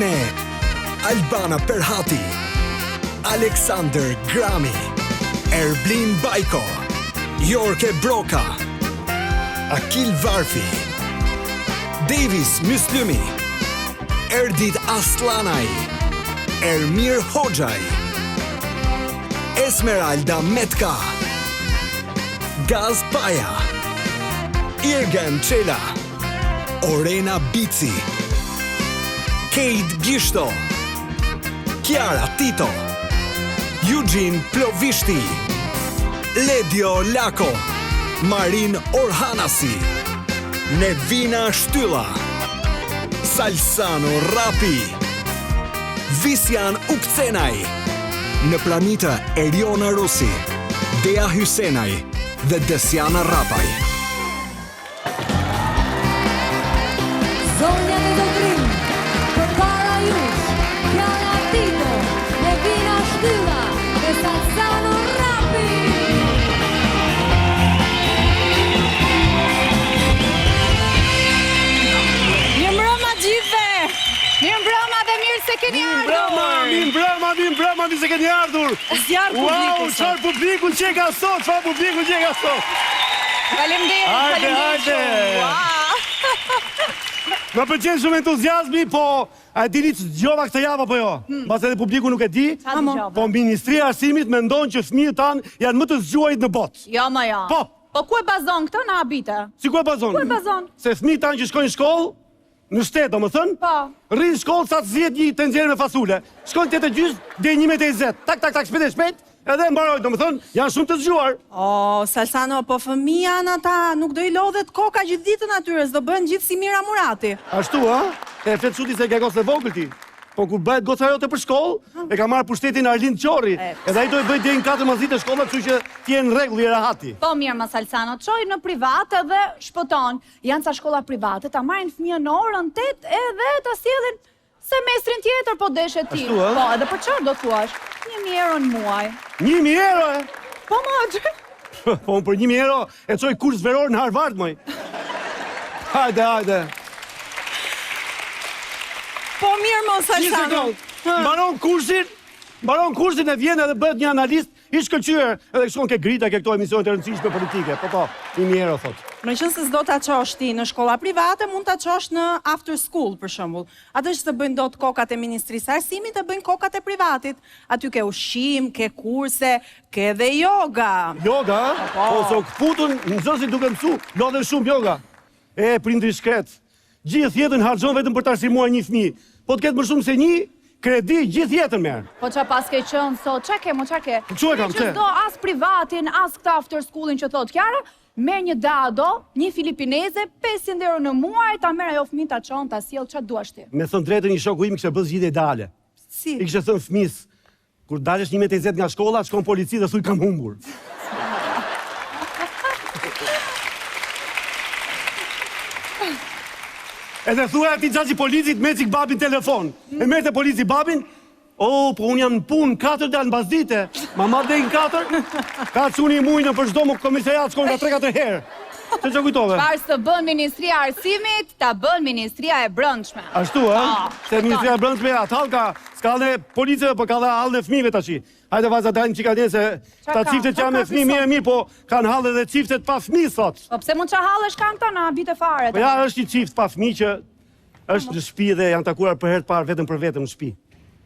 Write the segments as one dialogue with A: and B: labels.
A: me Albana Perhati, Alexander Grami, Erblin Bajko, Jorke Broka, Akil Varfi, Davis Myslymi, Erdit Aslanaj, Ermir Hoxhaj, Esmeralda Metka, Gaz Paja, Irgen Çela, Orena Bici, Kate Gishto, Chiara Tito, Eugene Plovishti, Ledio Lako, Marin Orhanasi, Nevina Shtylla, Salsano Rapi, Visjan Ukcenaj, në planita Eriona Rusi, Dea Hysenaj dhe Desiana Rapaj.
B: Zonja dhe zotrim, për para jush, Chiara Tito, Nevina Shtylla dhe Salsano Rapi.
C: Mirëmbrëma gjithëve! Mirëmbrëma dhe mirë se keni ardhur!
D: Mirëmbrëma se keni ardhur!
C: Zjarë publiku
D: Wow,
C: sot!
D: çfarë publiku që ka sot, çfarë publiku që ka sot!
C: Faleminderit shumë! Wow!
D: Më pëlqen shumë entuziazmi, po a e dini që dëgjova këtë javë apo jo? Mbas edhe publiku nuk e di, po Ministria e Arsimit mendon që fëmijët tanë janë më të zgjuarit në botë.
C: Jo, ma jo. Po ku e bazon këtë në habite?
D: Si ku e bazon?
C: Ku e bazon?
D: Se fëmijët tanë që shkojnë shkollë, në shtetë, domethënë,
C: Po.
D: rrinë shkollë sa të zihet një tenxhere me fasule. Shkojnë 8:30 deri 11:20. Tak, shpejt, edhe mbarojnë, domethënë, janë shumë të zgjuar.
E: O, Salsano, po fëmija në ata nuk do I lodhet koka gjithë ditën atyre, s'do bëhen gjithë si Mira Murati.
D: Ashtu, ha? E flet çudi se ke gocë e vogël ti. Po kur bëhet goca jote për shkollë, e ka marrë pushtetin Arlind Qorri. Edhe ai do i bëj deri në 14 të shkolla, kështu që ti je në rregull, je rahati.
C: Po mirë, ma Salsano, çoj në privat edhe shpëton. Janë ca shkolla private, ta marrin fëmijën në orën 8 edhe ta sjellin semestrin tjetër, po deshe ti.
D: Ashtu, ha?
C: Po, edhe për çfarë do thuash? 1.000 euro në muaj.
D: 1.000 euro, e?
C: Po moxh.
D: Po unë për 1.000 euro e çoj kurs veror në Harvard, moj. Hajde.
E: Po mirë mo, Salsano.
D: Mbaron kursin e vjen edhe bëhet një analist I shkëlqyer, edhe shkon ke grita ke këto emisione të rëndësishme politike. Po, 1.000 euro thot.
E: Meqense s'do ta çosh ti në shkolla private, mund ta çosh në after school për shembull. Atë që të bëjnë dot kokat e Ministrisë së Arsimit, të bëjnë kokat e privatit. Aty ke ushqim, ke kurse, ke dhe yoga.
D: Yoga? Po, se u kputun nxënësit duke mësu, lodhen shumë yoga. E prindri shkret. Gjithë jetën harxhon vetëm për të arsimuar një fëmijë. Po të ketë më shumë se një, kredi gjithë jetën merr.
C: Po qa pas ke qënë sot, qa ke?
D: Çu e kam,
C: që s'do as privatin, as këta after schoolin që thot Chiara, merr një dado, një filipineze, 500 euro në muaj, ta merr ajo fëmijë ta çon, ta sjell, ç'a duash ti.
D: Me thënë drejtën një shoku im kishte bërë gjithë ideale.
E: Si?
D: I kishte thënë fëmis, kur dalësh 11:20 nga shkolla, shkon polici dhe thuj kam humbur. Edhe thua ati gjaxhi policit me cik babin telefon. E merrte polici babin, po unë jam në punë 4 dalë në bazdite. Mama dhe në 4, ka çuni mujnë për çdo komisariat shkon nga 3-4 herë. Që kujtove?
C: Çfarë të bën Ministria e Arsimit, ta bën Ministria e Brendshme.
D: Ashtu, ha? Se Ministria e Brendshme atë s'ka dhe policëve, po ka dhe hallën e fëmijëve tash. Hajde vajza dalin çikadin se ta çiftet që janë me fëmijë mirë, po kanë hallë edhe çiftet pa fëmijë sot.
C: Po pse mund ç'hallësh kanë këta në habite fare?
D: Po ja, është një çift pa fëmijë që është në shtëpi dhe janë takuar për herë të parë vetëm për vetëm në shtëpi.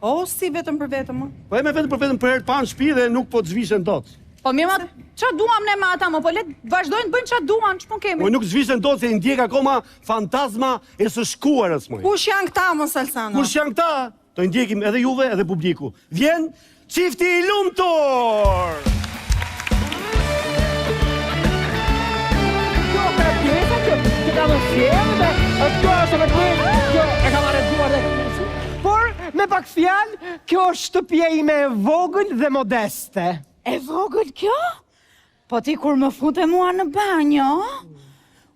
E: O, si vetëm për vetëm?
D: Po e me vetëm për herë të parë në shtëpi dhe nuk po të zhvishen dot.
C: Po mirë, ma, qa duam ne me ata, më po le vazhdojnë të bëjnë qa duam, që po kemi?
D: Po nuk zhvishen dot se I ndjek akoma fantazma e së shkuarës, moj.
E: Kush janë këta, mo Salsano?
D: Kush janë këta? To I ndjekim edhe juve edhe publiku. Vjen çifti I lumtur!
F: Por, me pak fjalë, kjo është shtëpia ime e vogël dhe modeste.
C: E vogël kjo? Po ti kur më fute mua në banjo,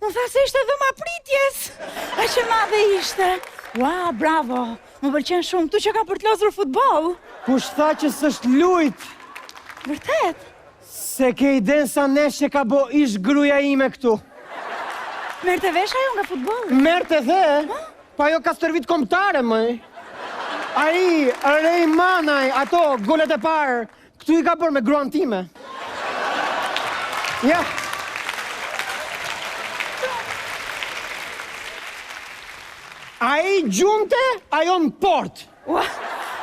C: më tha se ishte dhoma pritjes. A që madhe ishte. Ua, bravo, më pëlqen shumë, tu që ka për të lozur futboll.
F: Kush tha që s'është lujt?
C: Vërtet?
F: Se ke iden sa neshe ka bo ish gruja ime këtu.
C: Merë të vesh ajo nga futbolli?
F: Merë të dhe, pa jo ka stërvit kombëtare, mëj. Ai, Rejmanaj, ato golet e parë, këtu i ka bërë me gruan time. Ja. Ai gjunte, ajo në port.
C: Ua,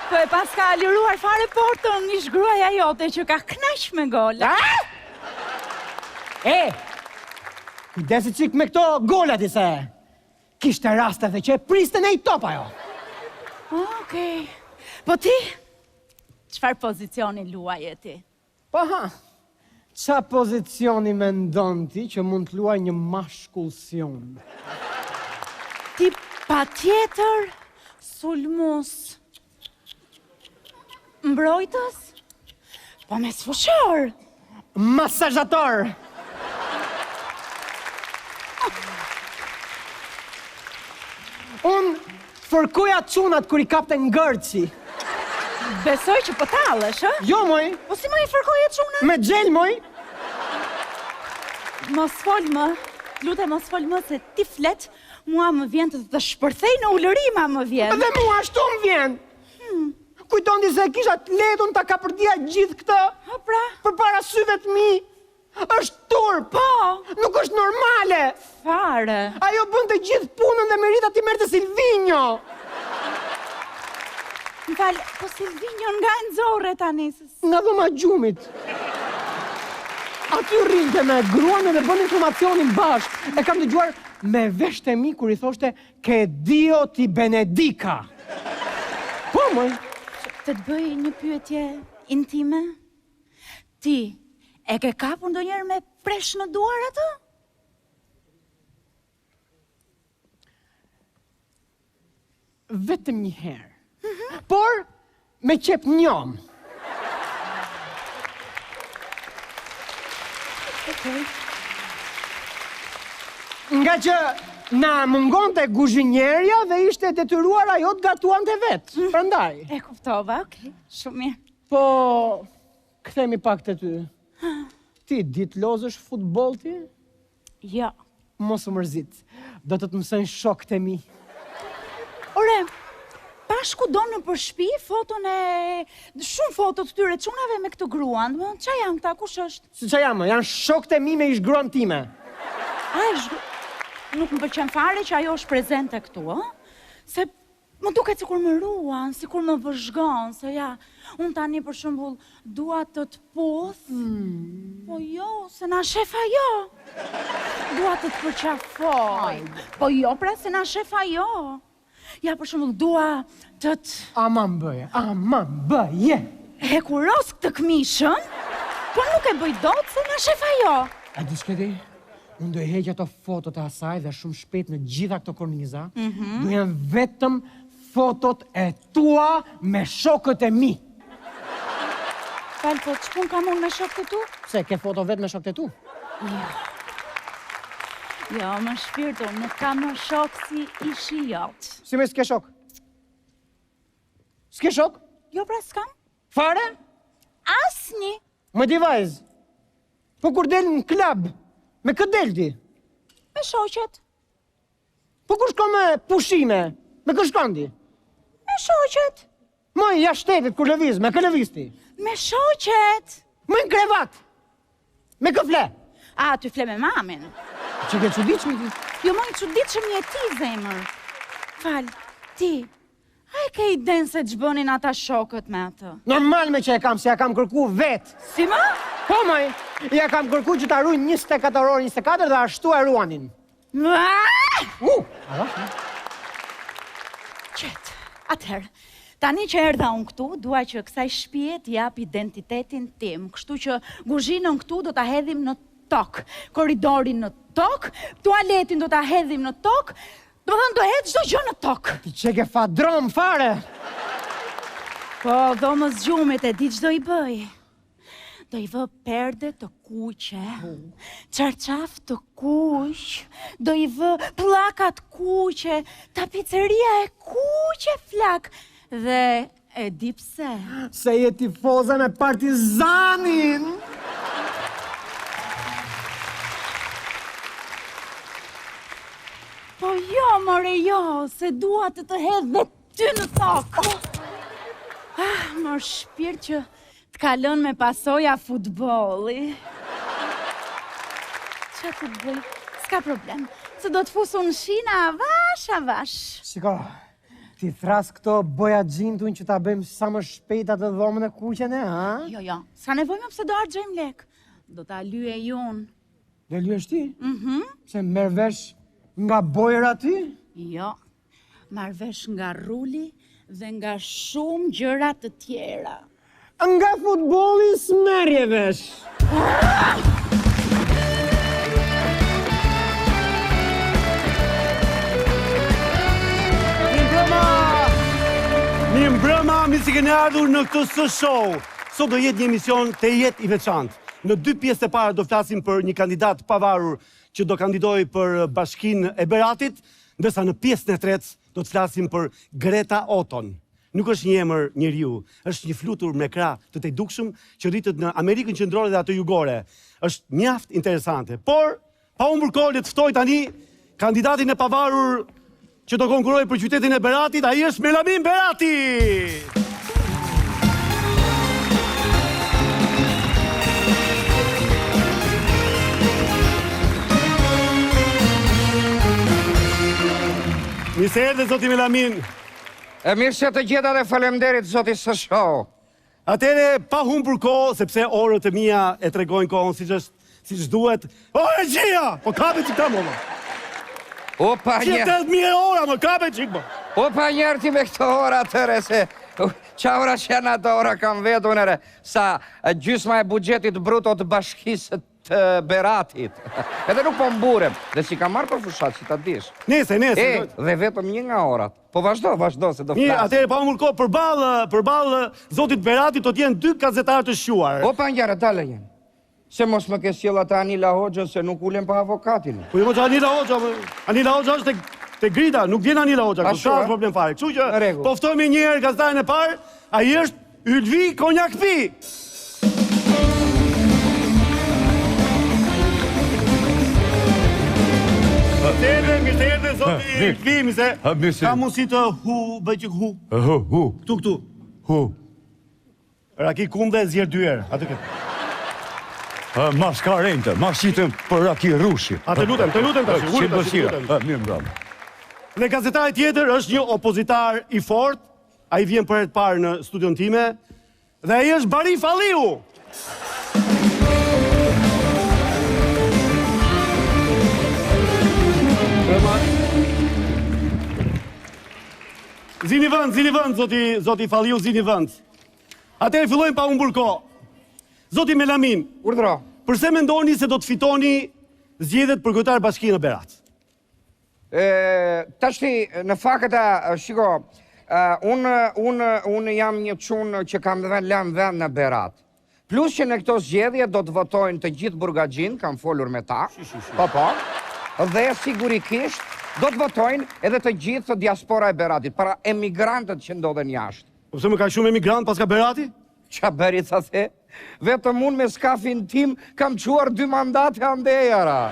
C: po e pas ka liruar fare portën, ish gruaja jote që ka knaq me gola.
F: Kujdesi qik me këto golat i se. Kishte raste dhe që e priste në i top ajo.
C: Okej. Po ti, çfarë pozicioni luaje ti?
F: Po ha, qa pozicioni me ndonë ti që mund të luaj një mashkullsion?
C: Ti pa tjetër sulmus mbrojtës? Po me sfushor.
F: Masazhator. Unë fërkoja çunat kur i kapte ngërçi.
C: Besoj që po tallesh, ë?
F: Jo, moj,
C: Po si më i fërkoje çuna?
F: me gjel, moj.
C: Mos fol më, lutem mos fol më se ti flet, mua më vjen të shpërthej në ulërima më vjen.
F: Dhe mua ashtu më vjen. Kujton di se kisha të letun ta kapërdia gjithë këtë.
C: Ha pra,
F: Për para syve të mi. Është turp.
C: po,
F: Nuk është normale.
C: fare.
F: Ajo bën të gjithë punën dhe merita ti merrte Silvinjo.
C: M'fal, po Silvinjo nga e nxorre tani.
F: Nga dhoma gjumit. Aty rrinte me gruan dhe bën informacionin bashkë. E kam dëgjuar me vesht e mi kur i thoshte ke Dio ti benedica. Po, moj.
C: Të të bëj një pyetje intime? Ti, e ke kapur ndonjëherë me presh në duar atë?
F: Vetëm një herë. Por, me qep njom.
C: Okej.
F: Nga që na mungonte guzhinjerja dhe ishte detyruar ajo të gatuante vetë. Prandaj.
C: E kuptova, okej, shumë mirë.
F: Po, kthemi pak te ty. Ti dit lozësh futboll ti?
C: Jo.
F: Mos u mërzit. Do të mësojnë shokët e mi.
C: Ore, pashku do në për shtëpi foton e... shumë foto të tyre çunave me këtë gruan. Qa janë këta, kush është?
F: Si qa janë shokët e mi me ish gruan time.
C: Nuk më pëlqen fare që ajo është prezente këtu, ë? Se më duket sikur më ruan, sikur më vëzhgon, se ja, unë tani për shembull dua të të puth, po jo, se na shef ajo. Dua të të përqafoj, po jo, pra se na shef ajo. Ja, për shembull dua të të
F: Aman bëje.
C: hekuros këtë këmishën, po nuk e bëj dot se na shef ajo.
F: A di shketi? Unë do i heq ato fotot e asaj dhe shumë shpejt në gjitha këto korniza, do janë vetëm fotot e tua me shokët e mi.
C: Fal, po ç'pun kam unë me shokët e tu?
F: Pse, ke foto vetë me shokët e tu?
C: Jo, më shpirtu, nuk kam më shok si ishi jot.
F: Si me s'ke shok? S'ke shok?
C: Jo, pra s'kam?
F: Fare?
C: Asni.
F: Më di vajzë. Po kur del në klab, me këtë del ti?
C: Me shoqet.
F: Po kur shko me pushime, me kë shkon ti?
C: Me shoqet.
F: Moj, jashtë shtetit kur lëviz, me kë lëviz ti?
C: Me shoqet.
F: Më në krevat, me kë fle?
C: A, ty fle me mamin.
F: Që ke çuditshëm ti?
C: Jo, më i çuditshëm je ti, zemër. Fal, ti, a e ke iden se ç'bënin ata shokët me atë?
F: Normal me që e kam, se ja kam kërku vetë.
C: Si më?
F: Po moj, ja kam kërku që ta ruajnë 24 orë, 24 dhe ashtu e ruanin.
C: Qet, atëherë, tani që erdha unë këtu, dua që kësaj shtëpie të jap identitetin tim, kështu që kuzhinën këtu do ta hedhim në tokë, korridorin në tokë, tualetin do ta hedhim në tokë, do thënë do hedh çdo gjë në tokë.
F: Ti që ke fadrom fare.
C: Po, dhomës gjumit e di ç'do i bëj. Do i vë perde të kuqe, çarçaf të kuq, do i vë pllakat kuqe, tapiceria e kuqe flak. Dhe e di pse.
F: Se je tifoze me Partizanin.
C: Po jo, more jo, se dua të të hedh dhe ty në tokë. Më shpirt që t'kalon me pasoja futbolli. Qa të bëj? S'ka problem. Se do t'fusu në shina avash.
F: Shiko, ti thras këto boja gjintun që ta bëjmë sa më shpejt atë dhomën e kuqene, ha?
C: Jo, s'ka nevojmë pëse do argjojmë lek. Do t'a lyje jonë.
F: Do lyesh ti? Se merr vesh nga bojra ti?
C: Jo, marr vesh nga ruli dhe nga shumë gjëra të tjera.
F: Nga futbolli s'merje vesh.
D: Mirë mbrëma, mi si keni ardhur në këtë së show. Sot do jetë një emision të jetë i veçantë. Në 2 pjesë e para do flasim për një kandidat pavarur që do kandidoj për Bashkinë e Beratit, ndërsa në pjesën e tretë do të flasim për Greta Oton. Nuk është një emër njeriu, është një flutur me krah të tejdukshëm që rritet në Amerikën Qendrore dhe atë jugore. Është mjaft interesante, por pa humbur kohë le të ftoj tani kandidatin e pavarur që do konkurrojë për qytetin e Beratit, ai është Melamin Berati. Mirë se erdhe, zoti Melamin.
G: Mirë se të gjeta dhe falemderit, zoti së show.
D: Atere, pa humbur kohë, sepse orët e mia e tregojnë kohën siç duhet. O, regjia! Po kape që kam, oma.
G: Opa
D: Që
G: një...
D: 8.000 ora, më kape që më.
G: Opa njerë ti me këto ora tëre se... Qa ora që janë ato ora kam vetu nëre, sa gjysma e bugjetit bruto të bashkisë të Beratit. Edhe nuk po mburem, dhe si ka marrë për fushat që ta dish.
D: Nese.
G: Dhe vetëm një nga orat. Po vazhdo se do
D: Mirë,
G: flasë.
D: atere, pa humbur kohë, përballë zotit Beratit do t'jenë 2 gazetarë të shquar.
G: Opa njerë, dale jenë. Se mos më ke sjell ata Anila Hoxhën se nuk ulem pa avokatin.
D: Po jo që Anila Hoxha është te Grita, nuk vjen Anila Hoxha,
G: A,
D: kështu ka
G: shua?
D: problem fare. Kështu që
G: Në rregull.
D: po ftojmë një herë gazetarin e parë, ai është Ylvi Konjakpi. Mirë të erdhe, zoti Ylvi,
H: mirë se.
D: ka mundësi të bëj që hu. Këtu. Raki kumbe zjerë 2 herë, atë këtë.
H: Mas ka rente, mas qitëm për raki rushi.
D: A të lutem tash,
H: Që
D: lutem.
H: bësira, mirë mbrama.
D: Dhe gazetari tjetër është një opozitar i fort, ai vjen për herë të parë në studion time, dhe ai është Barif Alliu. Zini vënd, zoti Falliu, zini vënd. Atëherë fillojmë pa humbur kohë. Zoti Melamin,
G: Urdhro.
D: përse mendoni se do të fitoni zgjedhjet për kryetar Bashkinë e Berat?
G: Tashti, në fakëta, shiko, unë jam një qunë që kam dhe lëm vend në Berat. Plus që në këto zgjedhje do të votojnë të gjithë burgaxhin, kam folur me ta, po, dhe sigurikisht do të votojnë edhe të gjithë diaspora e Beratit, para emigrantët që ndodhen jashtë.
D: Po pse më ka shumë emigrant pas ka Berati?
G: Qa beri të the? Vetëm unë me skafin tim kam quar 2 mandate andejara.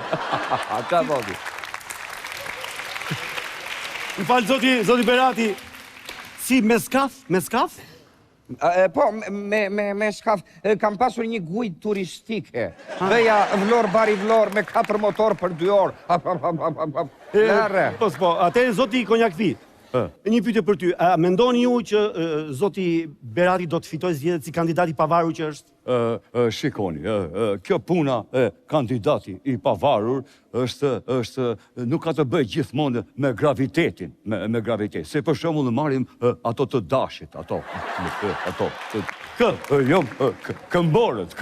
G: Qa vodi?
D: Më falë, zoti Berati, si me skaf?
G: Po, me skaf, kam pasur një gujt turistike. Veja vlor bari vlor me 4 motor për 2 orë. Lere.
D: Po, atëherë zoti Konjakpi. Një pyetje për ty. A mendoni ju që zoti Berati do të fitojë zgjedhjet si kandidati pavarur që është?
H: Shikoni, kjo puna e kandidati i pavarur është nuk ka të bëjë gjithmonë me gravitetin, me gravitet. Se për shembull në marrim ato të dashit, ato. Këmborët.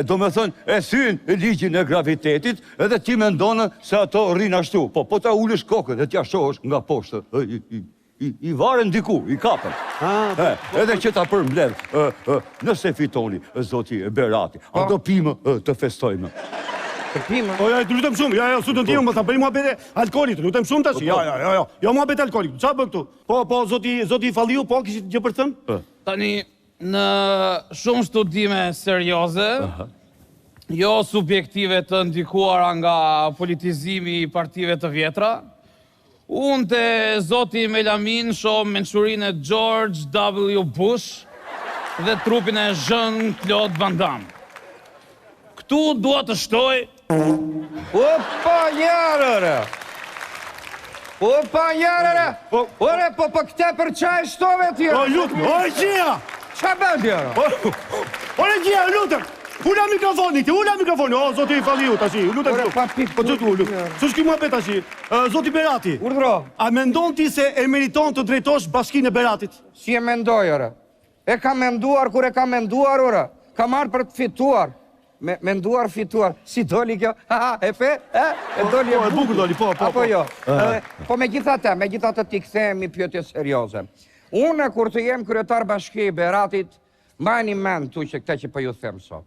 H: Do me thënë, e thyn ligjin e gravitetit edhe ti mendonë se ato rrinë ashtu. Po ta ulesh kokën e t'ja shohësh nga poshtë. I varen diku, i kapen. Edhe që ta përmbledh, nëse fitoni zoti Berati, a do pimë të festojmë.
G: Të pimë?
D: O, ja, të lutem shumë, studion time, mos ta bëni muhabete alkoolit, lutem shumë tash. Jo muhabete alkoolit. Çfarë bën këtu? Po, zoti Falliu, po kishit gjë për të thënë?
I: Tani, në shumë studime serioze, jo subjektive të ndikuara nga politizimi i partive të vjetra, Unë të zoti Melamin shoh mençurinë e George W. Bush dhe trupin e Jean-Claude Van Damme. Këtu dua të shtoj...
G: Opa, njerëre! Opa, njerëre! Ore, po këte për qaj shtove tjera!
D: O, lutëm, o, Gjia!
G: Qa bën tjera?
D: Ore, Gjia, lutëm! Ula mikrofoni, o, zoti Falliu, tashi, lutëm
G: Ore,
D: shumë.
G: pa pikë,
D: Po që tu, së shki mua pe tashi. Zoti Berati,
G: Urdhro,
D: a mendon ti se e meriton të drejtosh bashkinë e Beratit?
G: si e mendoj, ore? E ka menduar, kur e ka menduar, ore? Ka marrë për të fituar. Menduar, fituar. Si doli kjo? Ha, e pe? E doli
D: e bukur doli, po.
G: Apo jo? Po me gjithate ti kthehemi pyetje serioze. Unë, kur të jem kryetar bashki i Beratit, mbajni mend tu që këte që po ju them sot.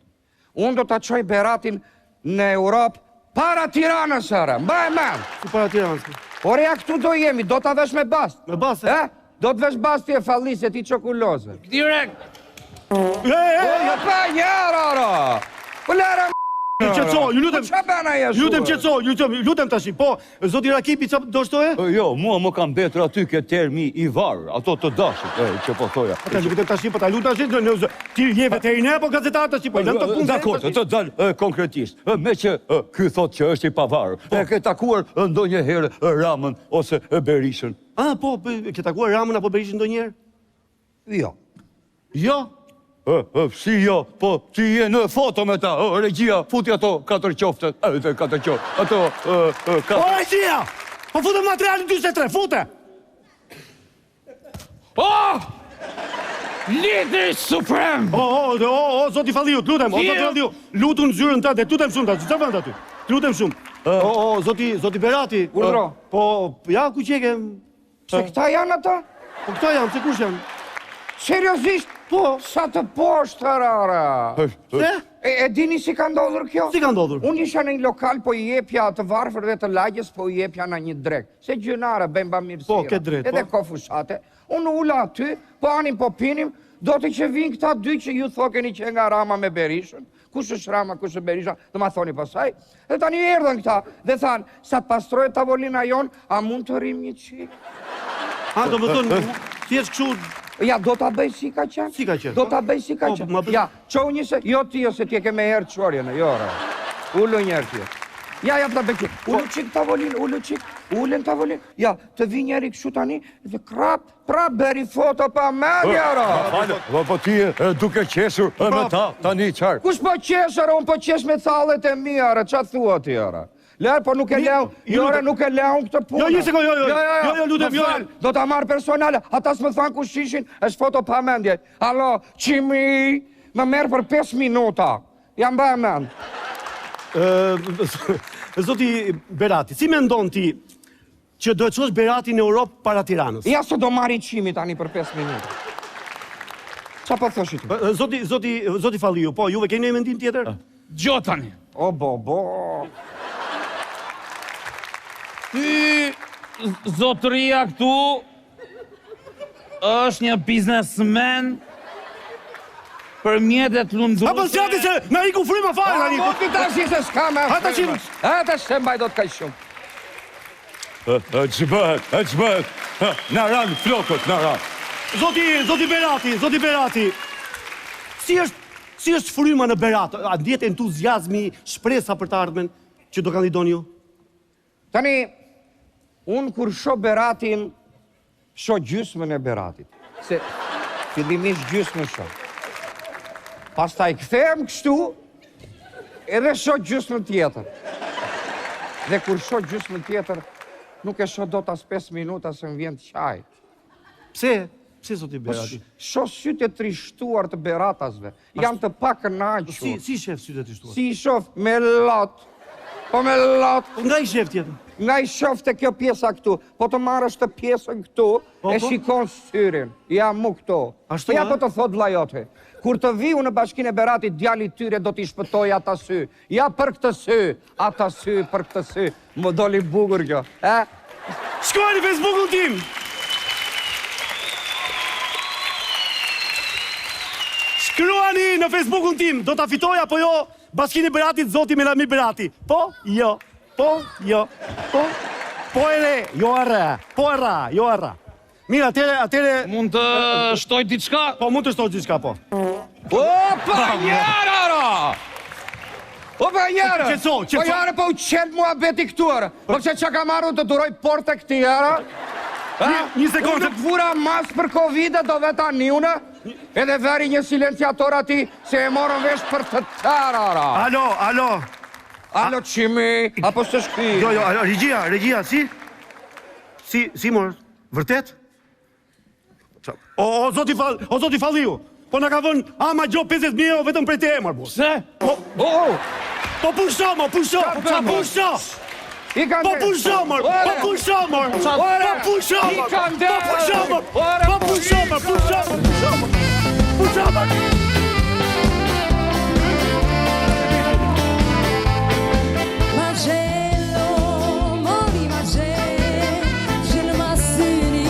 G: Unë do të qoj Beratin në Europë para Tiranës, ore. Mbaj mend.
D: Si para Tiranës.
G: Ore, ja këtu do jemi, do të vesh me bast.
D: Me bast,
G: Do të vesh bast ti e fallis e ti çokuloze.
I: Direkt!
G: Jo pa njërë, ora! Po lera
D: Qetso, ju lutem.
G: Qa bëna jeshu?
D: Lutem qetso, lutem tashi. Po, zoti Rakipi çfarë do shtoje?
H: Jo, mua më kam betur aty ke termi i varë, ato të dashit, që po thoja.
D: Ata lutem tashi, po ta lutem tashi, ti je veterinar apo gazetar tashi, po lëm të punë.
H: Dakor, të dal konkretisht. Me që ky thot që është i pavarur. E ke takuar ndonjëherë Ramën ose Berishën?
D: Po, ke takuar Ramën apo Berishën ndonjëherë?
G: Jo.
D: Jo.
H: Si jo, po ti je në foto me ta, regjia, futi ato 4 qofte, 4 qofte, ato...
D: O, regjia! Po fute materialin 23, fute!
I: Oh! Lideri suprem!
D: O, zoti Falliu, lutem, o, zoti Falliu, lutu në zyrën të, lutem shumë të, që vend aty? Lutem shumë. O, zoti Berati.
G: Urdhro.
D: Po, ja, ku qeke?
G: Se këta janë ata?
D: Po, këta janë, se kush janë?
G: Seriosisht? Po, sa të poshtë, rara.
D: Se?
G: E dini si ka ndodhur kjo?
D: Si ka ndodhur?
G: Unë isha në një lokal, po i jepja të varfërve të lagjes, po i jepja në një drek. Se gjynare, bëjmë mirësira.
D: Po, ke drejt,
G: Edhe kofushate. Unë ula aty, po anim po pinim, do të që vinë këta dy që ju thokeni që nga Rama me Berishën. Kush është Rama, kush është Berisha, dhe ma thoni pasaj. Dhe tani erdhen këta, dhe thanë, sa të pastrojë tavolina jonë, a mund të rrim një qik?
D: Do më thënë, ti është këshu...
G: Ja, do t'a bëj si ka qenë?
D: Si ka qenë?
G: Do t'a bëj si ka qenë? Ja, qohu një se, jo ti, ose ti e ke me herë të shorjene, jo, ra. Ullu njerë ti. Ja, t'a bëj qik. Ullu qik tavolin, ullu qik. Ullën tavolin. Ja, të vi njeri këshu tani, dhe krap, prap, beri foto pa medja, ra.
H: Po ti duke qeshur me ta, tani qarë.
G: Kush po qeshur, unë po qesh me thallet e mija, ra, qa thua ti, ra. Lërë, po nuk e leu, jore nuk e leu këtë punë.
D: Jo, një sekund, jo, lutem, jo.
G: Do t'a marrë personale, ata s'më thanë kush ishin, është foto pa mendje. Alo, qimi, më merë për 5 minuta. Jam bëhe mend.
D: Zoti Berati, si mendon ti që do të çosh Berati në Europë para Tiranës?
G: Ja se do marri qimi tani për 5 minuta. Qa po thoshit?
D: Zoti Falliu, po, juve keni një mendim tjetër?
I: Gjotani!
G: O, bo.
I: Ky zotëria këtu është një biznesmen për mjetet lundruese.
D: Apo s'jati se na iku fryma fare tani.
G: Po ti tash se s'ka me.
D: Ata qim.
G: Ata se mbaj do të kaj shumë.
H: Ç'bëhet. Na ran flokët, na ran.
D: Zoti Berati. Si është fryma në Berat? A ndjet entuziazmi, shpresa për të ardhmen që do kandidoni ju?
G: Tani, unë kur shoh Beratin, shoh gjysmën e Beratit. Se fillimisht gjysmën shoh. Pastaj kthehem kështu, edhe shoh gjysmën tjetër. Dhe kur shoh gjysmën tjetër, nuk e shoh dot as 5 minuta se më vjen të qaj.
D: Pse? Pse zoti Berati?
G: Shoh sytë e trishtuar të Beratasve. Janë të pakënaqur.
D: Si shef sytë e trishtuar?
G: Si i shoh me lot. Po me lot.
D: Nga i shef tjetër?
G: Nga i shof të kjo pjesa këtu, po të marrësh të pjesën këtu, e shikon syrin. Ja mu këtu.
D: Ashtu,
G: ja po të thot vlajote. Kur të viu në bashkinë e Beratit, djali tyre do t'i shpëtoj ata sy. Ja për këtë sy, ata sy, për këtë sy. Më doli bukur kjo.
D: Shkoj në Facebookun tim! Shkruani në Facebookun tim, do t'a fitoj apo jo bashkinë e Beratit zoti Melami Berati. Po, jo. Po, jo. Po. Po e re, jo arra. Po arra, jo arra. Mirë, atere...
I: Mund të shtoj diçka?
D: Po, mund të shtoj diçka, po.
G: Opa, njëra! Opa, njëra!
D: Qetso.
G: Po, njëra, po u qenë mua beti këtuarë. Po që ka marru të duroj porte këti, jara?
D: Një sekundë.
G: Unë të vura mas për Covid-e do veta njune, edhe veri një silenciator ati se e morën vesh për të tëra, ara.
D: Alo.
G: Alo, qimi, apo së shpi?
D: Jo, regjia, si? Si, morë, vërtet? O, zoti falliu, po në ka vënë ama gjo 50.000 euro vetëm prej të emër, po.
I: Se?
D: Po pusho, mo, pusho!
G: I kanë
D: Po pusho, mor! Po pusho, mor! Po pusho, mor!
B: Marcello, mori Marcello, që në masyni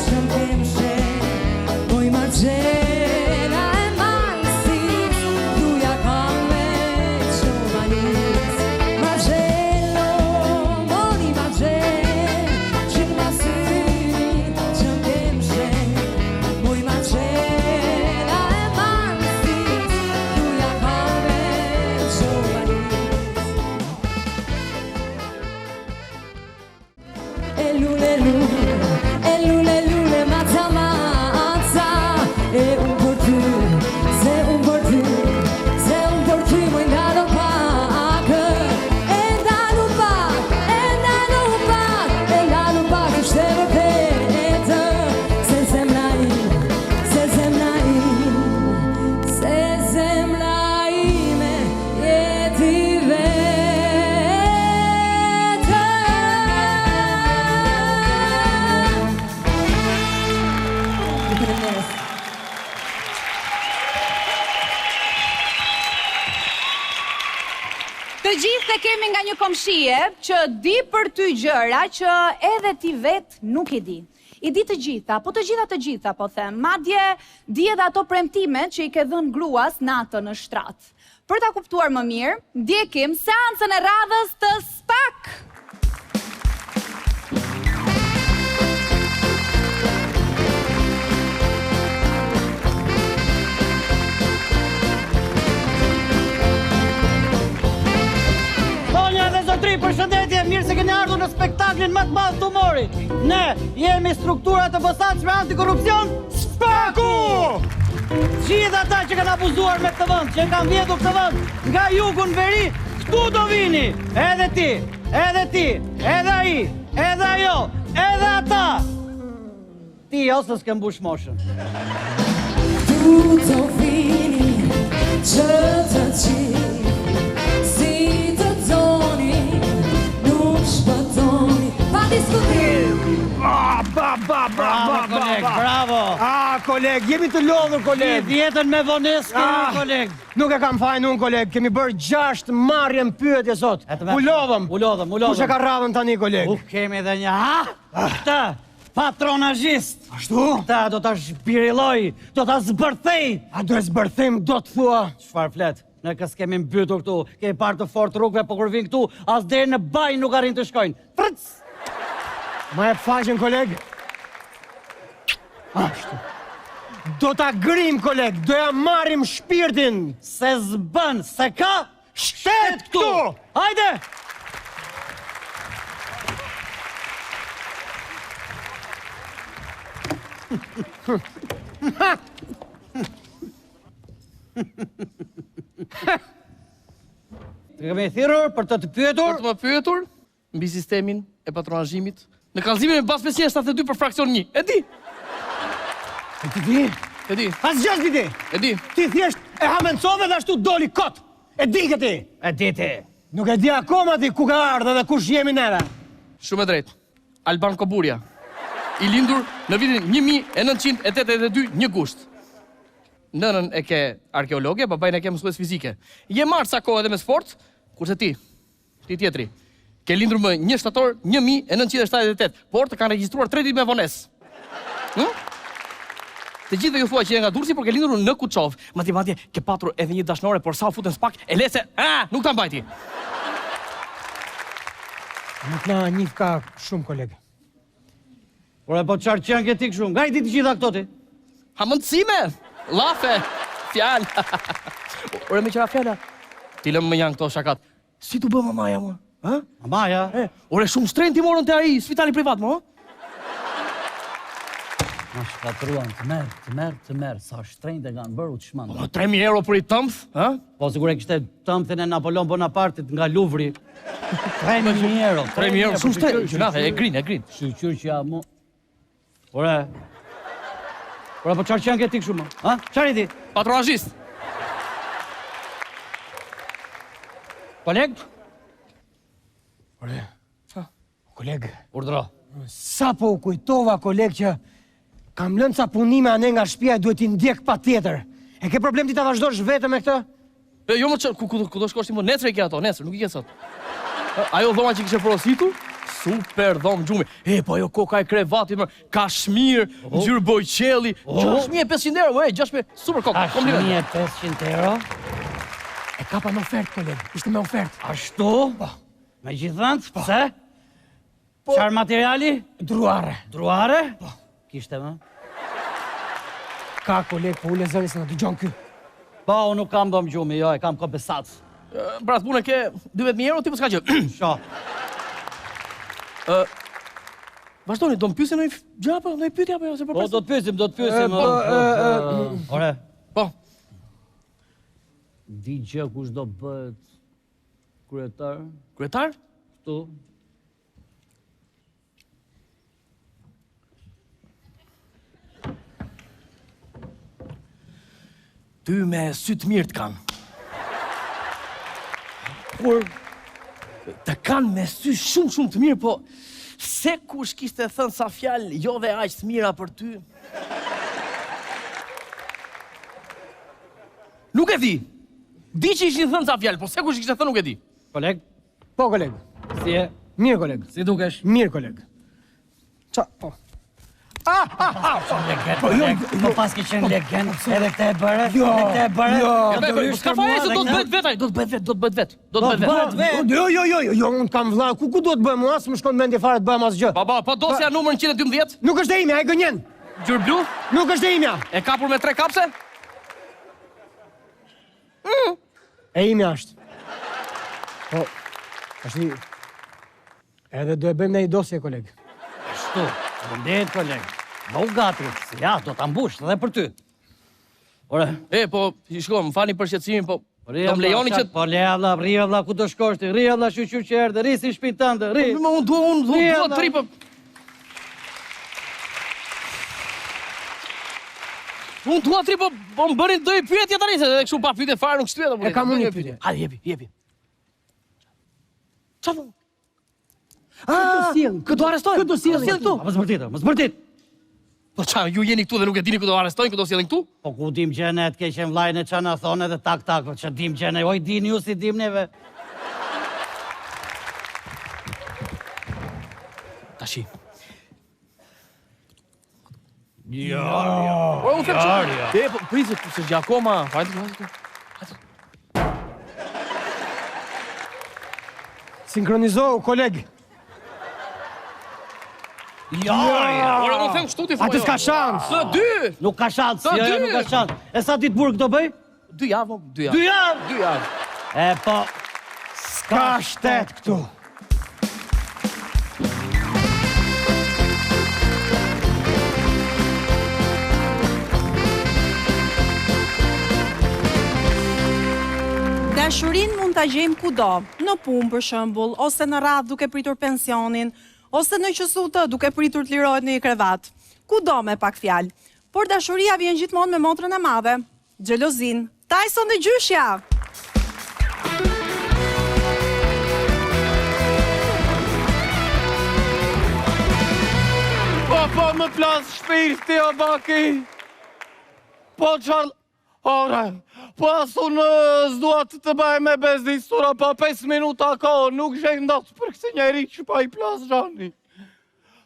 B: shumë kemshe, moj Marcella e majsis, duja kam me qomanis. Marcello, mori Marcello, që në masyni shumë kemshe, moj Marcella e majsis, duja kam me qomanis. Lule, mazza, e un por tu, se un por tu, moj ndalo pak, e ndalo pak, ishte vërtet, se zemra ime, jeti
E: Të gjithë të kemi nga një komshie që di për ty gjëra që edhe ti vetë nuk i di. I di të gjitha, po them, madje di edhe ato premtimet që i ke dhënë gruas natën në shtrat. Për ta kuptuar më mirë, ndjekim seancën e radhës të SPAK.
F: Përshëndetje, mirë se keni ardhur në spektaklin më të madh të humorit. Ne jemi struktura të posaçme antikorrupsion SPAK-u! Gjithë ata që kanë abuzuar me këtë vend, që kanë vjedhur këtë vend nga jugu në veri, këtu do vini. Edhe ti, edhe ai, edhe ajo, edhe ata. Ti ose s'ke mbush moshën.
B: Tu do vini që të qi, si të doni, nuk shpëtoni, pa diskutim.
F: Bravo! Koleg, jemi të lodhur, koleg. Jetën me vonesë kemi, koleg. Nuk e kam fajin unë, koleg. Kemi bërë 6 marrje në pyetje sot. U lodhëm. Kush e ka radhën tani, koleg?
J: Kemi edhe një Këtë, patronazhist.
F: Ashtu?
J: Këta do ta shpiriloj, do ta zbërthej.
F: A do e zbërthim, do të thua?
J: Çfarë flet? Ne kës kemi mbytur këtu, kemi parë të fort rrugëve, po kur vin këtu, as deri në baj nuk arrin të shkojnë. Frc!
F: Ma e faqen, koleg? Ashtu. Do ta grim, koleg, do ja marrim shpirtin.
J: Se zbën, se ka shtet këtu. Hajde! Të kemi thirrur për të pyetur.
K: Për të më pyetur mbi sistemin e patronazhimit në kallëzimin e bazë 572 për fraksion 1. E di? E di.
F: Asgjë s'di ti.
K: E di.
F: Ti thjesht e hamencove dhe ashtu doli kot. E di këti.
J: E di ti.
F: Nuk e di akoma ti ku ka ardhur dhe kush jemi neve.
K: Shumë e drejtë. Alban Koburia, i lindur në vitin 1982, 1 gusht. Nënën e ke arkeologe, babajnë e ke mësues fizike. Je marrë sa kohë edhe me sport, kurse ti tjetri, ke lindur më 1 shtator 1978, por të kanë regjistruar 3 ditë me vonesë. Të gjithëve ju thua që je nga Durrësi, por ke lindur në Kuçov. Madje ke patur edhe një dashnore, por sa u futën SPAK, e lese, nuk ta mbajti.
F: Nuk na njif ka shumë, kolegë.
J: Ore, po qarë qenë ke ti këshumë? Nga i ti të gjitha këto ti?
K: Ha mundësime, lafe, fjallë. Ore, me qëra fjalla, ti lëmë më janë këto shakat. Si tu bë mamaja, më? Ha?
J: Mamaja?
K: Ore, shumë strejnë ti morën të ai, spitali privat, më?
J: Ma shkatruan, të merë, sa shtrenjtë e kanë bërë u të shmanda.
K: 3.000 euro për i tëmth, ha?
J: Po, sigur e kështë tëmthin e Napoleon Bonapartit nga Luvri. 3.000 euro.
K: 3.000 euro, shumë strejnë, gjënafe, e grin.
J: Shqyqyr që ja mu... Ore, po qarë qenë ke ti këshu më? Ha? Qarë i ti?
K: Patronazhist.
J: Koleg?
F: Ore, kolegë,
J: Urdro.
F: sa po u kujtova, kolegë, që kam lënë ca punime ane nga shtëpia e duhet t'i ndjek pa tjetër. E ke problem ti ta vazhdosh vetëm me këtë?
K: Jo më që, ku do shkosh ti më, nesër e ke ato, nesër, nuk i ke sot. Ajo dhoma që kishe porositur, super dhomë gjumi. Po ajo koka e krevatit më, kashmir, ngjyrë bojqelli, 6.500 euro, 6.000, super kokë, kompliment.
J: 6.500 euro?
F: E kapa në ofertë, kolegë, ishte me ofertë.
J: Ashtu? Po. Me gjithënd? Pse? Qarë materiali?
F: Druare.
J: Druare? Po. Kishte më?
F: Ka, kolegë, po ule zëri se në dëgjon ky.
J: Po, unë nuk kam dhomë gjumi, jo, e kam kompensac.
K: Pra të punë ke 12.000 euro, ti po s'ka që.
J: Sho.
K: Vazhdoni, do më pysim në i gjapa, në i pytja, po jo, se
J: Po, do të pysim. Ore.
K: Po.
J: Di që kush do bëhet kryetar?
K: Kryetar?
J: Këtu.
K: Ty me sytë mirë të kanë.
J: Kur?
K: Të kanë me sy shumë të mirë, po se kush kishte thënë sa fjalë jo dhe aq të mira për ty. Nuk e di. Di që ishin thënë sa fjalë, po se kush kishte thënë nuk e di.
J: Koleg?
F: Po, kolegë.
J: Si e?
F: Mirë, kolegë.
J: Si dukesh?
F: Mirë, kolegë. Qa, po.
J: Po pas ke qenë legend, edhe këte e bërë?
K: S'ka fare se do të bëhet vetaj, do të bëhet vet.
F: Jo, unë kam vlla, ku do të bëhem, as më shkon mendje fare të bëhem asgjë.
K: Po dosja numër 112?
F: Nuk është e imja, e gënjen.
K: Gjyrë blu?
F: Nuk është e imja.
K: E kapur me 3 kapse?
F: E imja është. Po, ashti, edhe do e bëjmë në i dosje, kolegë.
J: Ashtu, vëndet, koleg. Bo gati, se ja, do të ambush, edhe për ty. Ore.
K: Po, shko, më fani për shqetësimin, po, do më lejoni që...
J: Po, ria vlla, ku do shkosh ti? Ria vlla, shqyqyr që erdhe, ri si shpinë tënde, ri.
K: Unë dua 3, po... Unë dua 3, po më bërin doj pyetje tani, se kështu pa pyetje fare nuk shtyhet.
F: E kam unë një pyetje.
K: Hajde, jepi. Çfarë?
F: Këtë do arrestojnë? Këtë do sjellin
K: këtu?
J: Më zbërtit.
K: Po qa, ju jeni këtu dhe nuk e dini këtë do arrestojnë, këtë do sjellin këtu?
J: Po ku dim gjene, të keqen vlajnë e qa na thonë edhe tak, po që dim gjene, oj dini ju si dim neve.
K: Tashi.
J: Po
K: unë them që... Po, prizit, se gjë akoma, hajde.
F: Sinkronizohu, kolegë.
K: Ora, unë them kështu ti thua.
F: Atë s'ka shans.
K: Së 2.
J: Nuk ka shans, jo, nuk ka shans. E sa ditë burg do bëj?
K: 2 javë.
J: 2 javë? E po,
F: s'ka shtet këtu.
E: Dashurin mund ta gjejmë kudo, në punë për shembull, ose në radhë duke pritur pensionin, ose në qësutë duke pritur të lirohet në një krevat. Kudo me pak fjalë. Por dashuria vjen gjithmonë me motrën e madhe, xhelozin. Tyson dhe gjyshja.
L: Po më plas shpirti o baki. Po qarë... Ore, po asu në zduat të bëj me bezdistura, pa 5 minuta ka, nuk zhendat për këse njeri që pa i plas zhani.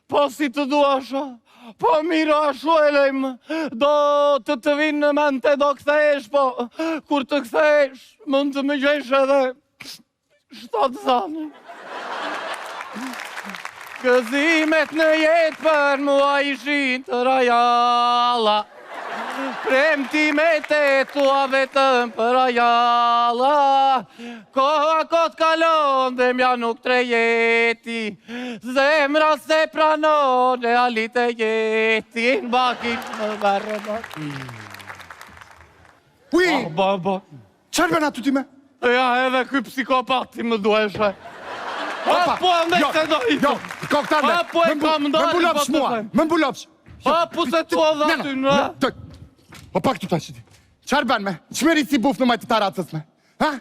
L: Po si të duasha, po mira ashu e lejmë, do të vinë në mente do këthesh, po kur të këthesh, mund të më gjesh edhe 7 zani. Gëzimet në jetë për mua ishin të rajalla. Premtimet e tua vetëm për ajalla. Koha kot kalon dhe mja nuk trejeti. Zemra se pranon e alit e jetin. Bakit më verë baki.
M: Ui!
L: Baba.
M: Qarë bërna të ty me?
L: Ja, edhe ky psikopati më dueshe. Po, me se do i
M: Jo, koktarme,
L: po e kam ndari,
M: më mbulopsh mua, më mbulopsh.
L: Po se tu edhe aty në.
M: Po pak të tash ti. Qarë bën me? Çmeri si buf në majtë të racës me? Ha?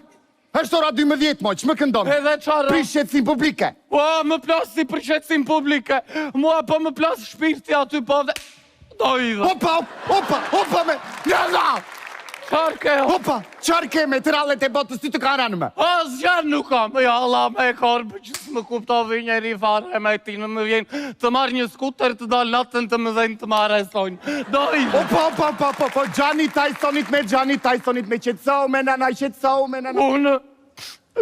M: Është ora 12 moj, ç'më këndon?
L: Edhe çfarë?
M: Prishetësim publike.
L: Po, më plas si prishetësim publike. Mua po më plas shpirti aty po dhe... Do i dhe.
M: Opa me! Njëna!
L: Qarë ke?
M: Opa, qarë ke me të rallet e botës ty të ka ranë me?
L: Asgjë nuk kam. Ja, Allah me korbë që s'më kuptovi njeri fare me ti në më vjen të marrë një skuter të dalë natën të më dhejnë të më arrestojnë. Do i dhe.
M: Opa, Gjani Tysonit me qetësohu me nana, qetësohu me nana.
L: Unë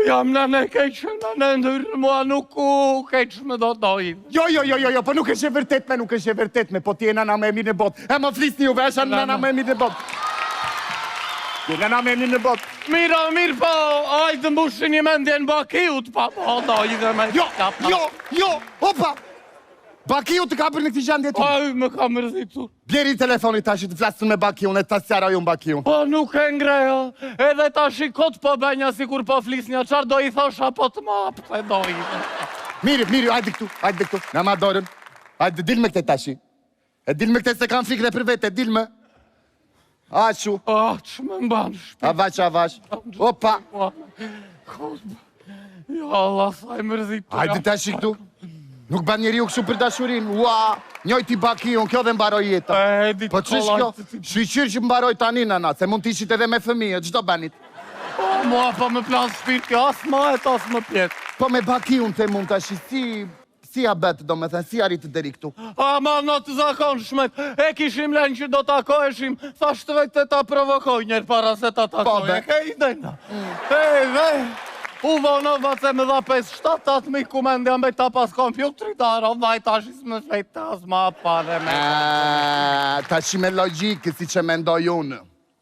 L: jam nane keqë, nane ndërë, mua nuk u keqë me do i dhe.
M: Jo, po nuk është e vërtet me, po ti e nana me e mirë në botë. E më flisni juve, është nana me e mirë në botë. Je nana me e mirë në botë.
L: Mirë, po, ajtë mbushin një mendje në Bakiut, pa, po, do i dhe me...
M: Jo, opa! Bakiu të ka bërë në këti gjendje të...
L: Aj, më ka mërzitur.
M: Bleri telefonit tashi të flasën me Bakiun, e ta sjara ju në Bakiun.
L: Po, nuk e ngreja, edhe tashi kot po benja si kur po flisnja, qarë do i thosha po të ma apë, do i dhe.
M: Mirë, hajde këtu, në ma dorën. Hajde, dil me këte tashi. E dil me këte se kam frikë dhe për vete, dil me. Ashu.
L: Që më mbanë shpi.
M: Avash. Opa.
L: Ja, Allah, saj mërzitur.
M: Hajde tashi këtu. Nuk ban njeri u këshu për dashurin. Ua, njojti Bakiun, kjo dhe mbaroj jeta. Po qësh kjo? Shqyqyr që mbaroj tani nana, se mund t'ishit edhe me fëmijë, çdo banit.
L: Mua po me plan shpirti, as ma e tas më pjetë.
M: Po me Bakiun të mund tashi, si abet, do me thënë, si arritë deri këtu.
L: Ma në të zakon shmet, e kishim len që do takoheshim, thashtë vetë ta provokoj njerë para se ta takoj. Hej, dejna. U vonova se me dha 5-7 mi kumendja me ta pas kompjutrit, aro vaj tashis më shvejt as ma pare me.
M: Tashi me logikë, si që mendoj unë.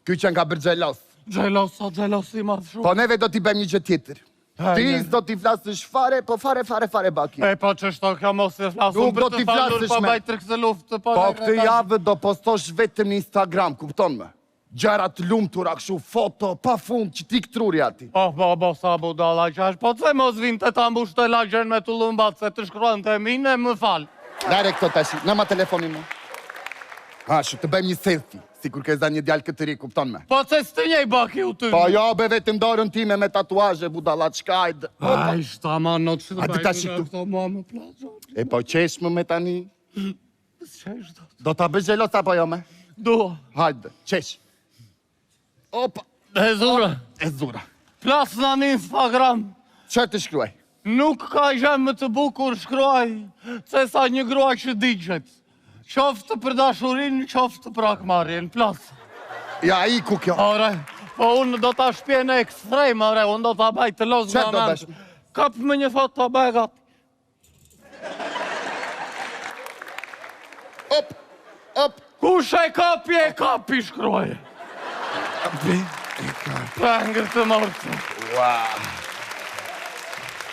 M: Ky që nga bërë gjelos.
L: Gjelosi ma shumë.
M: Po neve do t'i bëjmë një gjë tjetër. Ti do t'i flasësh fare, po fare Baki.
L: Po që shto ka mos e flasëm
M: Nuk do
L: për
M: t'i
L: të falur,
M: flasësh
L: po
M: me.
L: bajt të këse luftë.
M: Po këtë javë do postosh vetëm në Instagram, kupton me? Gjarat lumtura, këshu foto, pa fund, që ti këtruri ati.
L: Po, sa budala qash, po të mos vim të ta mbush të lagjen me të lumbat, se të shkruan të mine, më falë.
M: Dare këto tashi, në ma telefonin mu. Shu, të bëjmë një selfie, si kur ke zda një djallë këtë ri, kupton me.
L: Po që s'të njej Baki u të një.
M: Po jo, be vetëm dorën time me tatuazhe, budala qkajt.
L: Aj, shta ma në të
M: Hajde tashi këtu. E po qesh më me tani?
L: Qesh do.
M: Do t'a bësh gjelos apo jo me?
L: Do.
M: Hajde, qesh. Opa.
L: E zura. Plas në një Instagram.
M: Që të shkruaj?
L: Nuk ka gjemë të bukur shkruaj, se sa një grua që digjet. Qoftë për dashurin, qoftë për akmarjen, plas.
M: Ja, i ku kjo?
L: Ore, po unë do t'a shpje në ekstrem, ore, unë do t'a baj të los nga mend. Kap me një foto t'a baj gat.
M: Op.
L: Kush e kapi shkruaj. Prangër të mortë.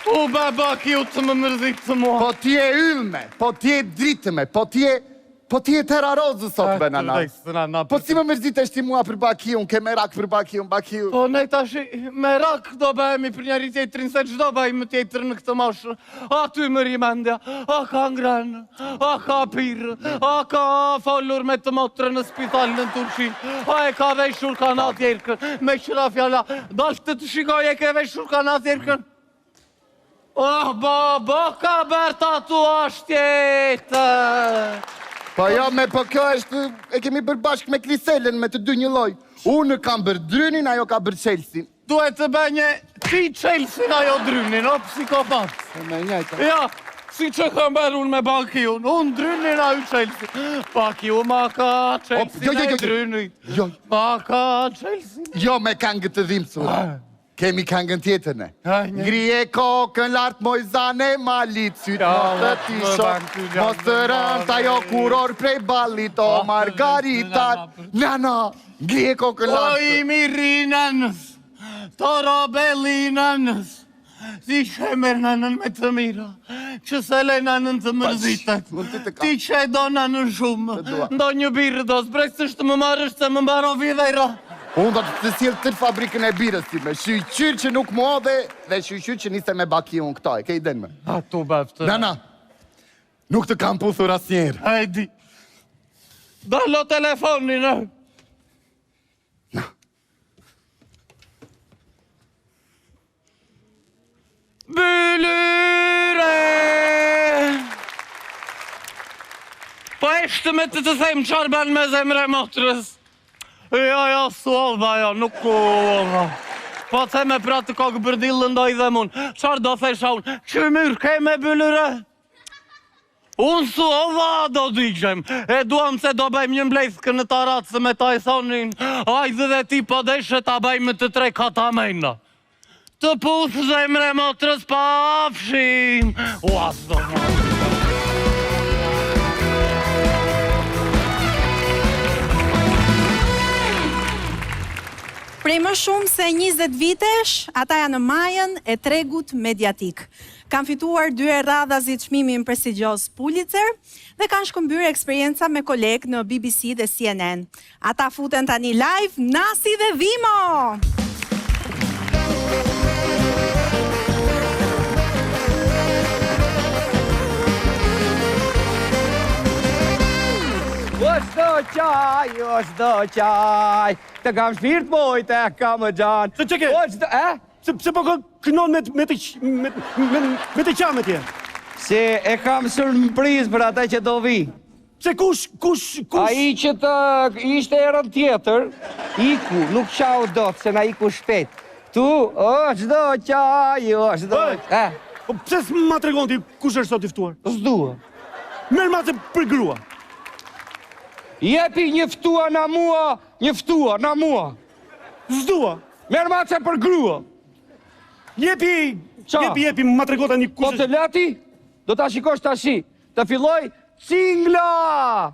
L: U Baki u të më mërzit të mua.
M: Po ti e yllme, po ti e dritëme, po ti e terarozë sot, benana. Po si më mërzit eshti mua për Bakiun, ke merak për Bakiun.
L: Po ne tashi, merak do bëhemi për njeri tjetërin, se qdo bëhemi tjetër në këtë moshë. A ty më rimendja, a ka ngranë, a ka pirë, a ka folur me të motrë në spital në Turqi, a e ka veshur kanat jerkën, me qëra fjalla, dalë të shikoj e ke veshur kanat jerkën. Bo ka bërë tatuash tjetër.
M: Po jo, po kjo është, e kemi bërë bashkë me Kliselen, me të dy një loj. Unë kam bërë Drynin, ajo ka bërë Chelsea.
L: Duhet të bënje ti Chelsea, ajo Drynin, o psikopat.
M: Me njëjta.
L: Ja, si që kam bërë unë me Bakiun, unë Drynin, ajo Chelsea. Bakiu ma ka Chelsea me Drynin. Ma ka Chelsea.
M: Jo, me kanë gëtë dhimë, sura. Kemi këngën tjetër ne. Ngrije kokën lartë Mojzane malit, sytë mos të tisho, mos të rënd ajo kuror prej ballit, o Margaritat. Nana, ngrije kokën lartë.
L: O i mirinanës, të robelinanës, si shemer nanën me të mira, që se le nanën të mërzitet, ti që e do nanën shumë, ndo një birë do s'breksësht më marrësht se më mbaro vidhejra.
M: Unë do të sjell tërë fabrikën e birës ti me shqyqyr që nuk mu odhe dhe shqyqyr që niste me baki unë këtaj, ke i den me.
L: A tu beftë.
M: Nana, nuk të kam puthur asnjerë.
L: Hajdi. Dallo telefonin, e. Bëlyre! Po eshte me të them qarë ban me zemre motrës. Ja, suova, ja, nuk uova. Po të me pra të kokë bërdillë ndoj dhe mun. Qarë do thesha unë? Që myrë ke me bëlyre? Unë suova do digjem. E duam se do bëjmë një mblejthë në të ratës me ta i thonin. Ajde dhe ti po deshe ta bëjmë të 3 katamejna. Të puthë zemre motrës pa afshim. Uas do më.
E: Prej më shumë se 20 vitesh, ata janë në majën e tregut mediatik. Kanë fituar 2 radhazit çmimin prestigjos Pulitzer dhe kanë shkëmbyer eksperienca me kolegë në BBC dhe CNN. Ata futen tani live, Nasi dhe Dhimo!
G: O shdo qaj, të kam shpirt mojt e kam e gjanë.
D: Se që ke? Se po kënon me të qamet je?
G: Se e kam surpriz për ata që do vi.
D: Se kush?
G: A i që të ishte erën tjetër, iku, nuk qau do të se na iku shpet. Tu, o shdo qaj, o shdo qaj.
D: Po pse s'ma tregon ti kush është sot i ftuar?
G: S'dua.
D: Merë ma se për grua.
G: Jepi njëftua na mua, njëftua na mua.
D: S'dua.
G: Merë ma se për grua.
D: Jepi, ma tregota një kush
G: është. Po të leti, do ta shikosh tashi. Të filloj, Cingla!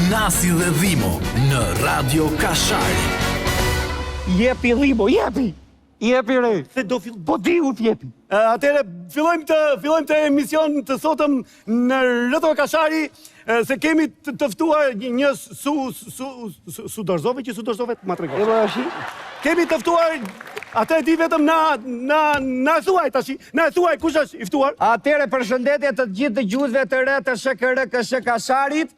A: Nasi dhe Dhimo në Radio Kashari.
G: Jepi Dhimo, jepi! Jepi re.
D: Se do filloj.
G: Po di u t'jepi.
D: Atere, fillojmë të emision të sotëm në Radio Kashari, se kemi të ftuar një Sudorzove, që Sudorzove ma tregon.
G: E më ashi?
D: Kemi të ftuar, atë e di vetëm na thuaj tashi, na thuaj kush është i ftuar.
G: Atere, përshëndetje të gjithë dëgjuesve të re të SHKR Kasharit,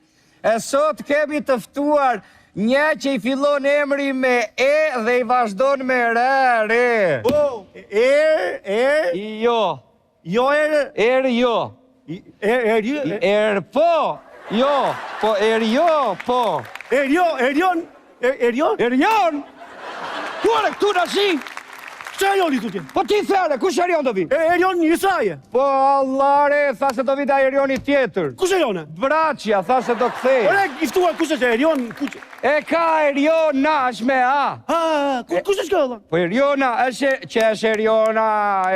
G: e sot kemi të ftuar një që i fillon emri me E dhe i vazhdon me re.
D: O,
G: Jo.
D: Jo,
G: jo. Po. Jo. Po, jo, po.
D: Erion.
G: Erion? Kuare, këtu në shi?
D: Që Erion i tu tjenë?
G: Po ti thare, kush Erion do vi?
D: Erion Isaje.
G: Po, allare, tha se do vi da Erioni tjetër.
D: Kush Erione?
G: Bracia, tha se do kthej.
D: Ore, i ftuar kush është Erion?
G: E ka Eriona, është me A.
D: Kush është këlla?
G: Po Eriona, që është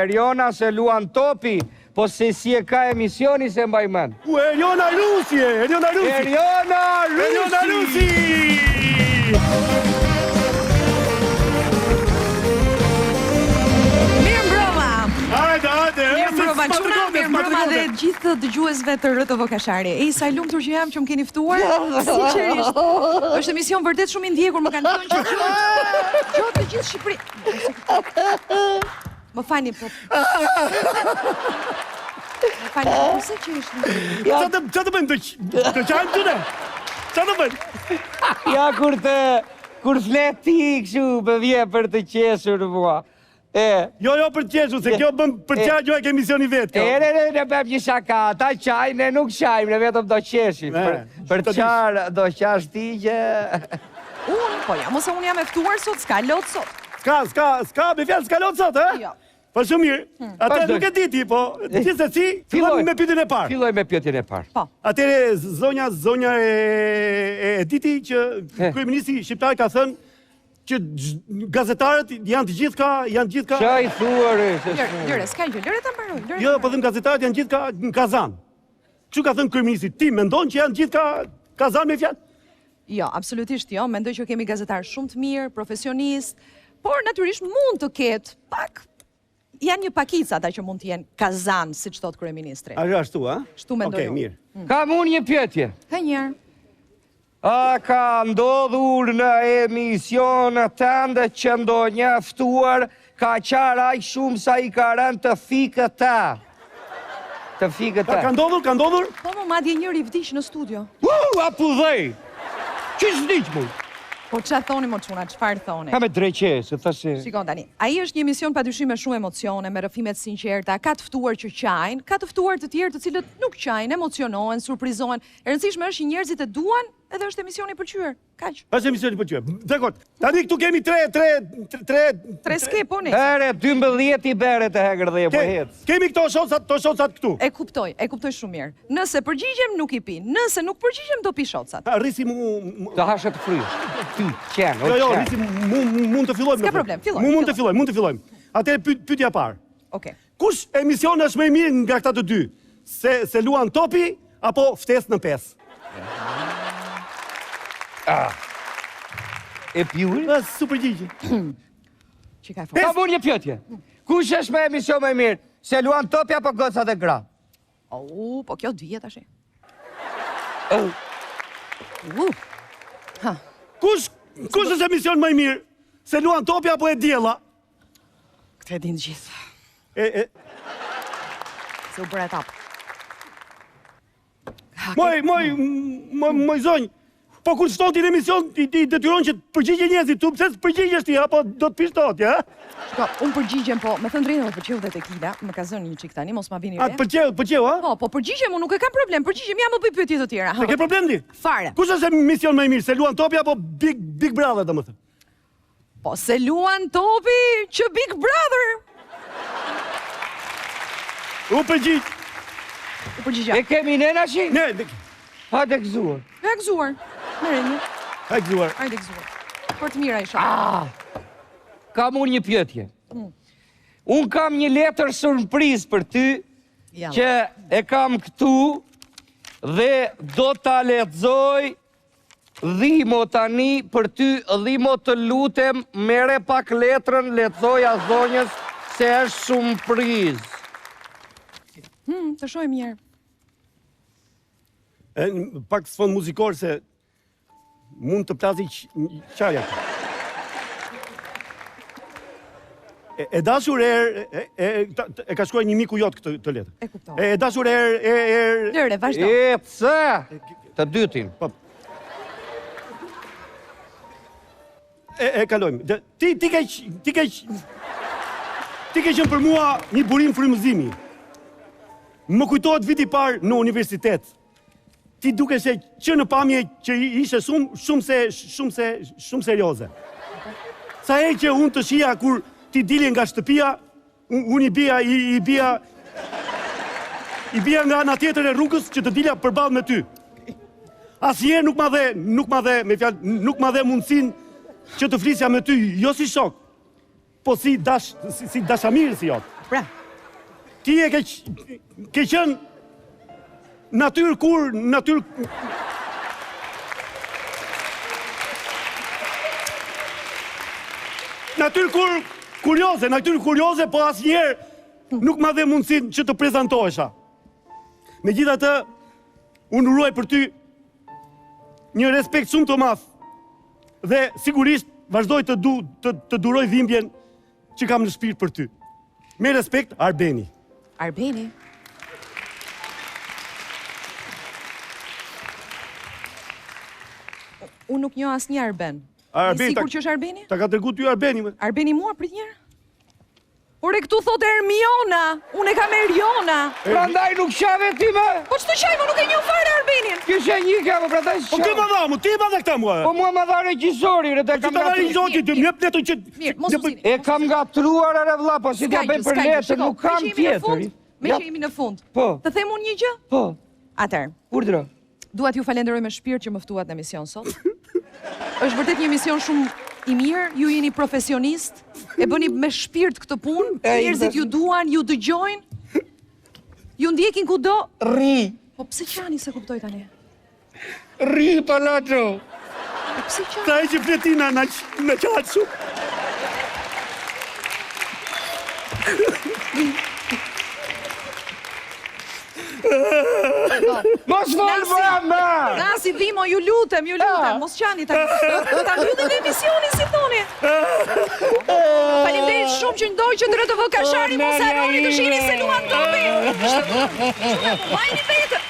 G: Eriona se luan topi, po se si e ka emisioni se mbaj men.
D: Eriona Rusi!
G: Eriona Rusi!
N: Mirëmbrëma dhe gjithë të dëgjuesve të RTV Kashari. Sa i lumtur që jam që më keni ftuar. Sinqerisht. Është emision vërtet shumë i ndjekur, më kanë thënë që gjotë të gjithë Shqipëri. Më fani po. Më fani po se që ishte.
D: Qa të bëjmë të qajmë të ne? Qa të bëjmë?
G: Ja kur flet ti këshu për vje për të qeshur mua.
D: Jo, për qeshu, se kjo bëm për qaj jo e ke emisioni vetë.
G: Ne bëm një shaka, ta qaj, ne nuk qajmë, ne vetëm do qeshim. Për qarë, do qash ti që...
N: Unë, po ja, mos e unë jam eftuar sot, s'ka lot sot.
D: S'ka, me fjallë s'ka lot sot, e?
N: Jo.
D: Po shumë mirë, atë nuk e diti, po, që se si, filloj me pyetjen e parë.
G: Filloj me pyetjen e parë.
N: Po.
D: Atere, zonja e diti që kryeministri shqiptar ka thënë, që gazetarët janë të gjithka...
G: Qa i thua, re?
N: Lëre, s'ka gjë, lëre ta mbaroj.
D: Jo, po them gazetarët janë gjithka në Kazan. Kështu ka thënë kryeministri, ti mendon që janë gjithka Kazan me fjalë?
N: Jo, absolutisht jo. Mendoj që kemi gazetarë shumë të mirë, profesionist, por natyrisht mund të ketë pak janë një pakicë ata që mund të jenë Kazan, siç thot kryeministri.
D: A ashtu, a?
N: Shtu mendoj.
D: Okej, mirë.
G: Kam unë një pyetje.
N: Ha njërë.
G: A ka ndodhur në emisionet tënde që ndonjë ftuar ka qarë aq shumë sa i ka rënë të fikët ta? Të fikët ta.
D: Ka ndodhur?
N: Po më madje njëri vdiq në studio.
G: A pudhej! Që s'diq mu?
N: Po qa thoni mo quna, qëfar thoni?
G: Ka me dreqe, se thashe...
N: Shikon tani, ai është një emision padyshim me shumë emocione, me rrëfimet sinqerta, ka të ftuar që qajnë, ka të ftuar të tjerë të cilët nuk qajnë, emocionohen, surprizohen. E rëndësishme është që njerëzit e duan edhe është emisioni i pëlqyer. Kaq. Është
D: emisioni i pëlqyer. Dakor. Tani këtu kemi tre
N: skeponi.
G: Ere 12 i bere të hegër dhe e po hec.
D: Kemi këto shocat këtu.
N: E kuptoj shumë mirë. Nëse përgjigjem nuk i pi, nëse nuk përgjigjem do pi shocat.
D: Rrisi mu
G: të hashe të frysh. Ty, qenë,
D: jo, rrisi mund të fillojmë.
N: S'ka problem, fillojmë.
D: Mund të fillojmë. Atëherë pyetja parë.
N: Okej.
D: Kush emision është më i mirë nga këta të dy? Se luan topi apo ftesë në pesë?
G: E pjuri?
D: Su përgjigje.
G: Ka bu një pyetje. Kush është me emision më mirë? Se luan topi apo gocat e gra?
N: Po kjo dhije tash.
D: Kush është emision më i mirë? Se luan topi apo e diella?
N: Këtë e din gjithë. Se u bërë etapë.
D: Moj zonjë, po kur shton ti në emision, ti detyron që të përgjigje njerëzit, tu pse të përgjigjesh ti, apo do të pish dot, ja?
N: Shko, unë përgjigjem, po, me thënë drejtën më pëlqeu dhe tequila, më ka zënë një çik tani, mos ma vini re.
D: A pëlqeu, a?
N: Po përgjigjem, unë nuk e kam problem, përgjigjem, ja më bëj pyetje të tjera.
D: Se ke problem ti?
N: Fare.
D: Kush është emision më i mirë, se luan topi apo Big Brother, domethënë?
N: Po se luan topi që Big Brother.
D: U përgjigj.
G: E kemi ne nashi?
D: Ne.
G: Ha të gëzuar.
N: Ha gëzuar. Mereni.
D: Ha gëzuar.
N: Hajde gëzuar. Për të mira isha.
G: Kam unë një pyetje. Unë kam një letër surprizë për ty, që e kam këtu dhe do ta lexoj. Dhimo tani për ty, Dhimo të lutem, mere pak letrën, lexoja zonjës se është surprizë.
N: Të shojmë njerë.
D: Pak sfond muzikor se mund të plasi qarja. E dashur e ka shkruar një miku jot këtë letër.
N: E kuptoj.
D: E dashur
N: Lëre, vazhdo.
G: Të dytin.
D: E kalojmë. Ti ke qenë për mua një burim frymëzimi. Më kujtohet viti parë në universitet. Ti duke se që në pamje që ishe shumë serioze. Sa e që unë të shia kur ti dilje nga shtëpia, unë i bia nga ana tjetër e rrugës që të dilja përballë me ty. Asnjëherë nuk ma dhe mundësin që të flisja me ty, jo si shok, po si dashamirë si jot.
N: Pra.
D: Ti e ke qenë natyrë kurioze, po asnjëherë nuk ma dhe mundësin që të prezentohesha. Megjithatë, unë uruaj për ty një respekt shumë të madh dhe sigurisht vazhdoj të duroj dhimbjen që kam në shpirt për ty. Me respekt, Arbeni.
N: Arbeni? Unë nuk njoh asnjë Arben.
D: Arbeni,
N: sigur që është Arbeni?
D: Ta ka dërgu ty Arbeni, më.
N: Arbeni mua, prit njerë? Ore, këtu thot Ermiona, unë e kam Eriona.
G: Prandaj nuk qave ti me?
N: Po që të qaj, më nuk e njoh fare Arbenin.
G: Kishe një kema, prandaj
D: Po ti ma dha, ti ma dhe këta mua.
G: Po mua ma dha regjisori, re te kam
N: Mirë, mos usini.
G: E kam gatruar ere vlla, po si t'ja bëj për letër, nuk kam tjetër.
N: Me që jemi në fund.
G: Po.
N: Të them unë një gjë?
G: Po.
N: Atëherë.
G: Urdhro.
N: Duat ju falenderoj me shpirt që më ftuat në emision sot. Është vërtet një emision shumë I mirë, ju jeni profesionist, e bëni me shpirt këtë punë, njerëzit ju duan, ju dëgjojnë, ju ndjekin kudo.
L: Ri.
N: Po pse qani se kuptoj tani?
L: Ri, palato.
N: Po pse qani?
D: Ta e që fletina në qatsu.
L: Mos volë më!
N: Nasi Dhimo, ju lutem, mos qani ta mbyllim emisionin si thoni. Faleminderit shumë që ndoj që RTV Kashari mos harroni të shihni se luan topi. Vajni vetë.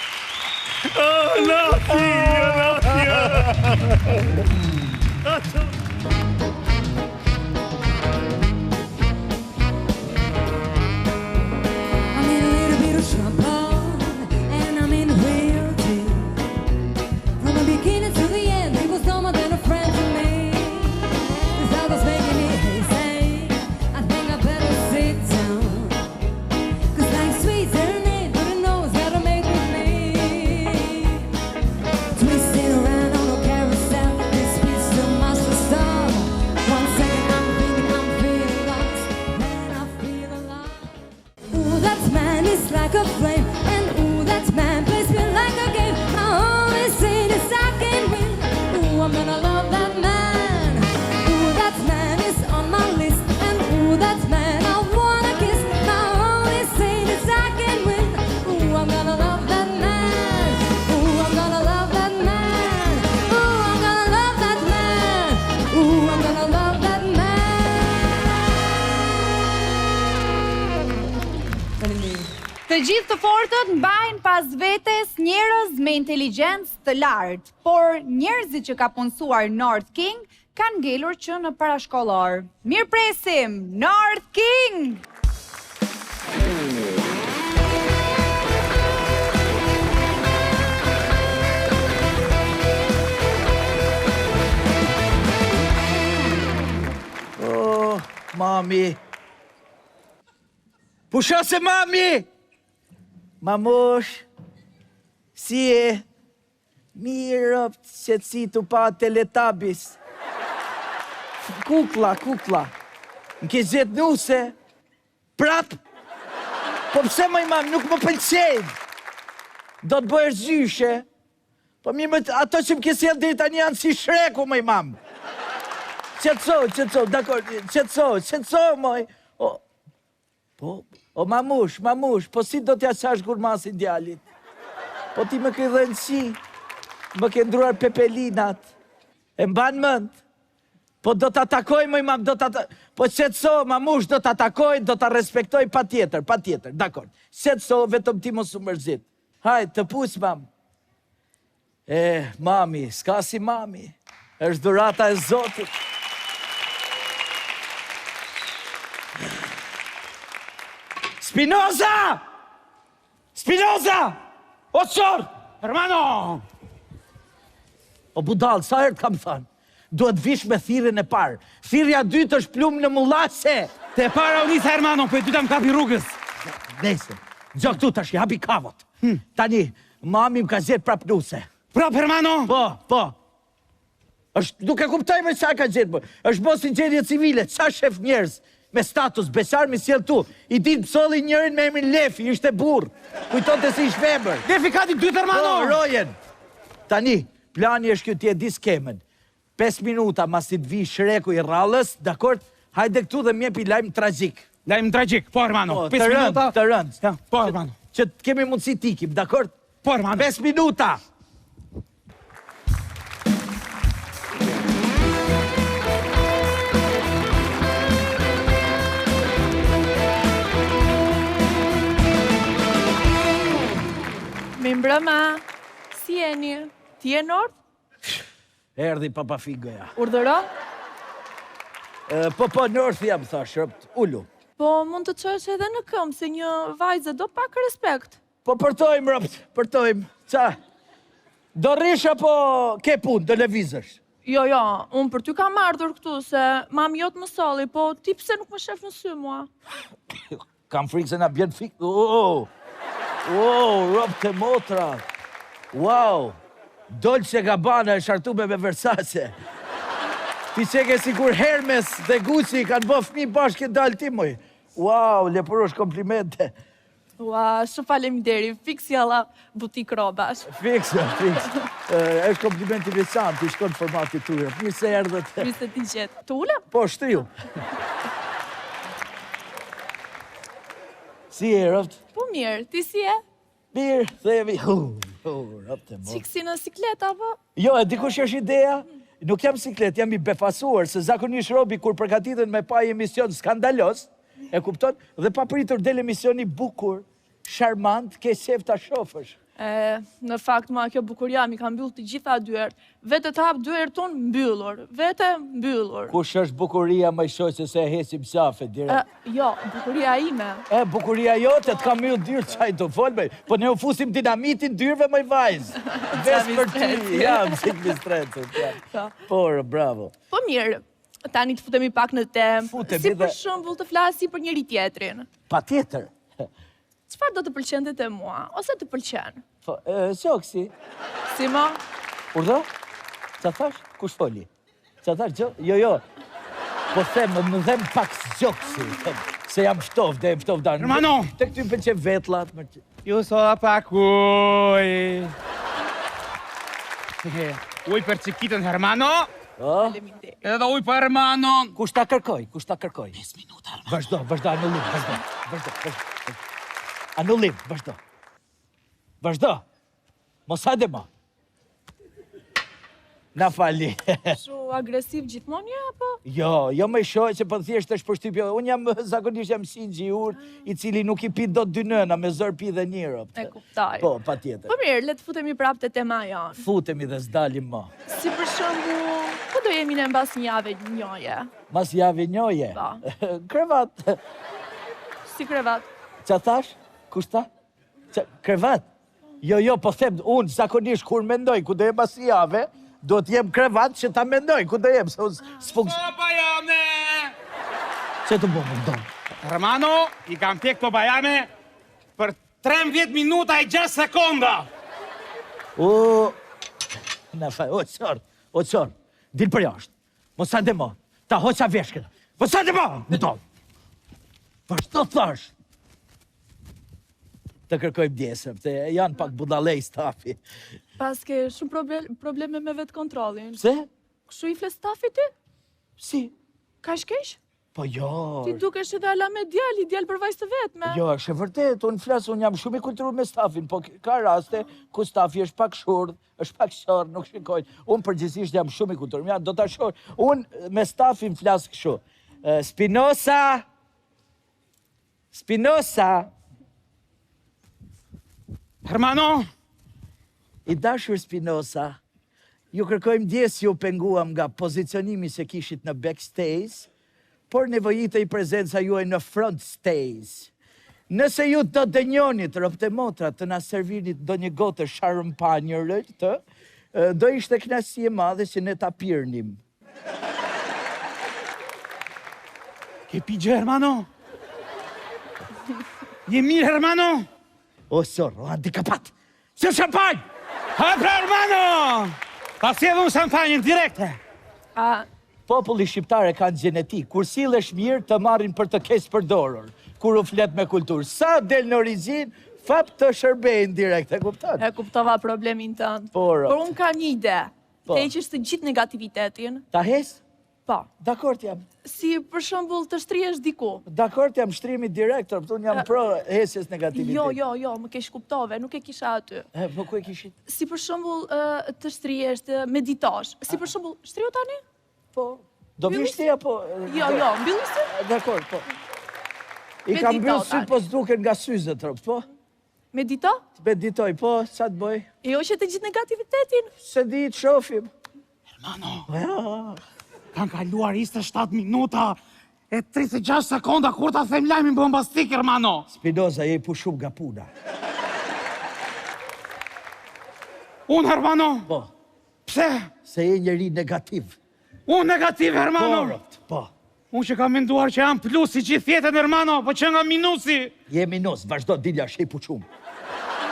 E: Të gjithë të fortët mbajnë pas vetes njerëz me inteligjencë të lartë, por njerëzit që ka punësuar North King kanë ngelur që në parashkollor. Mirë presim, North King!
F: Oh, mami. Pusha se mami! Mamush, si e? Mirë, që të si të pa Teletabis. Kukla. Në ke zetë nuse? Prap? Po pse më i mam, nuk më pëlqejnë. Do të bëjë zyshe. Po mirë, ato që më ke sjellë deri tani janë si Shreku, më i mam. Qetëso, dakor, qetëso, moj. O, mamush, po si do t'ja qash gurmasin djalit? Po ti më ke dhënë si, më ke ndruar pepelinat, e mban mënd, po do t'atakoj, më imam, po qetëso, mamush, do t'atakoj, do t'a respektoj pa tjetër, dakor. Qetëso, vetëm ti mos u mërzit. Hajt, të pus, mam. Mami, s'ka si mami, është dhurata e Zotit. Spinoza! O qor!
J: Hermano!
F: O budal, sa herë kam thënë? Duhet vish me thirrjen e parë. Thirrja dytë është plumë në mullase.
J: Te para u nisa Hermano, po e dyta më kapi rrugës.
F: Nese, gjo këtu tash, hapi kavot. Tani, mami më ka zjetë prap nuse.
J: Prap Hermano?
F: Po. Duke kuptoj me qa ka zjetë, është mos inxhenje civile, qa shef njerëz me status, besar mi sjell tu. I din pësolli njërin me emrin Lefi, ishte burr. Kujton të si Shveber.
J: Lefi ka ti dytë Hermano?
F: Po, rojen. Tani, plani është kjo t'je di skemen. 5 minuta mas i t'vi Shreku i rallës, dakord? Hajde këtu dhe mjepi lajmë tragjik.
J: Lajmë tragjik, po Hermano. 5 minuta.
F: Të rënd.
J: Po Hermano.
F: Që kemi mundësi t'ikim, dakord?
J: Po Hermano.
F: 5 minuta.
N: Me mbrëma, si jeni? Ti e Nord?
F: Erdi Papa Figoja.
N: Urdhëro?
F: Po, North jam, thash, ullu.
N: Po, mund të qesh edhe në këmbë, se një vajzë do pak respekt.
F: Po, përtojmë, përtojmë. Qa? Do rish apo ke punë, televizësh?
N: Jo, unë për ty kam ardhur këtu, se mam jotë më solli, po ti pse nuk më shef në sy mua?
F: Kam frikë se na bjen fikë. Rob të motra. Wow. Dolce Gabbana e shartume me Versace.
O: Ti qeke si kur Hermes dhe Gucci kanë bë fëmijë bashkë dalë ti moj. Wow, lepurosh komplimente.
N: Ua, shumë faleminderit, fiksi alla butik robash.
O: Fiks. Është kompliment i veçantë, i shkon formati tuaj. Mirë se erdhët.
N: Mirë se ti gjetë. Të ulem?
O: Po, shtriu. Si e rëft?
N: Po mirë, ti si e?
O: Mirë, themi.
N: Qik si në siklet, apo?
O: Jo, e dikush është ideja? Nuk jam siklet, jam i befasuar, se zakonisht Robi kur përgatiten me pa emision skandalos, e kupton? Dhe pa pritur del emisioni bukur, charmant, ke qef ta shofësh.
N: Në fakt, ma, kjo bukuria mi ka mbyll të gjitha dyert. Vete të hap dyert ton mbyllur. Vete mbyllur.
O: Kush është bukuria më shoqë se e hesim safe direkt?
N: Jo, bukuria ime.
O: Bukuria jote të ka mbyll dyrë çaj të folme. Po ne u fusim dinamitin dyrve më vajzë. Vesë për ty, jam si mistretur. Por, bravo.
N: Po mirë. Tani të futemi pak në temë. Si për shembull të flasi për njëri tjetrin.
O: Patjetër.
N: Çfarë do të pëlqente te mua, ose të pëlqen?
O: Po, Gjoksi.
N: Si ma?
O: Urdhë? Qa thash? Kush foli? Qa thash, jo. Po them, më dhem pak Gjoksi. Se jam ftof, dhe ftof darë.
D: Hermano!
O: Të këty më pëlqen vetlat.
L: Ju sola pak uj. Uj për cikitën, Hermano.
I: Edhe uj për Hermano.
O: Kush ta kërkoj? 5 minuta, Hermano. Vazhdo, anullim, vazhdo. Anullim, vazhdo. Mos hajde ma. Na fali.
N: Shu agresiv gjithmonë një, apo?
O: Jo me shoj që për thjesht është përshtypjo. Unë jam, zakonisht jam sinxhi ur, i cili nuk i pi do 2 nëna, me zër pi dhe njërë.
N: E kuptaj.
O: Po, pa tjetër.
N: Po mirë, le të futemi prap të tema janë.
O: Futemi dhe s'dalim ma.
N: Si për shembull, ku do jemi në mbas një jave njoje?
O: Mas jave njoje? Krevat.
N: Si krevat?
O: Qa thash? Kushta? Krevat? Jo, po them, unë zakonisht kur mendoj ku do jem mas jave, do t'jem krevat që ta mendoj ku do jem.
L: O bajame!
O: Që të bëmë, do?
L: Hermano, i kam tek të bajame për 13 minuta e 6 sekonda.
O: Na faj, o qërë, dil për jashtë. Mos hajde mo, ta hoqa veshkën. Mos hajde mo, në tonë. Vazhdo thash. Të kërkojmë djesëm, të janë pak budalej stafi.
N: Pas ke shumë probleme me vetë kontrolin.
O: Se?
N: Kështu i fle stafi ti?
O: Si?
N: Ka shkesh?
O: Po jo.
N: Ti dukesh edhe ala me djali për vajzë të vetme.
O: Jo, është e vërtet, unë flasë, unë jam shumë i kulturuar me stafin, po ka raste ku stafi është pak shurdh, është pak shorë, nuk shikojnë. Unë përgjithsisht jam shumë i kulturuar, ja, do ta shoh. Unë me stafin flas kështu. Spinoza.
L: Hermano!
O: I dashur Spinoza, ju kërkojmë djesë ju penguam nga pozicionimi se kishit në backstage, por nevojite i prezenca juaj në front stage. Nëse ju do dënjonit, ropte motra, të na servinit do një gotë sharëmpanjërët, do ishte knasi e madhe që ne ta pirnim.
L: Ke pigje, Hermano? Je mirë, Hermano?
O: O, sorë, handikapat! Se shampanj!
L: Hapra, Hermano! Ta sjedhë unë shampanjën direkte.
O: Populli shqiptare kanë gjenetik. Kur sillesh mirë, të marrin për të keq përdorur. Kur u flet me kulturë. Sa del në origjinë, fap të shërbejnë direkt. E kupton?
N: E kuptova problemin tënd.
O: Por
N: unë kam një ide. Të heqësh të gjithë negativitetin.
O: Ta hes?
N: Po.
O: Dakord jam.
N: Si për shembull të shtrihesh diku.
O: Dakord jam, shtrimi direktor, unë jam pro hesjes negativitet.
N: Jo, më keq kuptove, nuk e kisha aty.
O: Po ku e kishit?
N: Si për shembull të shtrihesh, të meditosh. Si për shembull, shtriu tani?
O: Po. Do vish ti apo?
N: Jo, mbylli si?
O: Dakord, po. I kam mbyll syt po s'duken nga syzet, po?
N: Medito?
O: Meditoj, po, sa të bëj?
N: Jo që të gjithë negativitetin?
O: Se di të shofim.
L: Hermano, kanë kaluar 27 minuta e 36 sekonda kur ta them lajmin bombastik, Hermano.
O: Spinoza, je pushum nga puna.
L: Unë, Hermano?
O: Po.
L: Pse?
O: Se je njeri negativ.
L: Unë negativ, Hermano?
O: Po.
L: Unë që kam menduar që jam plus i gjithë jetën, Hermano, po që nga minusi.
O: Je minus, vazhdo, dilja, shej pushum.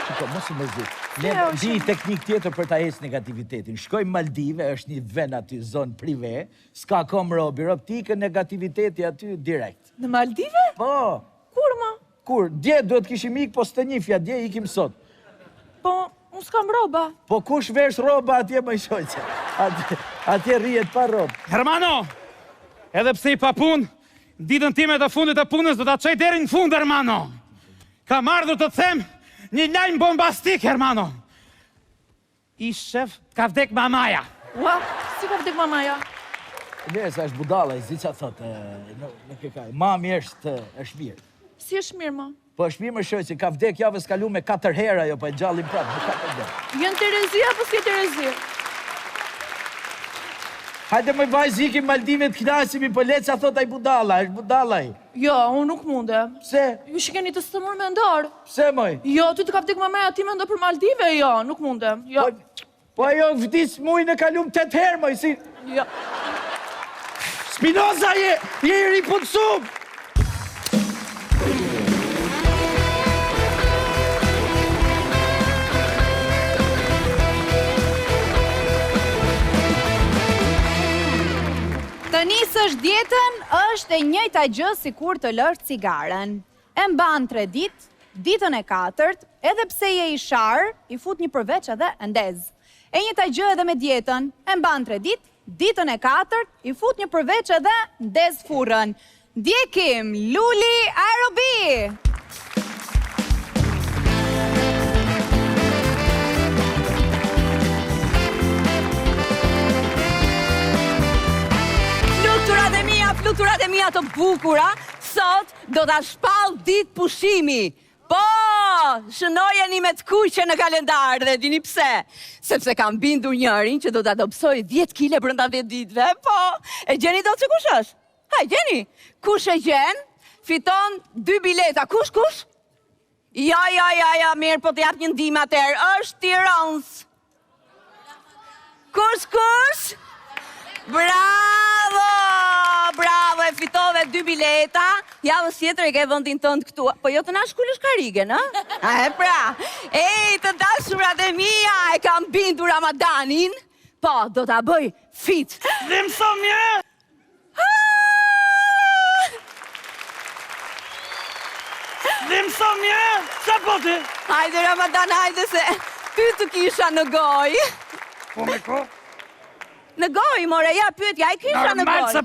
O: Shiko, mos i me zi. Di teknik tjetër për ta ecë negativitetin. Shkojmë Maldive, është një vend aty, zonë prive, s'ka kom robi, tikë negativiteti aty direkt.
N: Në Maldive?
O: Po.
N: Kur, ma?
O: Kur? Dje duhet kishim ikë, po s'të njifja, dje ikim sot.
N: Po, unë s'kam roba.
O: Po kush vesh roba atje më shoqe? Atje rrihet pa robë.
I: Hermano, edhe pse I pa punë, ditën time të fundit të punës do ta çoj deri në fund, Hermano. Kam ardhur të them një lajm bombastik, Hermano. I shef ka vdek mamaja.
N: Ua, si ka vdek mamaja?
O: Lesa është budalla, zi qa thotë, nuk e ka. Mami është mirë.
N: Si është mirë, ma?
O: Po është mirë më shoqe, ka vdek javës kalu me 4 hera, jo, po e gjallin prapë, nuk ka të vdek.
N: Jënë Terezia, apo s'ke Terezia?
O: Hajde më vajzë ikim Maldive të knasimi, po leca thot ai budalla, është budallaj.
N: Jo, unë nuk mundem.
O: Pse?
N: Ju shikeni të stëmur me ndarë.
O: Pse, moj?
N: Jo, ty të ka vdek mamaja, ti me ndo për Maldive, jo, nuk mundem. Jo.
O: Po ajo vdis mujnë e kalum 8 herë, moj, si...
N: Jo.
O: Spinoza, je I ripunsum!
B: Të nisësh dietën është e njëjta gjë si kur të lësh cigaren. E mban 3 ditë, ditën e 4, edhe pse je I sharë, I fut një përveç edhe ndez. E njëjta gjë edhe me dietën, e mban 3 ditë, ditën e 4, I fut një përveç edhe ndez furrën. Ndjekim Luli Aerobi!
P: Fluturat e mia të bukura, sot do t'a shpall ditë pushimi. Po, shënojeni me të kuqe në kalendar dhe dini pse? Sepse kam bindur njërin që do t'a dobësoj 10 kile brenda 10 ditëve. Po, e gjeni do që kush është? Haj, gjeni. Kush e gjen, fiton 2 bileta. Kush? Ja, mirë, po t'jap një ndihmë atëherë. Është Tiranës. Kush? Bravo, e fitove 2 bileta, javës tjetër e ke vendin tënd këtu. Po jo të na shkullësh karigen, a? E pra, të dashurat e mia e kam bindur Ramadanin, po, do t'a bëj fit.
J: Dhe më thom një! Qa po ti?
P: Hajde, Ramadan, hajde se ty të kisha në goj.
J: Po me ko?
P: Në goj, more, ja, pyetja, I kisha në goj.
J: Normal se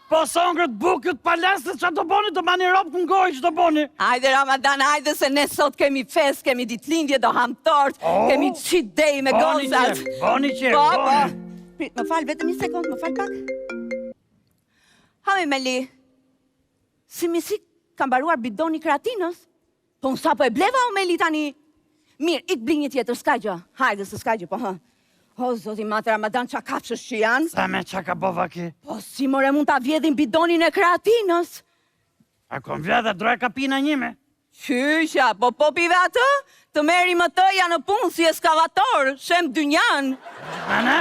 J: posongrët bukët palestës, që do boni, do mani ropë në goj, që do boni?
P: Hajde, Ramadan, hajde se ne sot kemi fest, kemi ditlindje, do ham tort, kemi qit dej me gozat.
J: Boni qërë.
P: Prit, më falë, vetëm një sekund, më falë pak. Hame, Meli, si misi kam baruar bidoni kreatinës, po në sa po e bleva o Meli tani? Mirë, ik bli një tjetër, s'ka gjë, hajde se s'ka gjë, po hë. O, zoti matë Ramadan, qa kapshës që janë?
J: Sa me qa ka bova ki?
P: Po, si more mund ta vjedhin bidonin e kreatinës?
J: A kom vjedhe, droj ka pina njime?
P: Qysha, po pive atë? Të meri më të janë në punë si eskavator, shem dynjan.
J: Mene?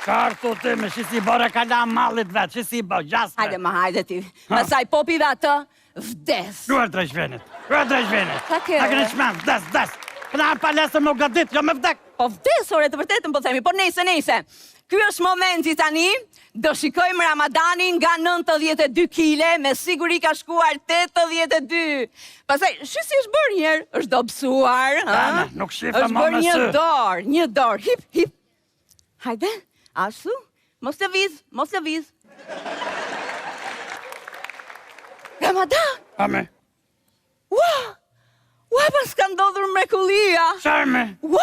J: Kartu të me shisi bore kala malit vetë, shisi bo, gjasme.
P: Hajde ma, hajde ti. Pasaj pive atë, vdes.
J: Ruar drejshvenit.
P: Ka kjo,
J: Ta kënë shmen, vdes. Këna në palesër më gadit, jo me vdek.
P: Po vdes, ore, të vërtetën po themi, po nejse. Ky është momenti tani, do shikojmë Ramadanin nga 92 kile, me siguri ka shkuar 82. Pastaj, si është bërë njerë, është dobësuar, ha?
J: Nuk shifa
P: është
J: ma
P: bërë
J: me së.
P: një dorë, hip. Hajde, ashtu, mos të viz. Ramadan!
J: Ame.
P: Ua, pas ka ndodhur mrekullia.
J: Qarme.
P: Ua,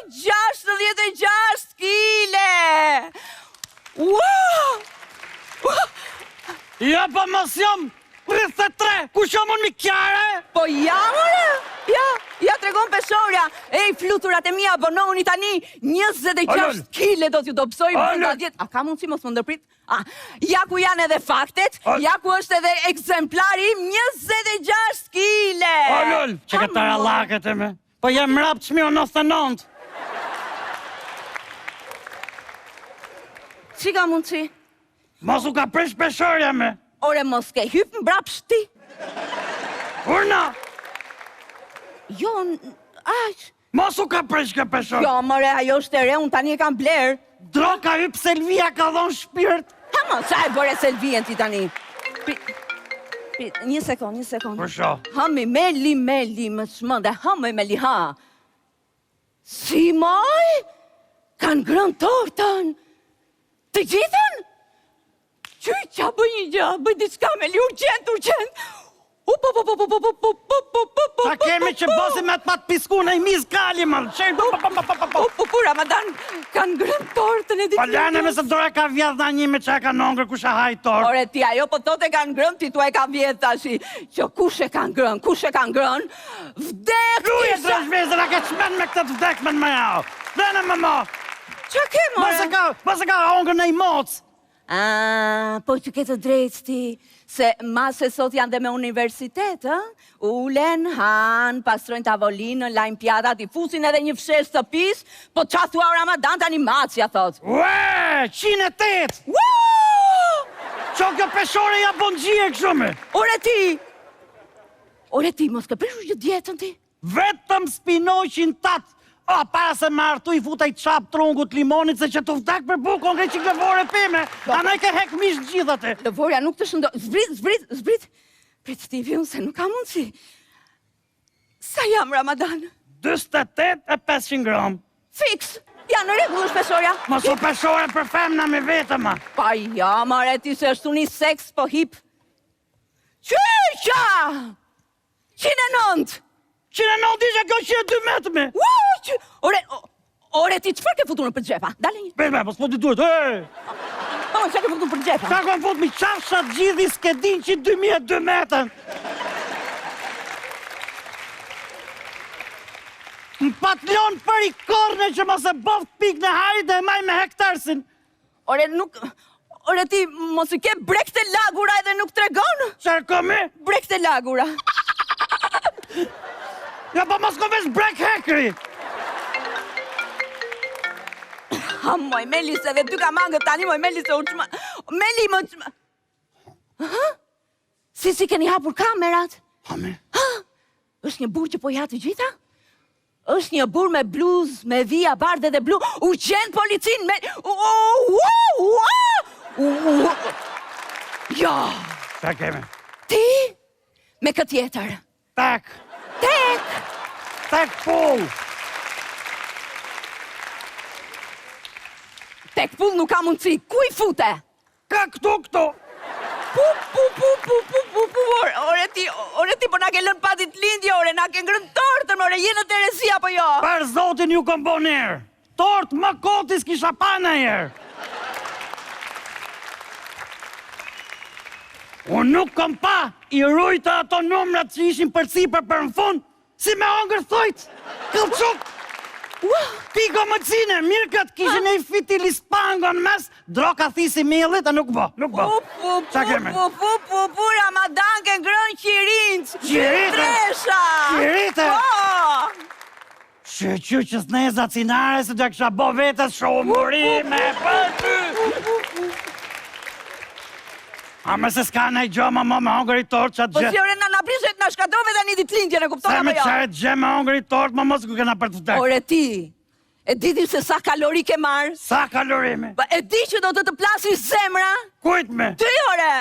P: 66 kile. Ua.
J: Ja, po mos jam 33, ku shumë unë mi kjare?
P: Po jam, ore? Ja, tregon peshorja. Ej, fluturat e mia, abonohuni tani 26 kile do t'ju dobësoj brenda 10. A ka mundësi mos më ndërprit? Ja ku janë edhe faktet, ja ku është edhe ekzemplari 26 kile.
J: Lul, që këtë laket e me. Po jem mrap qmi o 99.
P: Që ka mundësi?
J: Mos u ka prish peshorja me.
P: Ore, mos ke hyp mbrap shti.
J: Urna?
P: Jo, aq.
J: Mos u ka presh ke peshon.
P: Jo, more, ajo është e re, unë tani e kam bler.
J: Droka hyp Selvia ka dhon shpirt.
P: Ha mo, sa e bëre Selvien ti tani? Një sekond.
J: Për sho?
P: Hami, Meli, më shmënde, Meli, ha. Si moj? Kanë grënë tortën. Të gjithën? Qyqa, bëj një gjë, bëj diçka Meli, urgent.
J: Qa kemi që bosi me të patë pisku në i mizë kali, më
P: Ramadan, kanë grënë tortën e ditë.
J: Paljane me se dore ka vjedh da një me që e ka nongër kusha haj tortë.
P: Ore ti, ajo po thote kanë grënë, ti tu e ka vjedh tashi. Që kush e kanë grënë? Vdek
J: Ruje
P: tisha!
J: të rëshvezër, a ke qmen me këtë vdekmen me jau. Dene me mo.
P: Qa ke, more?
J: Mase ka hongër në i mocë.
P: Po që ke të drejtë ti, se mase sot janë dhe me universitet, ulen, han, pastrojnë tavolinën, lajnë pjatat, i fusin edhe një fshesh të pis, po qa thua Ramadan të animacja, thot.
J: Ue, 108! Qo kjo peshore ja bon gjie këshume?
P: Ore ti, mos ke prishu që djetën ti?
J: Vetëm spinoqin tatë. Para se më artu i futaj qap trungut limonit se që të vdak për bukon nga qik lëvore pime. Anaj ke hek mish gjithate.
P: Lëvorja nuk të shëndo... Zbrit. Prit Stivi, unë se nuk ka mundësi. Sa jam, Ramadan?
J: 28 e 500 gram.
P: Fix. Ja, në regull është peshorja.
J: Mos u peshore për femna me vetëma.
P: Pa ja, mare, ti se është unë i seks po hip. Qyqa! 109!
J: 109 ishe kjo 102 metë me.
P: Ore, ti qëfar ke futur në për gjepa? Dale një.
J: Bebe, po s'po t'i duhet,
P: Qa ke futur për gjepa?
J: Qa kom fut mi qafshat gjithi s'ke din që 2002 metën. Më patlion për i korne që mos e boft pik në harit dhe maj me hektarsin.
P: Ore, ti mos i ke brek të lagura edhe nuk tregon?
J: Qarë komi?
P: Brek të lagura.
J: Ja, po mos ko vesh brek hekri.
P: Moj, Meli, se dhe ty ka mangët tani, moj, Meli, se uqma... Meli, më... Si keni hapur kamerat? është një burë që po ja të gjitha? është një burë me bluz, me vija, bardhe dhe blu, urgjent policin me... Jo!
J: Qa keme?
P: Ti? Me këtë tjetër.
J: Tak!
P: Tek!
J: Tek pull!
P: Tek pull nuk ka mundësi, ku i fute?
J: Ka këtu!
P: Ore ti, po na ke lënë patit lindje, ore, na ke ngrënë tortën, ore, jenë Teresia, po jo?
J: Për zotin ju kom bo nërë, tort më kotis kisha pa në herë. Unë nuk kom pa, i rujta ato numrat që ishin përcipër për në fund, si me ongër thojt, këllquk. Piko më cine, mirë këtë kishin e i fiti lispangon mes, droka thisi millit, a nuk bo. Qa keme?
P: Ramadan ke ngrën qirinc.
J: Tresha! Qirite! Që që s'neza cinare, se do kësha bo vetës shumurime për ty! A me se s'ka nej gjo, ma me ongër i tort qatë gjë.
P: Po si ore na prishet na shkadrove dhe një ditë lindje, në kuptona
J: me
P: me jo?
J: Se me qatë gjë me ongër i tort, ma mos ku kena për të vdek.
P: Ore ti, e diti se sa kalori ke marë?
J: Sa kalorime?
P: E di që do të plasi zemra?
J: Kujt me?
P: Ty, ore!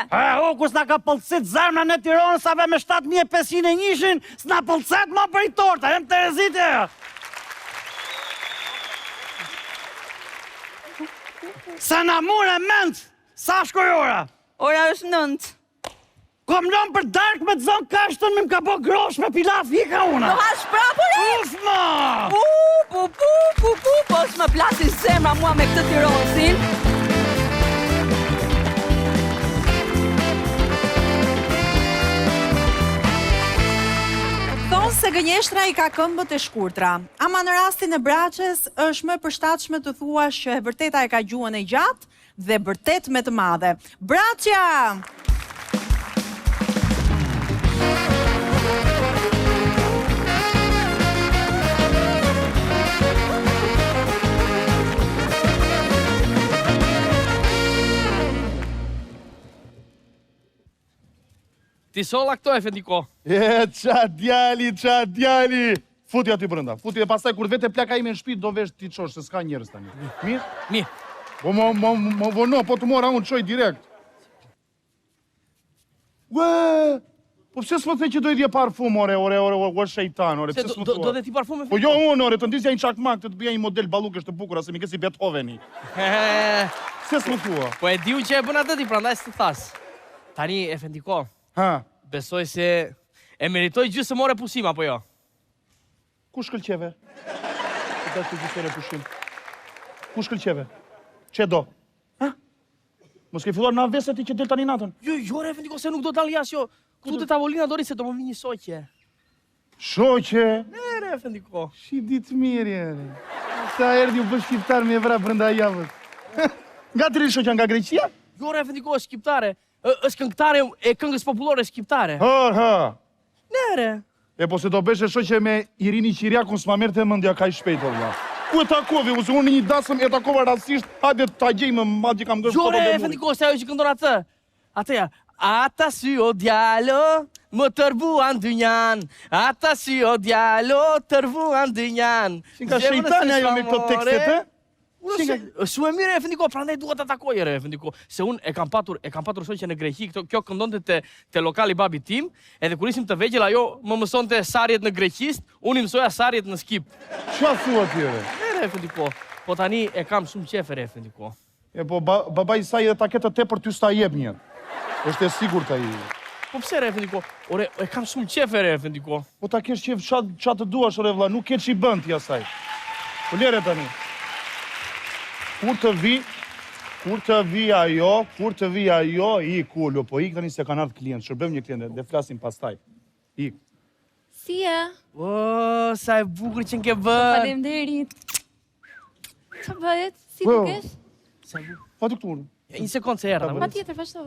J: Kus na ka pëllësit zemra në Tironë, sa ve me 7500 e njishin, s'na pëllëset ma për i torta, jem Terezit e. Se na mure ment, sa shkojora?
P: Ora është 9.
J: Kom lëmë për dark me të zonë kashtën, me më ka po grosh me pilaf, i ka una.
P: Do hash prapore?
J: Uf, ma!
P: Po s'më plasi zemra mua me këtë Tirosin.
E: Thonë se gënjeshtra i ka këmbët e shkurtra, ama në rastin e Braçes është më përshtatshme të thuash që e vërteta e ka gjuhën e gjatë dhe vërtet me të madhe. Braçja!
K: Ti solla këto e fendiko.
M: Qa djali. Futi aty brenda. Futi dhe pastaj kur vete plaka ime në shtëpi do vesh ti çosh se s'ka njerëz tani. Mirë?
K: Mirë.
M: Po mo vono, po të mora unë çoj direkt. Ue! Po pse s'mo the që do i dje parfum, ore, shejtan, ore, pse s'mo thua?
K: Do dhe ti parfum e
M: Po jo unë, ore, të ndisja një çakmak, të bëja një model ballukesh të bukura, se mi ke si Beethoveni. Pse s'mo thua?
K: Po e diu që e bën atë ti, prandaj s'të thas. Tani, Efendiko, besoj se e meritoj gjysmore pushim, apo jo?
M: Ku shkëlqeve? Ku dash të gjysmore pushim? Ku shkëlqeve? Çe do? Mos ke filluar na vese ti që del tani natën?
K: Jo, Efendiko, se nuk do dal jashtë, jo. Këtu te tavolina dori se do më vi një shoqe.
M: Shoqe?
K: Ne, Efendiko.
M: Shi ditë mirë, jere. Sa erdhi u bë shqiptar me vra brenda javës. Nga tri shoqja nga Greqia?
K: Jo, Efendiko, është shqiptare. Është këngëtare e këngës popullore shqiptare.
M: Ne. E po se do beshe shoqe me Irini Qiriakun s'ma merrte mendja kaq shpejt valla. Ku e takove? Ose unë një dasëm e takova rastisht, hajde ta gjej më madje kam gërë foto.
K: Jo, Efendiko, se ajo që këndon atë. Atëja. Ata sy o djalo, më tërbuan dynjan. Ata sy o djalo, tërbuan dynjan.
M: Nga shejtani ajo me këto tekstet, e?
K: Su e mire, Efendiko, prandaj duhet të takoj, Efendiko. Se unë e kam patur shoqe në Greqi, kjo këndonte te lokali babi tim, edhe kur ishim të vegjël, ajo më mësonte sarjet në greqisht, unë i mësoja sarjet në skip.
M: Qa thua tjere?
K: Efendiko, po tani e kam shumë qefer, Efendiko.
M: E po, baba i saj edhe ta ketë të tepër ty s'ta jep një. Është e sigurt ai.
K: Po pse, Efendiko? Ore, e kam shumë qefer, Efendiko.
M: Po ta kesh qef çat të duash, ore vlla, nuk ke ç'i bën ti asaj. Po lere tani. Kur të vi ajo, i kullu, po ik tani se kanë ardhur klient, shërbëm një klient, dhe flasim pastaj. Ik.
Q: Si e?
K: O, sa e bukur që n'ke bërë.
Q: Faleminderit. Ç'a bëhet? Si dukesh?
M: Po të këtu.
K: Një sekundë se erdha.
Q: Patjetër, vazhdo.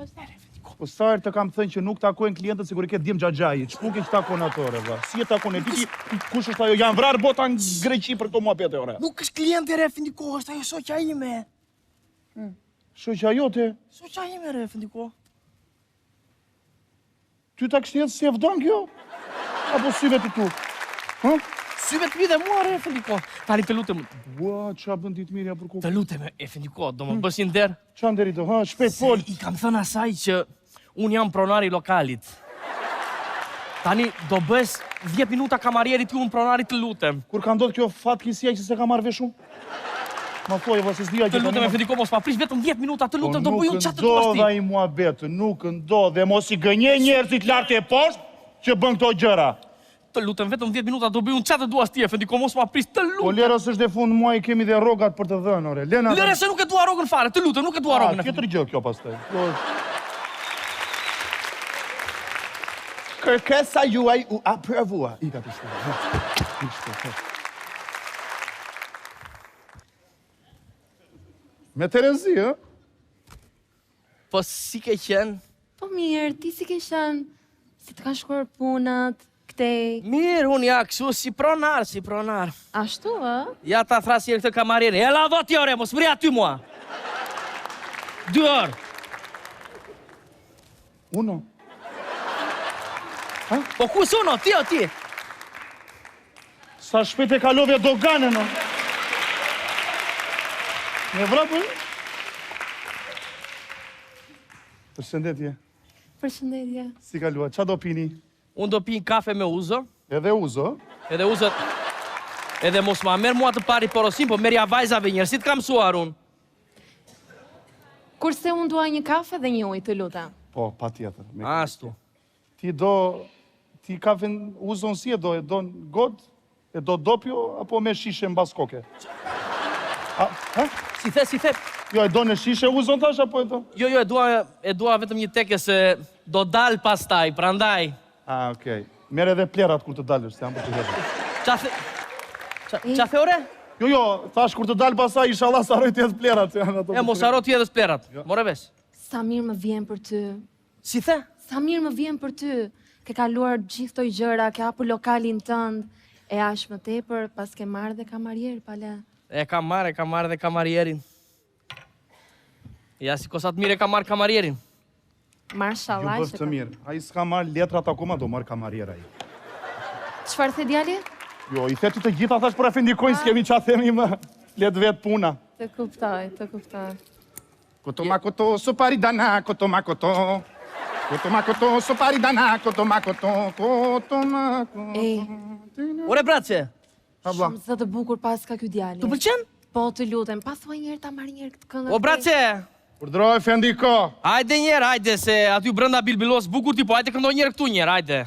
M: Po sa herë të kam thënë që nuk takojnë klientët sikur i ke djem xhaxhai. Ç'punë që takon ato, ore vlla. Si e takon e di kush është ajo? Janë vrarë bota në Greqi për këto muhabete, ore.
K: Nuk është klient e Efendiko, është ajo shoqja ime.
M: Shoqja jote?
K: Shoqja ime, Efendiko.
M: Ty ta kështjet si e vdon kjo? Apo syve të tu?
K: Syve të mi dhe mua, Efendiko. Tani të lutem.
M: Ua, qa bën ditë mirja për kokë?
K: Të lutem, Efendiko, do më bësh një nder.
M: Qa nderi do, shpejt fol.
K: I kam thënë asaj që unë jam pronari lokalit. Tani do bësh 10 minuta kamarierit ju unë pronari të lutem.
M: Kur ka ndodhë kjo fatkeqësia që se ka marrë vesh unë? Ma thoj, se s'dija që
K: të lutem, Efendiko, mos ma prish vetëm 10 minuta, të lutem, do bëj unë qatë të
M: duash ti. Nuk ndodha i muhabet, nuk ndodhe, mos i gënje njerëzit lartë e poshtë që bën këto gjëra.
K: Të lutem, vetëm 10 minuta do bëj unë qatë të duash ti, Efendiko, mos ma prish, të lutem.
M: Po lera s'është dhe fund muaj kemi dhe rrogat për të dhënë, ore.
K: Lera se nuk e dua rrogën fare, të lutem, nuk e dua rrogën.
M: Tjetër gjë kjo pastaj. Kërkesa juaj u aprovua. Ika të shkruaj. Me Terezi, ë?
K: Po si ke qenë?
Q: Po mirë, ti si ke qenë? Si të ka shkuar punat, këtej?
K: Mirë, unë ja kështu si pronar.
Q: Ashtu, ë?
K: Ja ta thrasi e këtë kamarierë. E la dhoti ore, mos mri aty mua. 2 orë.
M: Uno.
K: Po ku s'uno, ti o ti?
M: Sa shpejt e kalove doganën, no? Me vrapë? Përshëndetje.
Q: Përshëndetje.
M: Si kalua, qa do pini?
K: Unë do pin kafe me uzo.
M: Edhe uzo?
K: Edhe uzo. Edhe mos ma merë mua të pari porosim, po merja vajzave njërë. Si të kam suar unë?
Q: Kurse unë dua një kafe dhe një ujë, të lutem.
M: Po, pa tjetër.
K: Ashtu.
M: Ti kafen uzon si e do? E do në god? E do dopjo? Apo me shishe në bas koke?
K: Si the?
M: Jo, e do në shishe uzon tash, apo e do?
K: Jo, e dua vetëm një teke se do dal pastaj, prandaj.
M: Okej. Merë edhe plerat kur të dalësh, se jam për të hedhë.
K: Qa the ore?
M: Jo, thash kur të dalë pasaj, inshallah sa harroj të jedhë plerat.
K: Mos harro të jedhës plerat, more vesh.
Q: Sa mirë më vjen për ty.
K: Si the?
Q: Sa mirë më vjen për ty. Ke kaluar gjithë toj gjëra, ke hapur lokalin tënd, e ashtë më tepër, pas ke marrë dhe kamarier, pale.
K: E kam marrë dhe kamarierin. Ja, si kosat mire kam marrë kamarierin.
Q: Marshallah.
M: Ju bëftë mirë. A i s'ka marrë letrat akoma, do marrë kamariera i.
Q: Çfarë the djali?
M: Jo, i theti të gjitha thash për Afendikojnë, s'kemi qa themi më. Let vetë puna.
Q: Të kuptoj, të kuptoj.
M: Koto ma koto, so pari dana, koto ma koto. Koto ma koto, so pari dana, koto ma koto, koto ma koto.
J: Ore, brace!
Q: Shumë zë të bukur pas ka ky djali.
J: Të pëlqen?
Q: Po, të lutem, pas thuaj njerë ta marrë njerë këtë këngë.
J: O, brace!
M: Përdroj, Fendiko!
K: Hajde njerë, hajde, se aty brenda bilbilos bukur ti, po hajde këndoj njerë këtu njerë, hajde.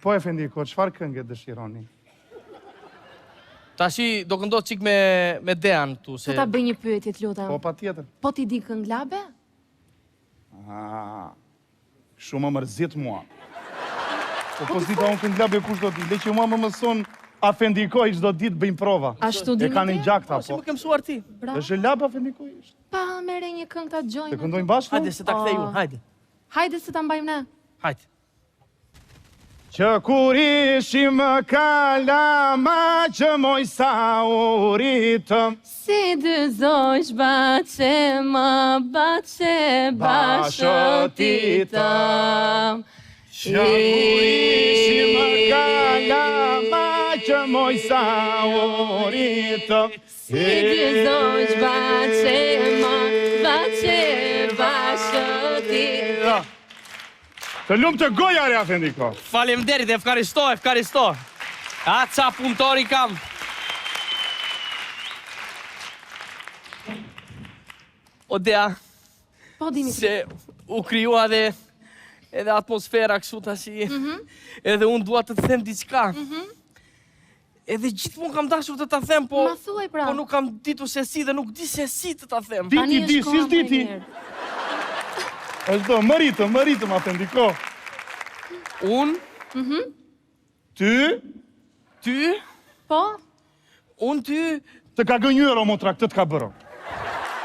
M: Po, Fendiko, çfarë këngë dëshironi?
K: Tashi do këndoj qik me Dean tu, se...
Q: Po ta bëj një pyetje, të lutem.
M: Po, pa tjetër.
Q: Po ti di këngë labe?
M: Shumë më mërzit mua. Po s'dita unë këngë labe kush do t'i, le që mua më mëson Afendikoj çdo ditë bëjmë prova.
Q: Ashtu di.
M: E kanë një gjakta,
K: Si më ke mësuar ti?
M: Është lab Afendikoj?
Q: Pa mere një këngë ta gjojmë.
M: Të këndojmë bashkë?
J: Hajde, se ta kthej unë, hajde.
Q: Hajde se ta mbajmë ne.
K: Hajde.
M: Që kur ishim kalama që moj sa uritëm
Q: Si dy zosh bache ma bache bashëtitëm
M: Që kur ishim kalama që moj sa uritëm
Q: Si dy zosh bache ma bache bashëtitëm
M: Të lumë të goja, re Afendiko.
K: Faleminderit, efkaristo. A, qa punëtori kam. O dea,
Q: Po, Dimitri.
K: se u kryua edhe atmosfera kështu tashi, edhe unë dua të të them diçka. Edhe gjithmonë kam dashur të ta them, po
Q: Ma thuaj pra.
K: po nuk kam ditur se si dhe nuk di se si të ta them.
M: Diti, di, si s'diti. është do, mëritëm, Afendiko.
K: Unë?
M: Ty?
Q: Po?
K: Unë ty?
M: Të ka gënjur o motra, këtë të ka bërë.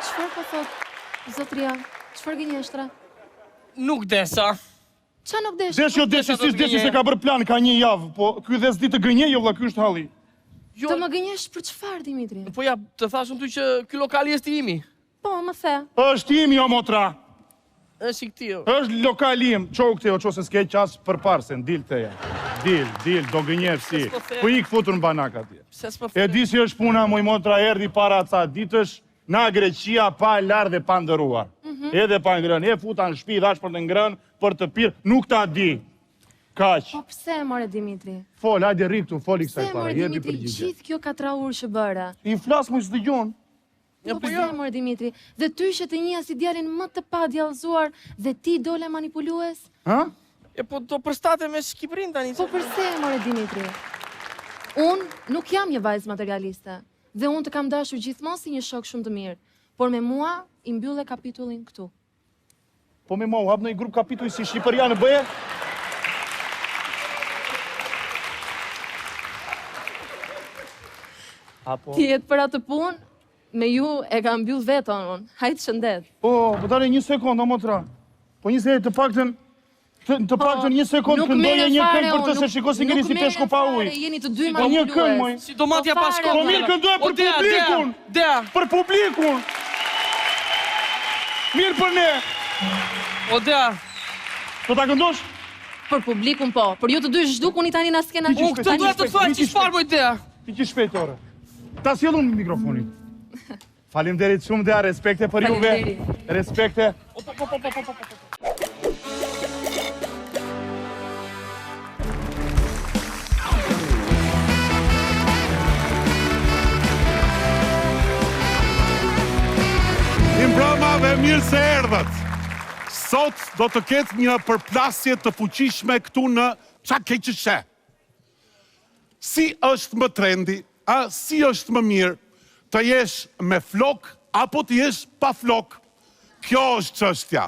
Q: Çfarë po thot, zotria? Çfarë gënjeshtra?
K: Nuk desa.
Q: Qa nuk desh?
M: Desh jo deshi, si s'deshi se ka bërë plan, ka një javë, po ky dhe s'di të gënjej, jo vlla, ky është halli.
Q: Të më gënjesh për çfarë, Dimitri?
K: Po ja, të thashun ty që ky lokali është i imi.
Q: Po, më the.
M: Është imi o motra.
K: Është i këtij.
M: Është lokali im, çau këtej, çose s'ke qas përpara se ndil teja. Dil, do gënjesh si. Po ik futur në banak atje.
K: Pse s'po
M: E di si është puna, moj motra erdhi para ca ditësh na Greqia pa lar dhe pa ndëruar. Edhe pa ngrënë, e futa në shtëpi, dhash për të ngrënë, për të pirë, nuk ta di. Kaq.
Q: Po pse, more Dimitri?
M: Fol, hajde rri këtu, foli kësaj
Q: Pse,
M: para,
Q: more
M: jepi
Q: Dimitri,
M: përgjigje.
Q: gjithë kjo 4 orë që bëra?
M: I flas më s'dëgjon.
Q: Po pse, more Dimitri? Dhe ty që të njeh si djalin më të padjallëzuar dhe ti dole manipulues?
M: Ha?
K: E po do përstate me Shqipërinë tani.
Q: Po përse, more Dimitri? Unë nuk jam një vajzë materialiste dhe unë të kam dashur gjithmonë si një shok shumë të mirë, por me mua i mbylle kapitullin këtu.
M: Po me mua u hap në një grup kapitull si Shqipëria në bëje? Apo...
Q: Ti jetë për atë punë, me ju e ka mbyll veton unë. Hajtë shëndet.
M: Po dale një sekond, o motra. Po një sekond, të paktën një sekond këndoje një këngë për të se shikosi ngeri si peshku pa ujë.
Q: Jeni të dy
M: Po një këngë, moj.
K: Si do matja pas kohë.
M: Po mirë këndoje për publikun. Për publikun. Mirë për ne.
K: O dea.
M: Po ta këndosh?
Q: Për publikun po, për ju të dy zhdukuni tani na skena.
K: Unë këtë duhet të thoj, që shfarë moj dea.
M: Ti që shpejt, ore. Ta sjellun mikrofonin. Faleminderit shumë dea, respekte për juve. Respekte.
R: Mbrëma dhe mirë se erdhët. Sot do të ketë një përplasje të fuqishme këtu në qa keqëshe. Si është më trendi, si është më mirë të jesh me flok, apo të jesh pa flok. Kjo është çështja.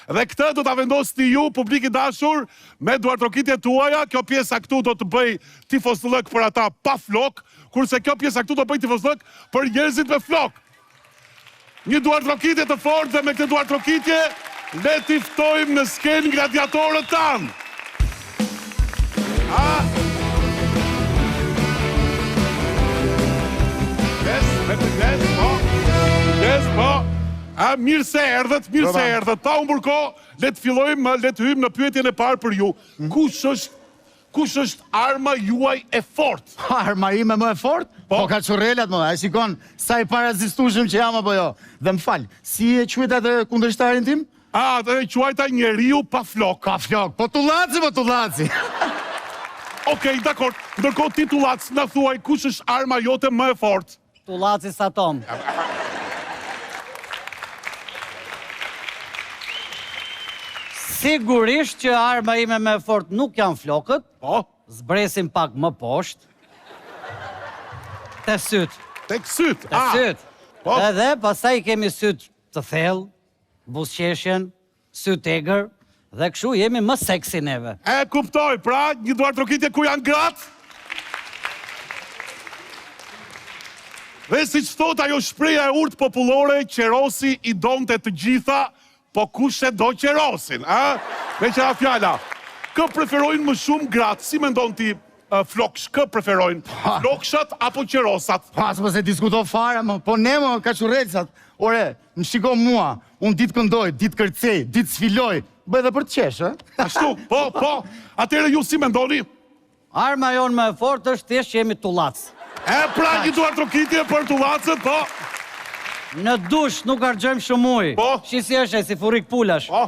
R: Dhe këtë do të vendosni ju, publik i dashur, me duartrokitjet tuaja. Kjo pjesa këtu do të bëj tifozllëk për ata pa flok, kurse kjo pjesa këtu do bëj tifozllëk për njerëzit me flok. Një duartrokitje të fortë dhe me këtë duartrokitje le t'i ftojmë në skenë gladiatorët tanë. Mirë se erdhët, Pa u mburko, le të fillojmë, le të hyjmë në pyetjen e parë për ju. kush është arma juaj e fortë?
M: Arma ime më e fort? Po kaçurrelat më, ai shikon sa i parazistueshëm që jam apo jo. Dhe më fal, si e quhet atë kundërshtarin tim?
R: Atë e quajta njeriu pa flok.
M: Pa flok, po tullaci.
R: Okej, dakor. Ndërkohë ti tullac, na thuaj kush është arma jote më e fortë?
F: Tullaci Satom. Sigurisht që arma ime më e fortë nuk janë flokët.
R: Po.
F: Zbresim pak më poshtë. Te syt.
R: Tek syt.
F: Te syt.
R: Po.
F: Edhe pastaj kemi syt të thellë, buzëqeshjen, syt egër, dhe kështu jemi më seksi neve.
R: E kuptoj, pra, një duar trokitje ku janë gratë? Dhe si që thot ajo shpreja e urtë popullore, Qerosi i donte të gjitha, po kush e do Qerosin, a? Me qëra fjalla, kë preferojnë më shumë gratë, si me ndonë ti floksh, kë preferojnë? Flokshat apo Qerosat?
M: Pas më se diskuto fare, po ne më kaçurrecat. Ore, më shiko mua, unë ditë këndoj, ditë kërcej, ditë sfiloj, bëj dhe për të qesh,
R: Ashtu, po, atëre ju si me ndoni?
F: Arma jonë më e fortë është thjesht që jemi tullac.
R: E pra një duar trokitje për tullacët, po.
F: Në dush nuk argjojmë shumë ujë.
R: Po.
F: Shisi është e si furik pulash.
R: Po.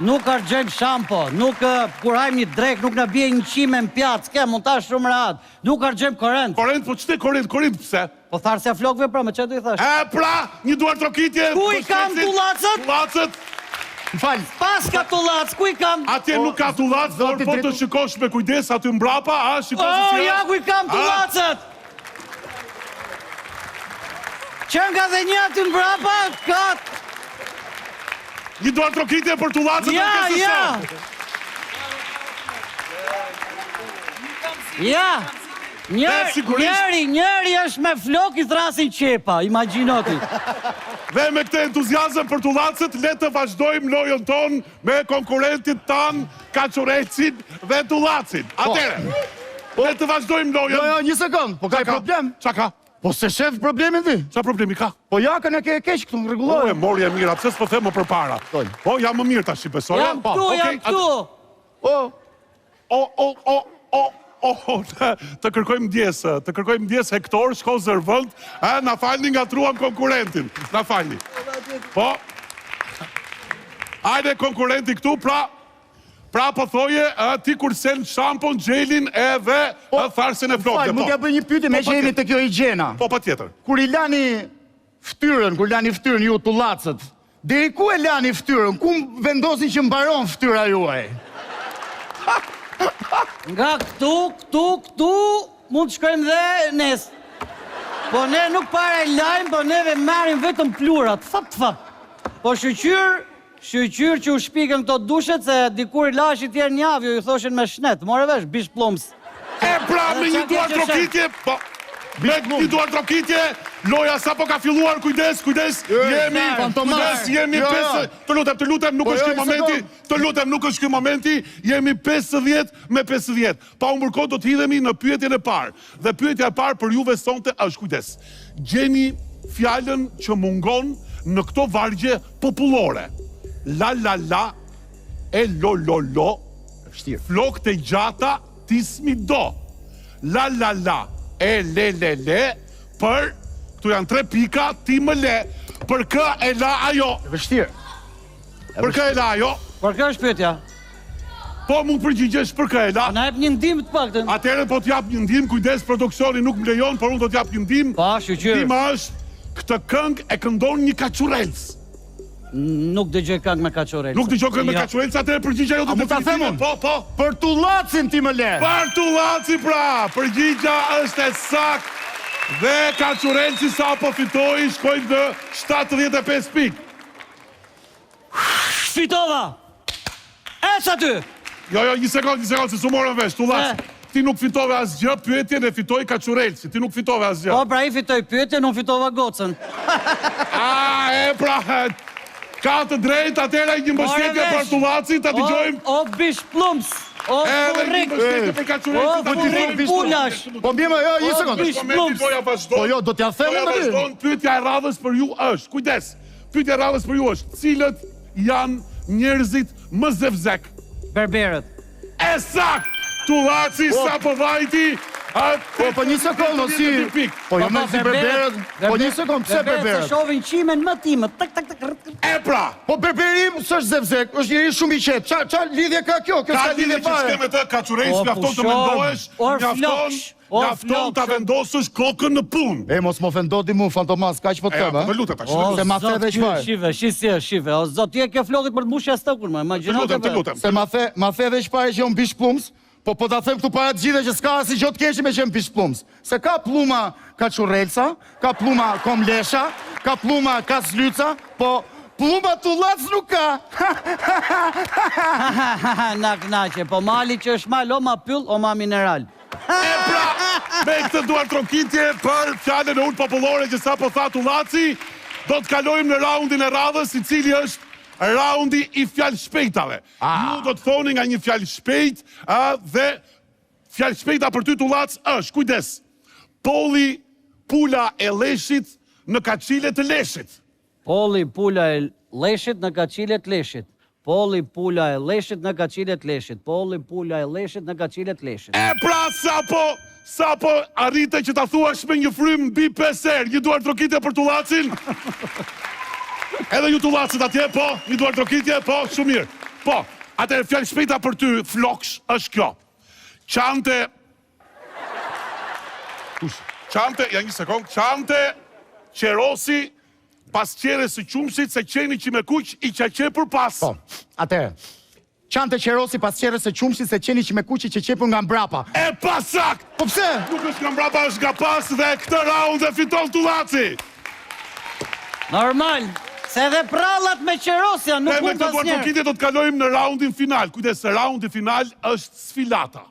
F: Nuk argjojmë shampo, nuk kur hajmë një drek, nuk në bje një qime në pjatë, s'ke mund tash shumë rahat. Nuk argjojmë korrent.
R: Korrent, po qëte korrent pse?
F: Po tharë se flokve pra, me që du i thash?
R: E pra, një duar trokitje.
F: Ku i kam tullacët?
R: Tullacët.
F: Falë, pas ka tullac, ku i kam?
R: Atje nuk ka tullac, por po të shikosh me kujdes aty mbrapa, a, shikosh
F: O,
R: si
F: ja ku i kam tullacët! Që nga dhe një aty mbrapa, ka...
R: Një duar trokitje për tullacët në kësë
F: Ja! Njëri është me flok i thrasin qepa, imaginoti.
R: Dhe me këte entuziazëm për tullacët, le të vazhdojmë lojën tonë me konkurentit tanë, Kaçurecin dhe tullacin. Atere, le të vazhdojmë lojën.
M: Jo, një sekund, po ka i problem.
R: Qa ka?
M: Po se shef problemin ti?
R: Qa problemi ka?
M: Po jakën e ke keq këtu, rregulloj.
R: Po e mori e mira, pse s'po them më përpara. Po jam më mirë tash i besoj.
F: Jam këtu.
R: Të kërkojmë ndjes Hektor, shko Zërvënd, na falni nga truam konkurentin. Na falni. Po. Ajde konkurenti këtu, pra po thoje, ti kur sen shampon, gjelin edhe tharsin e flokë.
M: Falë, nuk ja bëj një pyetje me që jemi të kjo higjena.
R: Po, pa tjetër.
M: Kur i lani ftyrën ju tullacët, deri ku e lani ftyrën? Ku vendosin që mbaron ftyra juaj?
F: Nga këtu, mund të shkojmë dhe nesë. Po ne nuk para e lajmë, po neve marrim vetëm plurat, fap. Po shqyqyr që u shpikën këto dushet, se dikur i lashi tjerë njavjo, ju thoshin me shnet, more vesh, bish plumës.
R: E pra, me një duar trokitje, po, me një duar trokitje, loja sa po ka filluar, kujdes, jemi 5, të lutem, nuk është ky momenti, jemi 50 me 50. Pa u mërkot do të hidhemi në pyetjen e parë. Dhe pyetja e parë për juve sonte është kujdes. Gjeni fjallën që mungon në këto vargje popullore. La, e lo, flok të gjata, tismi do. La, e le, për, këtu janë 3 pika, ti më le, për kë e la ajo.
M: Vështirë.
R: Për kë e la ajo.
F: Për kë është pyetja?
R: Po mund përgjigjesh për kë e la.
F: Na jep një ndim të paktën.
R: Atëherë po t'jap një ndim, kujdes, produksioni nuk më lejon, por unë do t'jap një ndim.
F: Pa, shqyqyr.
R: Ndima është, këtë këngë e këndon një kaçurelc.
F: Nuk dëgjoj këngë me kaçurelc.
R: Nuk dëgjoj këngë me kaçurelc, atëherë përgjigja jo të definitive. Po.
M: Për tullacin ti më le.
R: Për tullacin pra, përgjigja është e saktë. Dhe kaçurelci sa po fitoi, shkojnë në 75 pikë.
F: Fitova! Ec aty!
R: Jo, një sekund, se su morën vesh, tullac. Ti nuk fitove asgjë, pyetjen e fitoi kaçurelci. Ti nuk fitove asgjë.
F: Po, pra i fitoi pyetjen, unë fitova gocën.
R: Pra, ka të drejtë, atëra një mbështetje për tullacin, ta dëgjojmë.
F: O bish plumës, o
R: furrik,
F: o furrik pulash.
M: Po mbjema, jo, një sekund. Po jo, do t'ja them më të.
R: Pyetja e radhës për ju është, kujdes, pyetja e radhës për ju është, cilët janë njerëzit më zevzek?
F: Berberët.
R: Esakt! Tullaci, sa po vajti.
M: Po një sekundë, si... Po jo me si berberët, po një sekundë, pse berberët?
J: Berberët se shohin qimen më timë, tak.
R: E pra!
M: Po berberim së është zevzek, është njëri shumë i qetë. Qa lidhje ka kjo? Kjo s'ka lidhje
R: Ka lidhje që me të Kaçurejs, mjafton të mendohesh, mjafton të vendosësh kokën në punë.
M: E, mos më ofendoti mu, Fantomas, ka që po të tëmë,
R: Më lutem,
M: se ma the dhe shpaj.
J: Shive, o zot, je ke flokit për të mbushja stokun, ma imagjino
R: Të lutem.
M: Se ma the dhe shpaj që unë bish plumës, po ta them këtu para të gjithë që s'ka si gjot keqe me që më bish plumës. Se ka pluma Kaçurelca, ka pluma Komlesha, ka pluma Kazlyca, po pluma Tullac nuk ka.
J: Na knaqe, po mali që është mal, o ma pyll, o ma mineral.
R: E pra, me këtë duar trokitje për fjallën e unë popullore që sa po tha Tullaci, do të kalojmë në raundin e radhës, i cili është raundi i fjallë shpejtave. Ju do të thoni nga një fjallë shpejt, dhe fjallë shpejta për ty Tullac është, kujdes, polli pula e leshit në kaçile të leshit.
J: Polli pula e leshit në kaçile të leshit. Polli pula e leshit në kaçile të leshit. Polli pula e leshit në kaçile të leshit.
R: E pra, sa po arrite që ta thuash me një frymë mbi 5 herë, një duar trokitje për Tullacin. Edhe ju Tullacit atje, po, një duar trokitje, po, shumë mirë. Po, atëherë fjallë shpejta për ty, floksh, është kjo. Qante, ja një sekund, qante, qerosi, pas qere së qumshit, se qeni që me kuq i qaqe për pas.
M: Po, atëherë. Qante qerosi pas qere së qumshit, se qeni që me kuq i qaqe për nga mbrapa.
R: E pasak!
M: Po pse?
R: Nuk është nga mbrapa, është nga pas dhe këtë raund e fiton Tullaci.
J: Normal, se edhe prallat me qerosja nuk mund
R: të duar trokitje do të kalojmë në raundin final. Kujdes, raundi final është sfilata.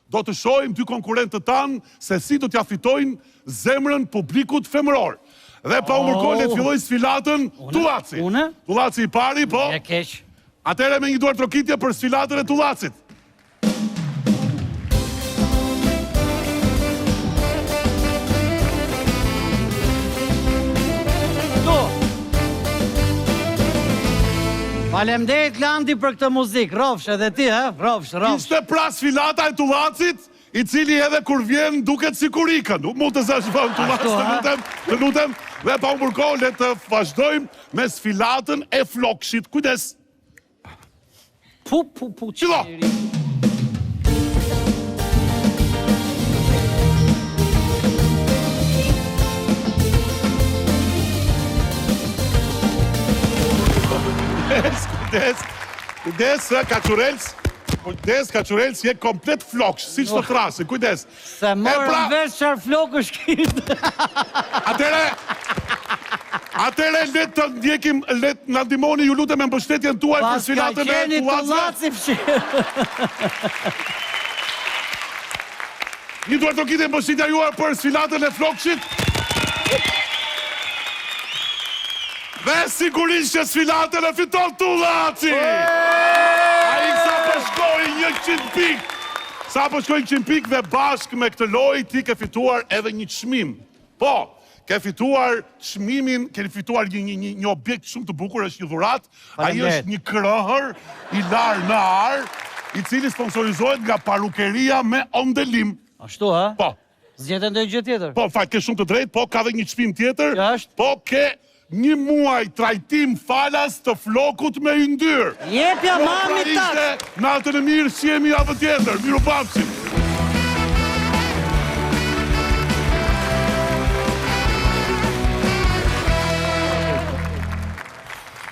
R: Do të shohim dy konkurrentët tanë se si do t'ja fitojnë zemrën publikut femëror. Dhe pa u mërkoll të filloj sfilatën Tullaci. Tullaci i pari, po.
J: E keq.
R: Atëre me një duar trokitje për sfilatën e Tullacit.
J: Faleminderit Landi për këtë muzikë, rofsh edhe ti, rofsh.
R: Ishte pra sfilata e Tullacit, i cili edhe kur vjen duket si kurikën. Nuk mund të zash Tullac, të lutem, dhe pa u mërkoll le të vazhdojmë me sfilatën e flokshit. Kujdes. Qilo! Kujdes, Kaçurelc, je komplet floksh, si që të trasë, kujdes.
J: Se morën vesh qar flok është kitë.
R: Atere, le të ndjekim, le të ndimoni ju lutem me mbështetjen tuaj për sfilatën e Tullacve. Një duar trokitje mbështetja juar për sfilatën e flokshit. Dhe sigurisht që sfilatën e fiton Tullaci! A i sa përshkoj 100 pik! Sa përshkoj 100 pik dhe bashkë me këtë loj ti ke fituar edhe një çmim. Po, ke fituar çmimin, ke fituar një objekt shumë të bukur, është një dhurat. Ai është një krëhër i larë në arë, i cili sponsorizohet nga parukeria me ondelim.
J: Ashtu, ha?
R: Po.
J: Zgjetën dhe gjë tjetër?
R: Po, fakt, ke shumë të drejtë, po, ka dhe një çmim tjetër. Po, ke një muaj trajtim falas të flokut me yndyr.
J: Jepja mami tak!
R: Natën e mirë, si jemi javë tjetër. Miru pafshim.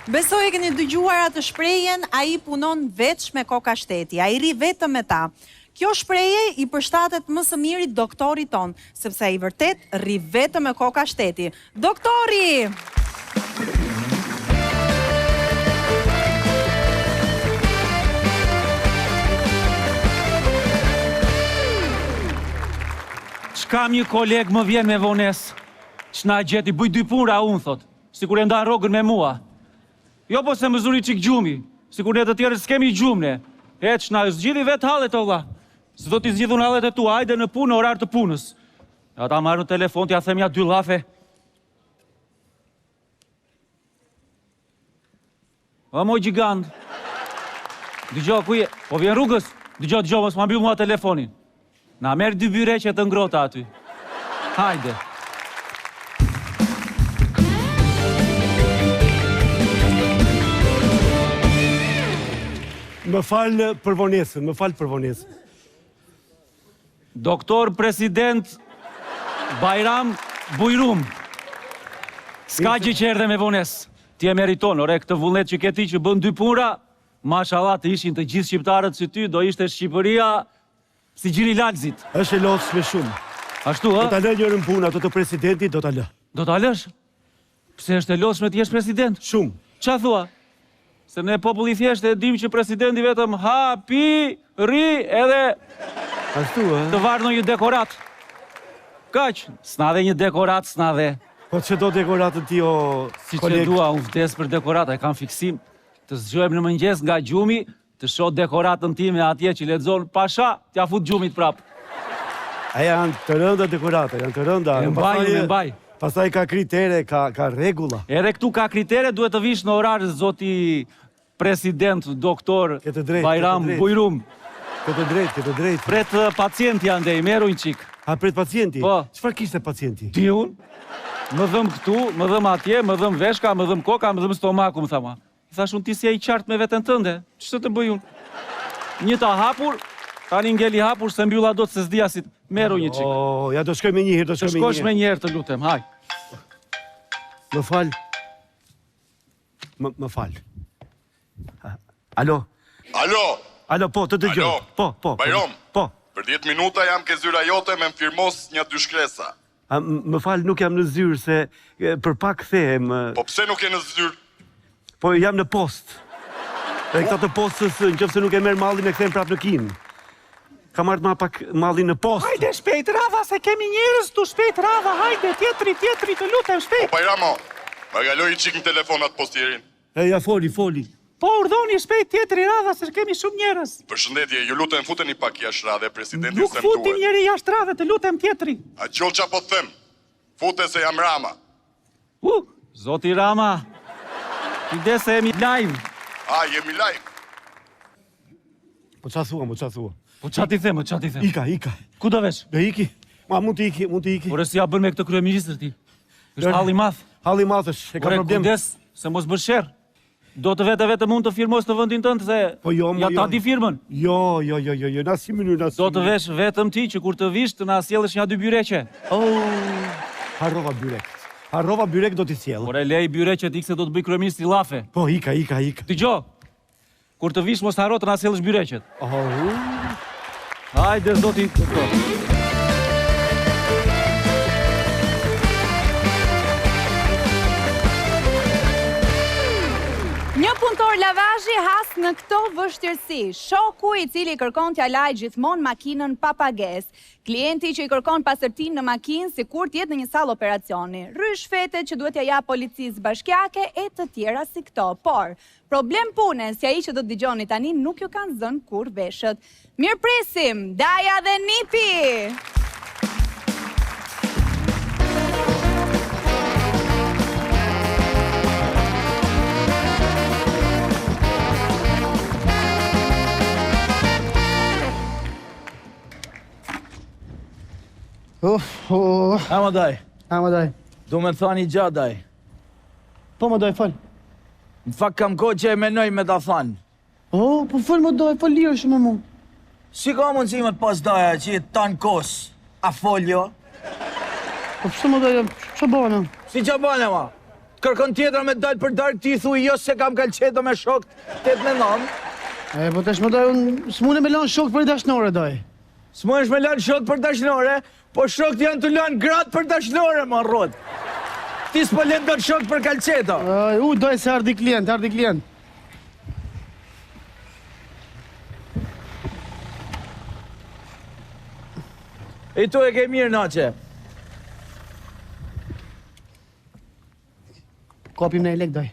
E: Besoj e keni dëgjuar atë shprehjen, ai punon veç me koka shteti, ai ri vetëm me ta. Kjo shprehje i përshtatet më së miri doktorit ton, sepse ai vërtet rri vetëm me koka shteti. Doktori!
S: Kam një kolegë më vjen me vones, që na gjeti bëj 2 pura, unë thot, si kur e nda rogën me mua. Jo po se më zuri qik gjumi, si kur ne të tjerë s'kemi gjumne. E që na zgjidhi vetë halet, olla. Se do t'i zgjidhun halet e tu, ajde në punë, orar të punës. Ja ta marrë në telefon, t'ja themja 2 lafe. O, moj gjigant. Dëgjo, ku je? Po vjen rrugës? Dëgjoj, mos ma mbyll mua telefonin. Na merr 2 byreqe të ngrota aty. Hajde.
D: Më falë për vonesën,
S: Doktor President Bajram Bujrum. Ska gjë që erdhe me vonesë. Ti e meriton, ore, këtë vullnet që ke ti që bën 2 puna, mashallah të ishin të gjithë shqiptarët si ty, do ishte Shqipëria si gjiri lalzit.
D: Është e lodhës me shumë.
S: Ashtu, ha?
D: Do t'a lë njërën puna, të presidentit, do t'a lë.
S: Do t'a lësh? Pse është e lodhës me t'jesh president?
D: Shumë.
S: Qa thua? Se ne populli thjesht e dim që presidenti vetëm ha, pi, ri, edhe...
D: Ashtu, ha?
S: Të varë në një dekorat. Kaq, s'na dhe një dekorat, s'na dhe.
D: Po që do dekoratën ti, o
S: Si
D: kolegë?
S: që dua, unë vdes për dekorata, e kam fiksim. Të zgjojmë në mëngjes nga gjumi, të shoh dekoratën time atje që lexon pasha, t'ja fut gjumit prap.
D: A janë të rënda dekorata, janë të rënda.
S: E mbaj.
D: Pastaj ka kritere, ka regula.
S: Ere këtu ka kritere, duhet të vish në orar zoti president, doktor Bajram Bujrum.
D: Këtë drejt.
S: Pret pacienti andej, meru një qik.
D: A pret pacienti?
S: Po.
D: Çfarë kishte pacienti?
S: Ti unë? Më dhëm këtu, më dhëm atje, më dhëm veshka, më dhëm koka, më dhëm stomaku, më thama. I thash unë ti si e i qartë me veten tënde. Ç'të të bëj unë? Një ta hapur, tani ngeli hapur se mbylla dot se s'dia si meru një çik.
D: Oh, ja do shkoj me një herë,
S: Shkosh me një herë të lutem, haj.
D: Më fal. Më fal. Alo. Alo, po, të dëgjoj. Po.
M: Bajrom.
D: Po.
M: Për 10 minuta jam ke zyra jote me më firmos një 2 shkresa.
D: Më fal, nuk jam në zyrë se për pak kthehem.
M: Po pse nuk je në zyrë?
D: Po jam në post. E këta të postës, nëse nuk e merr mallin e kthem prapë në kin. Kam marrë ma pak mallin në post.
I: Hajde shpejt radha se kemi njerëz tu shpejt radha. Hajde tjetri të lutem shpejt.
M: Po Bajramo, më galoj çik në telefon atë postierin.
D: E ja foli.
I: Po urdhoni shpejt tjetri radha se kemi shumë njerëz.
M: Përshëndetje, ju lutem futeni pak jashtë radhe, presidenti
I: Nuk futim njeri jashtë radhe, të lutem tjetri.
M: A qoll qa po të them? Fute se jam Rama.
S: Zoti Rama, ide se jemi live.
M: A, jemi live.
D: Po qa thua?
S: Po qa ti them?
D: Ika.
S: Ku do vesh?
D: Do iki. Ma mund të iki.
S: Ore si ja bën me këtë kryeministër ti? Është halli madh.
D: Halli madh është, e ka problem.
S: Ore kujdes se mos bësh sherr. Do të vetë mund të firmos në vendin tënd se ja ta di firmën.
D: Jo, na si mënyrë.
S: Do të vesh vetëm ti që kur të vish të na sjellësh një 2 byreqe.
D: Harrova byrek do t'i sjell.
S: Ore lej byreqet ikse do të bëj kryeministri llafe.
D: Po ika.
S: Dgjoj. Kur të vish mos harro të na sjellësh byreqet. Hajde zoti.
B: Një punëtor lavazhi has në këto vështirësi. Shoku i cili kërkon t'ja laj gjithmonë makinën pa pagesë. Klienti që i kërkon pasërtin në makinë sikur t'jetë në një sallë operacioni. Rysh fete që duhet ja policisë bashkiake e të tjera si këto. Por, problem pune si ai që do të dëgjoni tani nuk ju kanë zënë kur veshët. Mirëpresim, Daja dhe Nipi!
O: Amadaj. Du me thani gjadaj.
F: Po më doj, fol.
O: Në fakt kam kohë që e menoj me ta thanë.
F: Po fol më doj, fol lirë shumë mu.
O: Si ka mundësi me të pas daja që jetë tanë kos, a foljo?
F: Po pështu më doj, që bënë?
O: Si që bënë, ma? Kërkon tjetër me dalë për darkë ti thuj jo se kam kalqeto me shok 8-9.
F: Po tash më doj, s'mune me lanë shok për dashnore, doj.
O: S'mune me lanë shok për dashnore, po shokët janë të lanë gratë për dashnore, ma rrot. Ti s'po len do të shok për kalqeto.
F: Doj se ardi klient.
O: E tu e ke mirë, Nace.
F: Kopim në e lek, doj.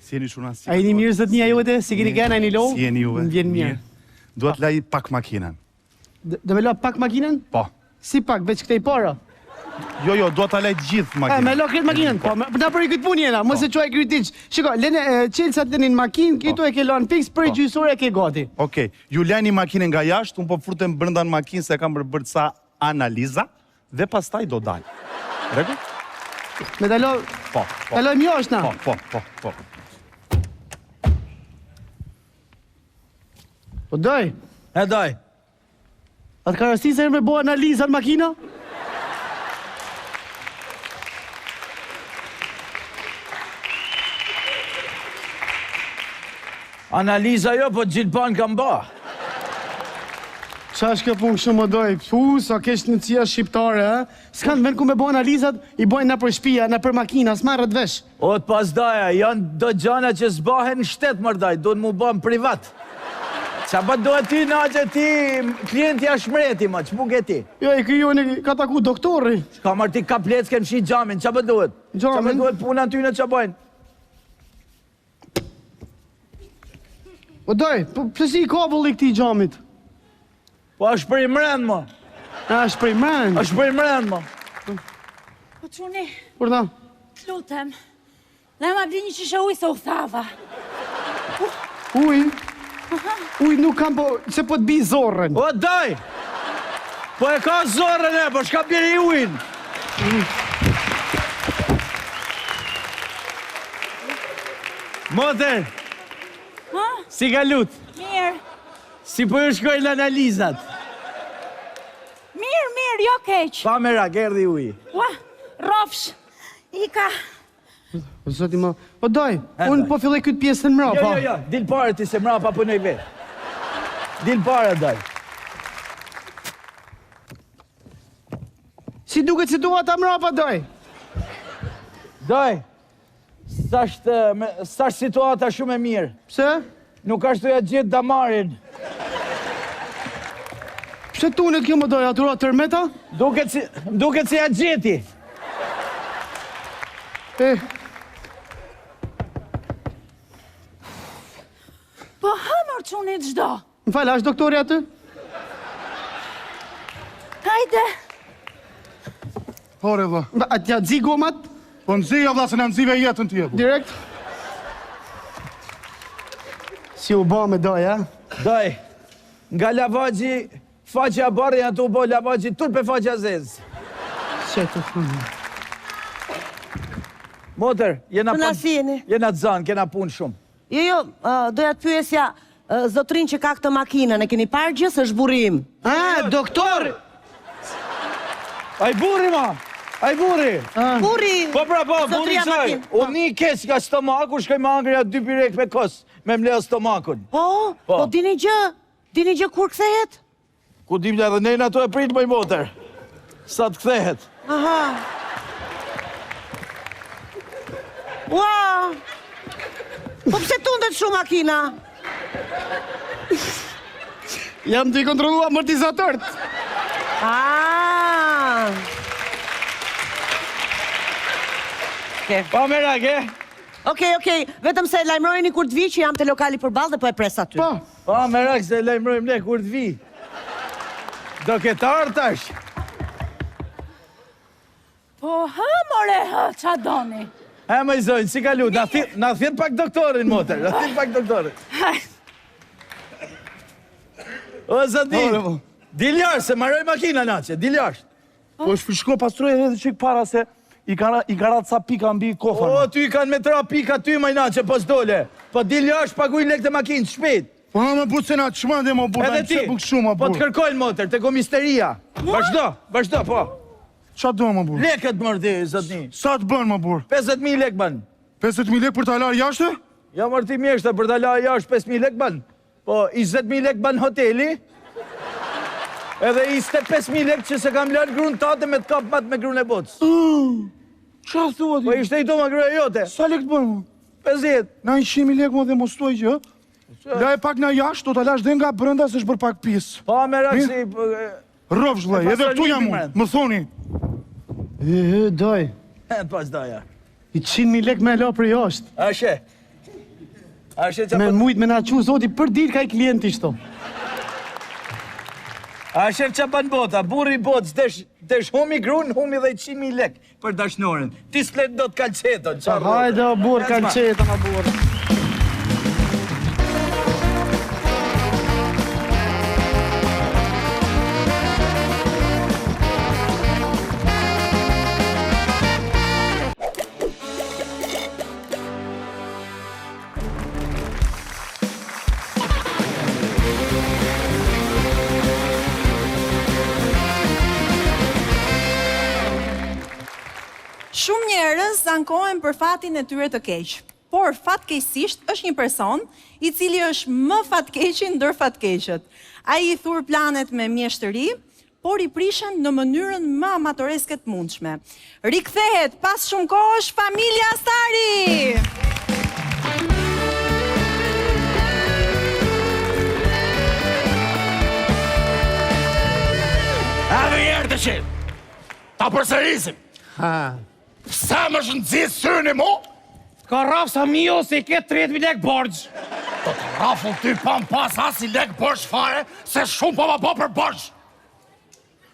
R: Si jeni shuna si?
F: A jeni mirë zët një ajote, si keni gana, a jeni lovë?
R: Si jeni juve?
F: Më vjen mirë.
R: Duhet laj pak makinën.
F: Do me lo pak makinën?
R: Po.
F: Si pak, veç këtej para?
M: Jo, do ta lej gjithë makinën.
F: Me lo kretë makinën, po, na për i këtë punë jena, mos e quaj kritiq. Shiko, lene qelsat leni në makinë, këtu e ke lanë fix, për i gjysore e ke gati.
M: Okej, ju leni makinën nga jashtë, unë po frutem brenda në makinë se kam bërë ca analiza dhe pastaj do dalë. Rregull?
F: Me dalo...
M: Po.
F: Dalojmë jashtë na.
M: Po.
F: Po doj.
O: E doj.
F: Atë ka rasti se me bo analiza në makina?
O: Analiza jo, po gjithë banë kam ba.
F: Qa është kjo punë shumë më doj? Sa kesh në cia shqiptare, s'kanë vend ku me bo analizat, i bojnë në për shpia, në për makina, s'marrët vesh.
O: O të pas daja, janë do gjana që s'bahen në shtetë mërdaj, do në mu bëhen privat. Qa pa do e ti në që ti klienti a shmreti, ma, që buk e ti?
F: Jo, i kjo një ka taku doktori.
O: Ka marrë ti kaplecë ke më shi gjamin, qa pa duhet? Qa pa duhet puna ty në qa bojnë?
F: O doj, pësi i kabull i këti gjamit?
O: Po është për i mrenë, ma.
F: është për i mrenë?
O: është për i mrenë, ma.
C: Po quni,
F: Kur da?
C: të lutem, le ma bli një qishe ujë se u thava.
F: Uj? Uj, nuk kam po, se po të bi zorën.
O: O, daj! Po e ka zorën e, po shka bjeri ujnë. Moter, si ka lutë?
C: Mirë.
O: Si po ju shkojnë analizat?
C: Mirë, jo keq.
O: Pamera, gerdi ujë.
C: Ua, rofsh, Ika.
F: Zoti ma, po doj, unë po filloj këtë pjesën mrapa.
O: Jo, dil pare ti se mrapa punoj vetë. Dil pare, doj.
F: Si duket situata mrapa, doj?
O: Doj, s'ashtë situata shumë e mirë.
F: Pse?
O: Nuk ashtu ja gjithë damarin.
F: Pse tunet kjo më doj, atura tërmeta?
O: Duket si ja gjithi.
C: Po hamër qunit gjdo.
F: Më falë, është doktori aty?
C: Hajde.
M: Hore, vla.
F: A t'ja dzi gomat?
M: Po nëzija, vla, se në nëzive jetën t'je.
F: Direkt? Si u ba me doj, a?
O: Doj, nga lavagji, faqja barë, janë të u bo lavagji, turpe faqja zezë.
F: Qetë të fundi.
O: Moter, jena
T: Nasini.
O: Jena të zanë, kena punë shumë.
T: Jo, doja të pyesja zotrin që ka këtë makinën, e keni parë gjë, është burim.
F: Doktor!
O: Ai burri, ma! Ai burri!
T: Burri!
O: Po pra, burri qaj! Unë një kes nga stomaku, shkoj me angërja 2 pirek me kos, me mleo stomakun.
T: Po dini gjë kur kthehet?
O: Ku dim dhe nejnë ato e prit mëj moter. Sa të kthehet.
T: Aha. Ua! Po pse tundet shumë makina?
F: Jam të i kontrolu amortizatort.
O: Pa me rak,
T: Okej, vetëm se lajmërojni kur të vi që jam të lokali përballë dhe po e pres aty.
O: Pa me rak se lajmërojmë ne kur të vi. Do ketë artash.
C: Po hamore, qa doni?
O: Me i zonjë, si ka lu, na thirë pak doktorin, moter, na thirë pak doktorin. O, zëndi, diljarë, se maroj makina na që, diljarë.
M: Po shko pastroj edhe qik para se i ka ratë sa pika mbi kofar.
O: O, ty i kanë me 3 pika ty, majna që pos dole. Po diljarë, paguj lek të makinë, shpejt.
M: Po në më butë se na të shmande, më burë,
O: edhe ti, po të kërkojnë, moter, të komisteria. Vashdo, po.
M: Qa do, më burë?
O: Lekët mërdi, zëtni.
M: Sa të bënë, më burë?
O: 50.000 lek banë.
M: 50.000 lek për të alarë jashtë?
O: Ja, mërti mjeshtë, për të alarë jashtë 5.000 lek banë. Po, 20.000 lek banë hoteli. Edhe 25.000 lek që se kam lërë grunë tate me të kapë matë me grunë e botës.
M: Qa thua ti?
O: Po, ishte i do ma grunë e jote.
M: Sa lek të bënë, më?
O: 50.
M: Na 100.000 lek, më dhe mos tuaj që? Laj pak na jashtë, do të alash dhe nga brënda se shbër pak pisë.
O: Pa, me raksi...
M: Rëvsh, vlej, edhe këtu jam unë, më thoni.
F: Doj.
O: Pas doja.
F: I 100.000 lek me la për jashtë.
O: Ashe që...
F: Me mujt me na qu, zoti, për dit ka i klienti shto.
O: A shef qa ban bota, burri bot, desh humi grun, humi dhe 100.000 lek për dashnoren. Ti s'flet do të kalqeton, qa rrota.
F: Hajde, o burë, kalqeton, o burë.
E: Shumë njerëz ankohen për fatin e tyre të keq, por fatkeqësisht është një person i cili është më fatkeqi ndër fatkeqët. Ai i thur planet me mjeshtëri, por i prishen në mënyrën më amatoreske të mundshme. Rikthehet pas shumë kohësh familja Stari.
U: Ave herë të qenë, ta përsërisim. Pse më shëndëzit syni mu?
I: Ka rafë sa mio se i ke 30.000 lek borgjë.
U: Do të rafull ty pa më pas asi lek borgjë fare, se shumë po ma po për borgjë.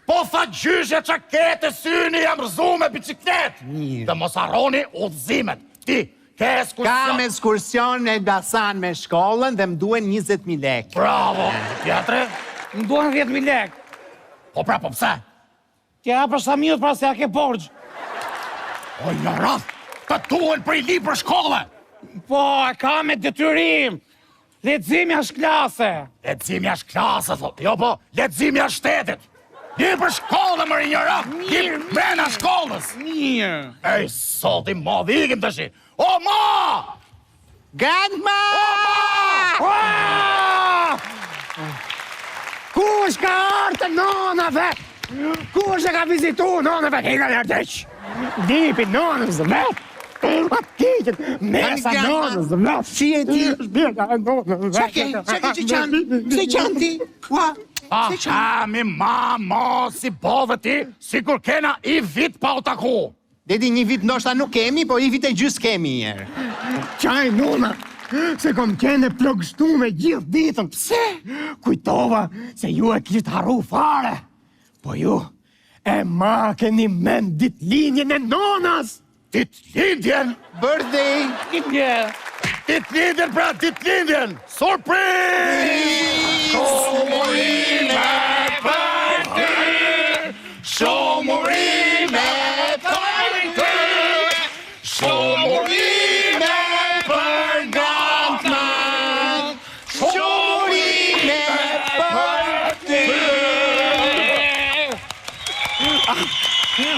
U: Po tha gjyshe që kete syni jam rëzu me biciklet. Dhe mos harroni udhëzimet. Ti, ke ekskursion.
M: Kam ekskursion e dasan me shkollën dhe më duen 20.000 lek.
U: Bravo. Pjetre?
I: Më duan 10.000 lek.
U: Po pra, po pse?
I: Tja për sa mio pra se a ke borgjë.
U: O, në rrath, të tuen për i li për shkolle.
I: Po, e ka me detyrim. Leximi është klase.
U: Leximi është klase, thot. Jo, po, leximi është shtetit. Li për shkolle, më rinjëra. Li brenda shkollës.
I: Mirë.
U: Ej, sot i madh, ikim të shi. O, ma!
M: Grandma!
U: O, ma!
L: Kush ka artë nonave? Kush e ka vizitu nonave? Hina nërdeq. Dipi nonës dhe vetë. Atë keqet, mesa nonës dhe vetë.
M: Si e ti?
L: Shbjeta nonës dhe vetë.
M: Qake që qanë? Se qanë ti?
U: Mi ma, si bove ti, si kur kena i vit pa u taku.
M: Dedi, një vit ndoshta nuk kemi, po i vit e gjys kemi njerë.
L: Qaj nona, se kom qene plogështu me gjithë ditën. Pse? Kujtova se ju e kishtë harru fare. Po ju, e ma keni men ditlinjen e nonës.
U: Ditlinjen?
M: Birthday!
U: Ditlinjen, pra, ditlinjen! Surprise! Shumurime për ty! Shumurime për ty! Shumurime për gantman! Shumurime për ty!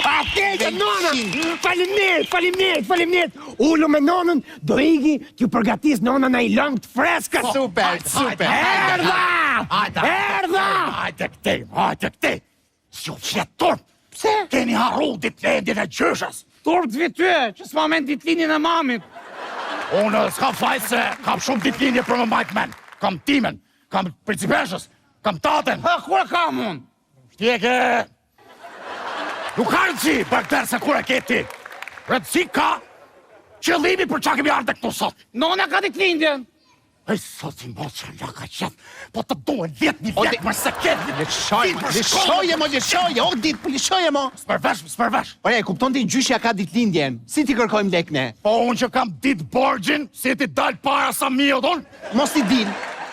L: Atete, nona! Falimnet! Ullu me nonën, do igi t'ju përgatis nonën e i lëngë të freskës.
M: Super!
L: Erdha!
U: Hajde këti! S'ju fjet turp! Pse? Keni harru ditlindjen e gjyshës!
I: Turp të vityë, që s'ma men ditlindjen e mamit.
U: Unë s'ka fajt se kam shumë ditlindje për më majtë men. Kam timen, kam principeshës, kam taten.
I: Kur kam unë?
U: Shtjeke... Nuk ka rëndësi për këtër se kur e ke ti. Rëndësi ka qëllimi për qa kemi ardhe këtu sot.
I: Nona ka ditlindjen.
U: E sot i mos që nga ka qëtë, po të duen 10.000 lek për se ketë.
M: Lishoje, o dit, po lishoje, mo.
U: S'përvesh.
M: Ore, kupton ti gjyshja ka ditlindjen. Si ti kërkojmë lek ne?
U: Po unë që kam dit borgjin, si ti dal para sa mi o don.
M: Mos ti din.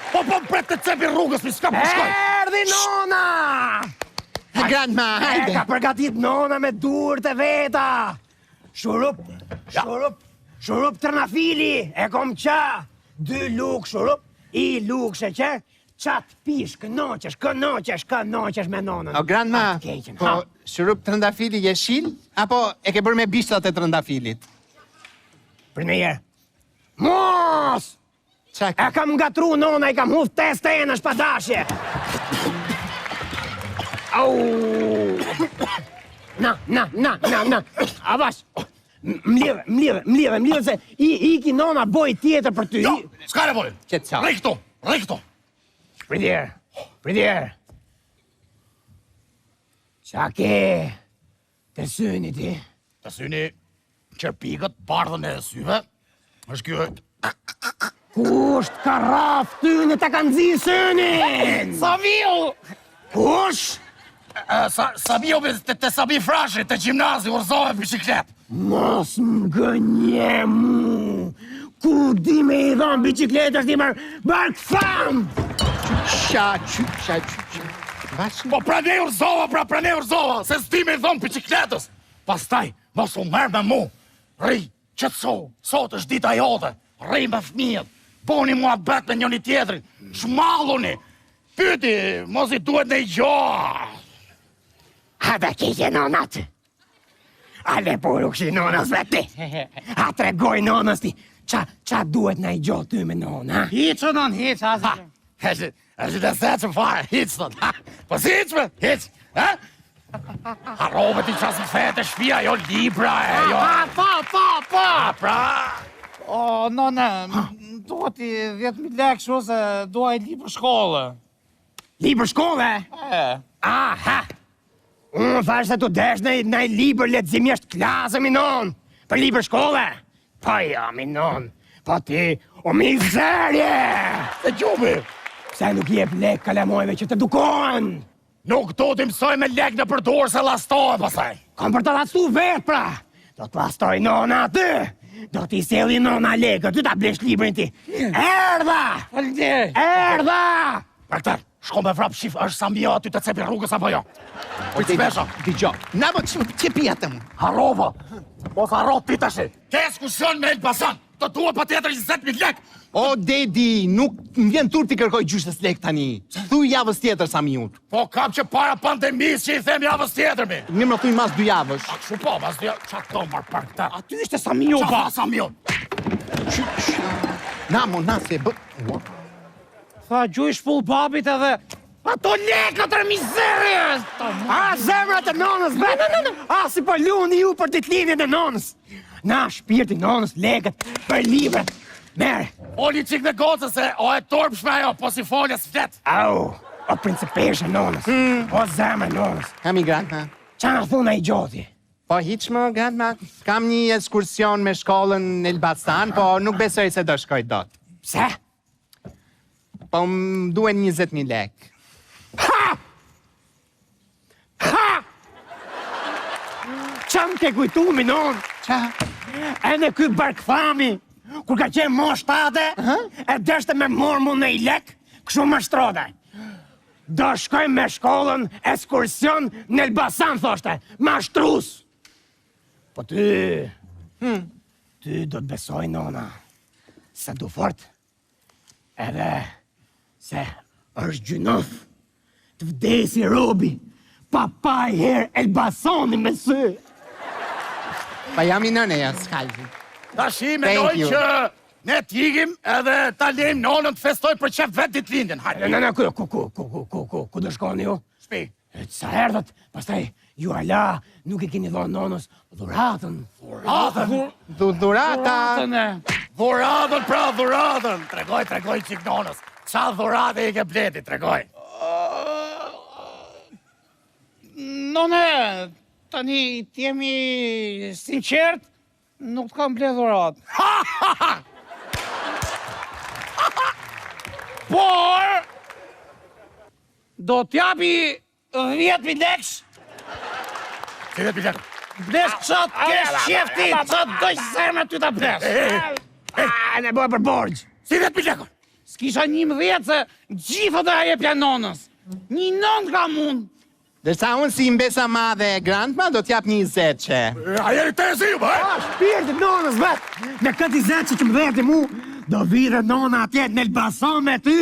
U: Po pret të cepi rrugës, mi s'ka përshkoj.
L: Erdi nona!
M: Grandma, hajde.
L: E ka përgatit nona me durët e veta. Shurup trënafili, e kom qa. 2 luk shurup, i luk sheqer, qatë pish, kënoqesh me nonën.
M: O, grandma, po shurup trëndafili jeshil, apo e ke bërë me bishtat e trëndafilit?
L: Për me jerë. Mos! E kam ngatru nona, i kam hudh test e në shpadashje. Au! Na. Avash. Mlidhe se i ki nona boj tjetër për ty.
U: Jo, s'ka nevojë. Rikto.
L: Pridjer. Qa ke të syni ti?
U: Të syni qërpikët, bardhën e syve, është kjo...
L: Kusht ka raf ty në të kanë zi synin?
I: Sa viu!
U: Kush? Sabi të Sabi Frashi, të gjimnazi, urzohet biciklet.
J: Mos më gënje mu, ku di me i dhonë biciklet është i barkfam!
U: Qyqa. Po pranej urzova, se s'di me i dhonë bicikletës. Pastaj, mos u merë me mu. Ri, qëtëso, sot është dita jote. Ri me fëmijët, boni mua bet me njëni tjetrin, shmalluni. Pyti, mos i duhet në i gjohë.
J: Ha da kike nonat. Ale poru kështë nonës vete. Ha tregoj nonës ti. Qa duhet në i gjohë ty me nonë, ha?
U: Hiqë, non, hiqë, është të se që farë, hiqë, non. Po si hiqë, hiqë, ha? Harove ti qasë në fete shpia, jo libra, jo... Pa, pra...
L: O, none, duhet i 10.000 lekë shu se duhet i libër shkolle.
J: Libër shkolle? Aha! Unë thash se tu desh në i libër letëzimisht klasë, minon. Për libër shkolle? Pa ja, minon. Pa ti, o mi zërje!
U: E gjubi!
J: Pse nuk jep lekë kalamojve që të dukohen?
U: Nuk do t'i mësoj me lekë në përdorë se lastohet, pasaj.
J: Kam për të lastu vetë, pra. Do t'lastoj nona aty. Do t'i seli nona lekë, ty t'a blesh librin ti. Erdha! Erdha!
U: Rektar, shko me vrap shif, është sa mbjo aty të cepi rrugës apo jo? Po t'i besha.
M: Digjo, na më që pjetëm?
U: Harova, mos harrot ti tashi. Ke eskursion me Elbasan, të duhet pa tjetër 20.000 lekë.
M: O, dedi, nuk më vjen tur t'i kërkoj gjyshtës lek tani. Thuj javës tjetër sa mi unë.
U: Po kam që para pandemis që i them javës tjetër mi.
M: Mirë më thuj mas 2 javësh.
U: A kështu po, mas 2 javësh, qa to marrë për këta?
J: Aty ishte sa mi unë,
U: Qa sa mi unë?
M: Na, mo, na, se bë...
L: Tha, gjuj shpull babit edhe...
J: Ato lekët e mizerjes! A, zemrat e nonës, be! A, si po luni ju për ditlindjen e nonës! Na, shpirti nonës, lekët, për libret! Mere!
U: Oli qik në gocë se o e torpshme ajo, po si folja s'flet.
J: Au, o principeshe nonës, o zemre nonës.
M: Kam i grandma.
J: Qa në thuna i gjoti?
M: Po hiq më, grandma, kam një ekskursion me shkollën në Elbasan, po nuk besoj se do shkoj dot.
J: Pse?
M: Po më duen 20.000 lek.
J: Ha! Ha! Qa më ke kujtu, minon?
M: Qa?
J: E në ky barkfami, kur ka qenë mosh 7, e deshte me mormu në i lek, këshu më shtrote. Do shkoj me shkollën ekskursion në Elbasan, thoshte, ma shtrus. Po ty do të besoj, nona, se du fort, edhe se është gjynof, të vdesi robi, pa i herë Elbasani me sy.
M: Pa jam i nëne, ja, s'kalzi.
U: Ta shi me doj që ne t'jigim edhe ta lejmë nonën të festoj për qef vetë ditlindjen.
J: Në, ku do shkoni ju?
U: Shpi.
J: Sa erdhët, pastaj ju ala nuk e keni dhonë nonës dhuratën.
U: Dhuratën? Dhuratën, pra dhuratën. Tregoj qik nonës. Qa dhurate i ke bleti, tregoj.
L: None, tani t'jemi sinqert, nuk t'kam ble dhurat. Por, do t'japi 10.000 lekësh.
U: 10.000 lekë.
L: Blesh qatë kesh qefti, qatë dojë zemre ty t'a blesh.
J: Ne bojë për borgjë.
U: Si 10.000 lekë.
L: S'kisha 11 se gjithë dhe aje pja nonës. Një nonë ka mund.
M: Dërsa unë si mbesa madhe e grandma, do t'jap 20 që.
U: A jeri të e zi, ba?
J: Shpirti nonës, vetë. Me këtë 20 që më dheti mu, do vidhe nona atjet në Elbasan me ty,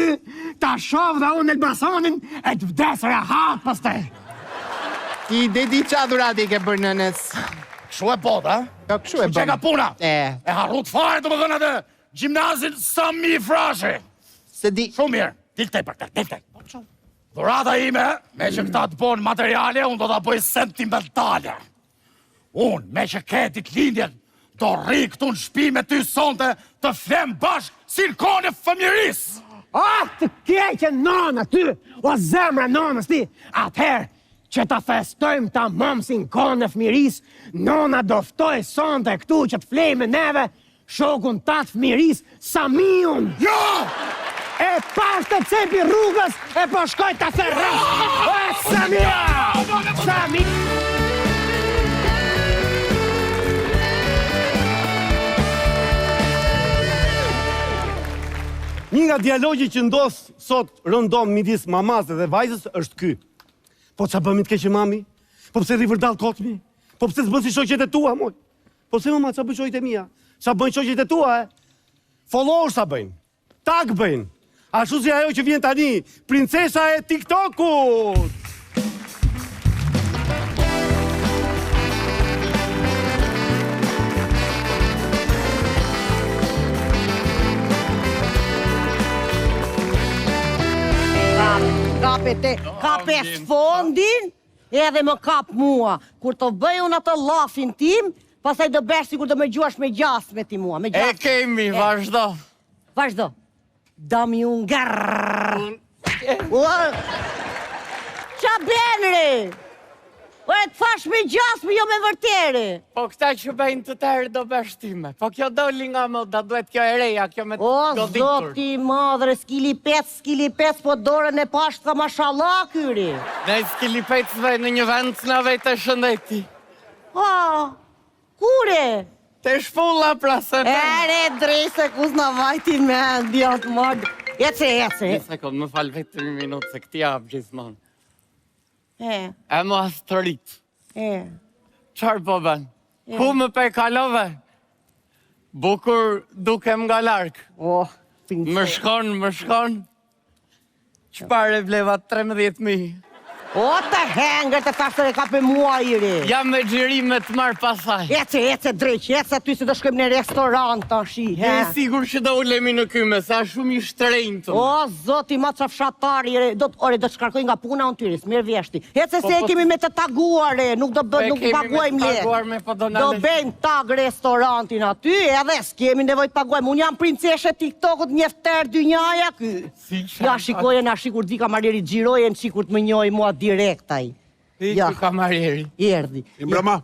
J: ta shof dhe unë në Elbasanin, e të vdesër e hatë pastaj.
M: Ti dedi qa dhurati ke bërë nënës?
U: Këshu e bot, a?
M: Jo, këshu e bërë.
U: Që ka puna? E harrut fare të më dhënë atë gjimnazin Sami Frashi.
M: Se di...
U: Shumë mirë. Diltej për këtë, diltej. Dhurata ime, me që këta të bonë materiale, unë do të bëj sentimentale. Unë, me që ke ditlindjen, do rri këtu në shtëpi me ty sonte të flem bashkë si në kone fëmjeris.
J: Të keqe nona ty, o zemra nonës ti. Atëherë, që ta festojmë ta mëmë si në kone fëmjeris, nona do ftoj sonte këtu që të flej me neve, shokun ta të fëmjeris, Samiun.
U: Jo!
F: E pas të cepi rrugës, e po shkoj të therrës. O, Samia! Samia!
D: Një nga dialogji që ndosë sot rëndom midis mamas dhe vajzës është ky. Po qa bëmi të keqe mami? Po pse rivërdal kotmi? Po pse s'bën si shoqet e tua, moj? Po pse mama, qa bëjnë shoqet e mia? Qa bëjnë shoqet e tua, Followers sa bëjnë? Tag bëjnë? Ashtu si ajo që vjen tani, princesa e TikTokut!
T: Kape sfondin, edhe më kap mua. Kur të bëj unë atë lafin tim, pasaj do besh sikur do me gjuash me gjasme ti mua.
L: E kemi, vazhdo.
T: Vazhdo. Dami unë gërrrr. Qa benri? Ore, të fash me gjasme, jo me vërtere.
L: Po këta që bëjnë të tërë do beshtime. Po kjo doli nga më, da duhet kjo e reja, kjo me
T: O,
L: goditur.
T: zoti madre, skili pec, po dorën e pashtë ka mashallah kyri.
L: Ne skili pecve në një vend në vejtë e shëndeti.
T: Kure?
L: Te shpulla pra se të...
T: Ere, drejse, kus në vajti me ndjot mordë. Ece.
L: Një sekund, më falë vetë 3 minutë, se këti apë gjithmonë.
T: E
L: më asë të rritë. Qarë po ben?
T: E.
L: Ku më pe kalove? Bukur dukem nga larkë. Më shkon. Qpare vleva 13.000.
T: O, të hengër të thashtë e ka për mua iri.
L: Jam me gjirime të marë pasaj.
T: Ece, drejq, ece aty se do shkojmë në restorant të shi.
L: E sigur që do ulemi në kyme, sa shumë i shtrenjë të.
T: O, zoti, ma që fshatari, do të shkarkoj nga puna unë tyri, s'mirë vjeshti. Ece se e kemi me të taguare, nuk paguajmë le. Do bëjmë tag restorantin aty, edhe s'kemi nevoj të paguajmë. Unë jam princeshe TikTokut njefter dy njaja ky. Ja, shikoje na shikur dhika marjeri gjiroje në shikur të më njoj mua direktaj.
L: Ja, kamarjeri.
T: Erdi.
R: Imbrama.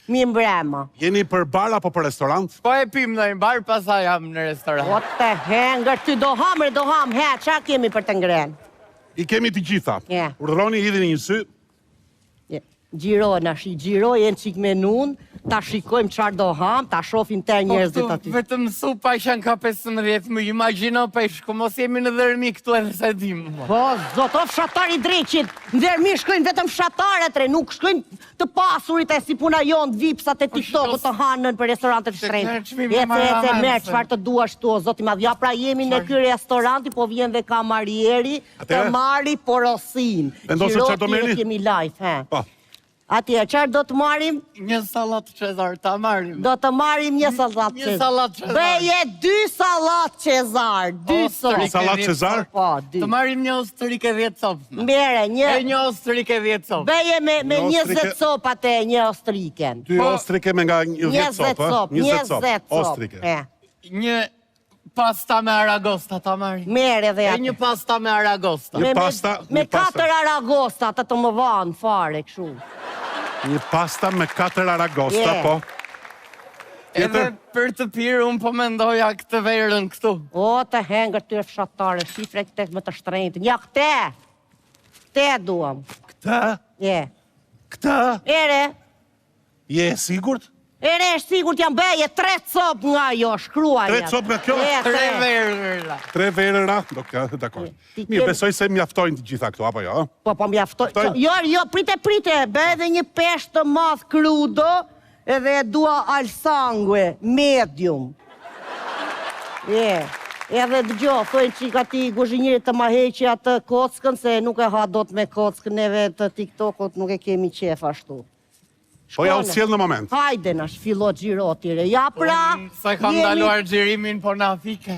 T: Mi mbrema.
R: Jeni për bar apo për restorant?
L: Po e pim në bar, pasaj jam në restorant.
T: O të hengër, ty do ham, qa kemi për të ngren?
R: I kemi të gjitha. Urdhroni hidhin një sy.
T: Gjiroj e në qik menun, ta shikojmë qarë do ham, ta shofim të njerëzit aty.
L: Vetëm supa ishan ka 15 më, imagino peshku, mos jemi në dërmi këtu edhe se dim.
T: Po, zoto fshatari dreqit, në dërmi shkojnë vetëm fshatarët re, nuk shkojnë të pasurit e si puna jonë, vipsat e TikTokut të hanën për restorantet shtrejnë. Ece, merë, qëfar të duash tu, zoti madhja, pra jemi në ky restoranti, po vjen dhe kamarieri të marri porosin. Gjiroti e kemi live, Atje, qarë do të marim?
L: Një salat qezar, ta marim.
T: Do të marim një salat qezar. Beje 2 salat qezar. 2
R: salat qezar?
T: Po, 2.
L: Të marim një ostrike 10 copë.
T: Mbere,
L: një ostrike 10 copë.
T: Beje me 20 copat e një ostriken.
R: 2 ostrike me nga 20 copë.
T: 20 copë.
R: Ostrike.
L: Një pasta me aragosta, ta marim.
T: Mere dhe
L: atë. E një pasta me aragosta.
T: Me 4 aragosta, të më vanë fare, këshu.
R: Një pasta me 4 aragosta, po.
L: Edhe për të pirë, unë po mendoja këtë verën këtu.
T: O, të hengër të fshatare, shifre këtë më të shtrejnët. Nja, këte duam.
R: Këte? Këte?
T: Ere.
R: Je sigurt?
T: Ere, sigurt jam beje 3 copë nga jo, shkruaj.
R: 3 copë nga kjo?
L: 3 verëra.
R: 3 verëra, dakor. Mirë, besoj se mjaftojnë të gjitha këto, apo jo?
T: Po mjaftojnë. Jo, prite, be edhe një peshë të madh crudo, edhe e dua al sangue, medium. Edhe dëgjo, thojnë qika ti guzhinjeri të ma heqi atë kockën, se nuk e ha do të me kockën, neve të TikTokut nuk e kemi qef ashtu.
R: Po ja u sjell në moment.
T: Hajde na shfillo xhirotire. Ja pra.
L: Sa kam ndaluar xhirimin po na fike.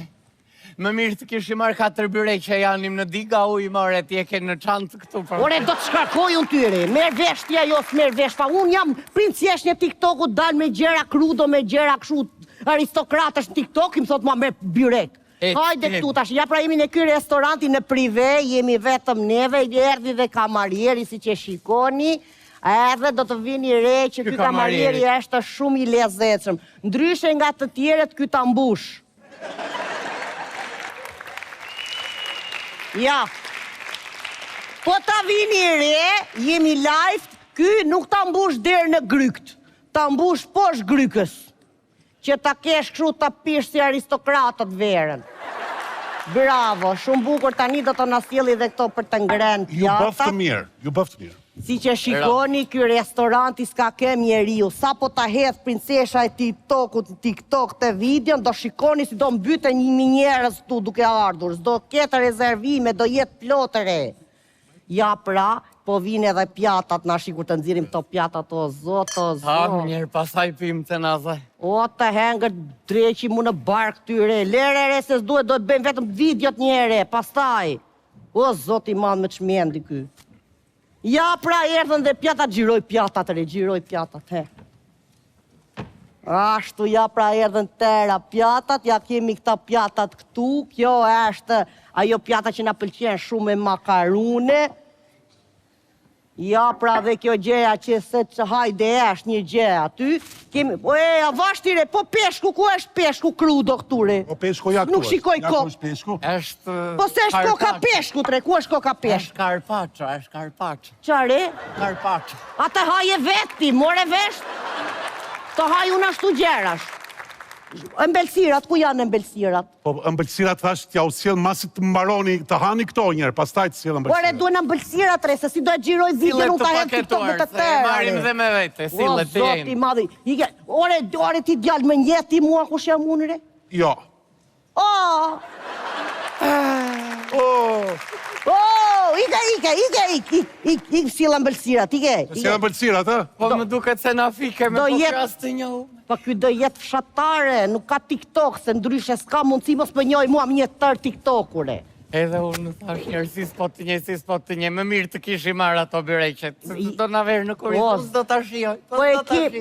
L: Më mirë të kishim marrë 4 byre që janim në diga ujë more ti e ke në çantë këtu.
T: Ore do të shkarkoj unë tyre. Merr veshtja jo s'merr vesh pa. Un jam princeshë e TikTokut, dal me gjëra crudo, me gjëra kështu aristokratësh në TikTok, im thot mua merr byrek. Hajde këtu tash. Ja pra jemi në ky restoranti në prive, jemi vetëm neve, erdhi dhe kamarieri siç e shikoni. Edhe do të vini re që ky kamarieri është shumë i lezetshëm. Ndryshe nga të tjerët ky ta mbush. Ja. Po ta vini re, jemi live, ky nuk ta mbush derë në grykt, ta mbush poshtë grykës, që ta kesh kështu ta pish si aristokratët verën. Bravo, shumë bukur, tani do të na sjelli dhe këto për të ngrënë pjatat.
R: Ju bëftë mirë, ju bëftë mirë.
T: Si që shikoni, ky restoranti s'ka ke njeriu, sa po ta hedh princesha e TikTok të videon, do shikoni si do mbyte 1.000 njerëz tu duke ardhur, s'do ketë rezervime, do jetë plotëre. Ja pra, po vine edhe pjatat, na shikur të nxirim këto pjatat, o zot, o zot.
L: Ha, mirë, pasaj pim të nazaj.
T: O, të hengër dreqi mu në bark tyre, lere re se s'duhet, do të bëjmë vetëm videot njere, pastaj. O, zot i madh me çmendi ky. Ja, pra, erdhën dhe pjatat, gjiroj pjatat, he. Ashtu, ja, pra, erdhën tëra pjatat, ja kemi këta pjatat këtu, kjo është ajo pjata që na pëlqen shumë me makarune. Ja, pra, dhe kjo gjeja që se që hajde është një gjeja aty. Kemi, a vashtire, po peshku, ku është peshku krudo këture?
R: Po peshku ja këtu.
T: Nuk shikoj
R: është peshku.
T: Po se është koka peshku, tre, ku është koka peshku?
L: Është karpaqa.
T: Qare?
L: Karpaqa.
T: A të haje veti, more vesh? Të haj unë ashtu gjerash. Embelsirat, ku janë embelsirat?
R: Po embelsirat thash t'ja u sjell masi të mbaroni të hani këto njerë, pastaj të sjell embelsirat.
T: Ore, duen embelsirat, re, se si do e gjiroj video, nuk ta hedh TikTok dhe të tëra.
L: Marim dhe me vete, sillet të
T: O, zoti madhi. Ore, ti djallë me njeti mua kush jam unë, re?
R: Jo.
T: Ik sjell embelsirat, ike.
R: Sjell embelsirat, ha?
L: Po më duket se na fike me podcast të njohu.
T: Po ky do jetë fshatare, nuk ka TikTok, se ndryshe s'ka mundësi mos më njoj mua një tër TikTok-ure.
L: Edhe unë thash njerë si s'po të një, më mirë të kishim marrë ato bireqet, se do na verë në kuritos, do t'a shioj.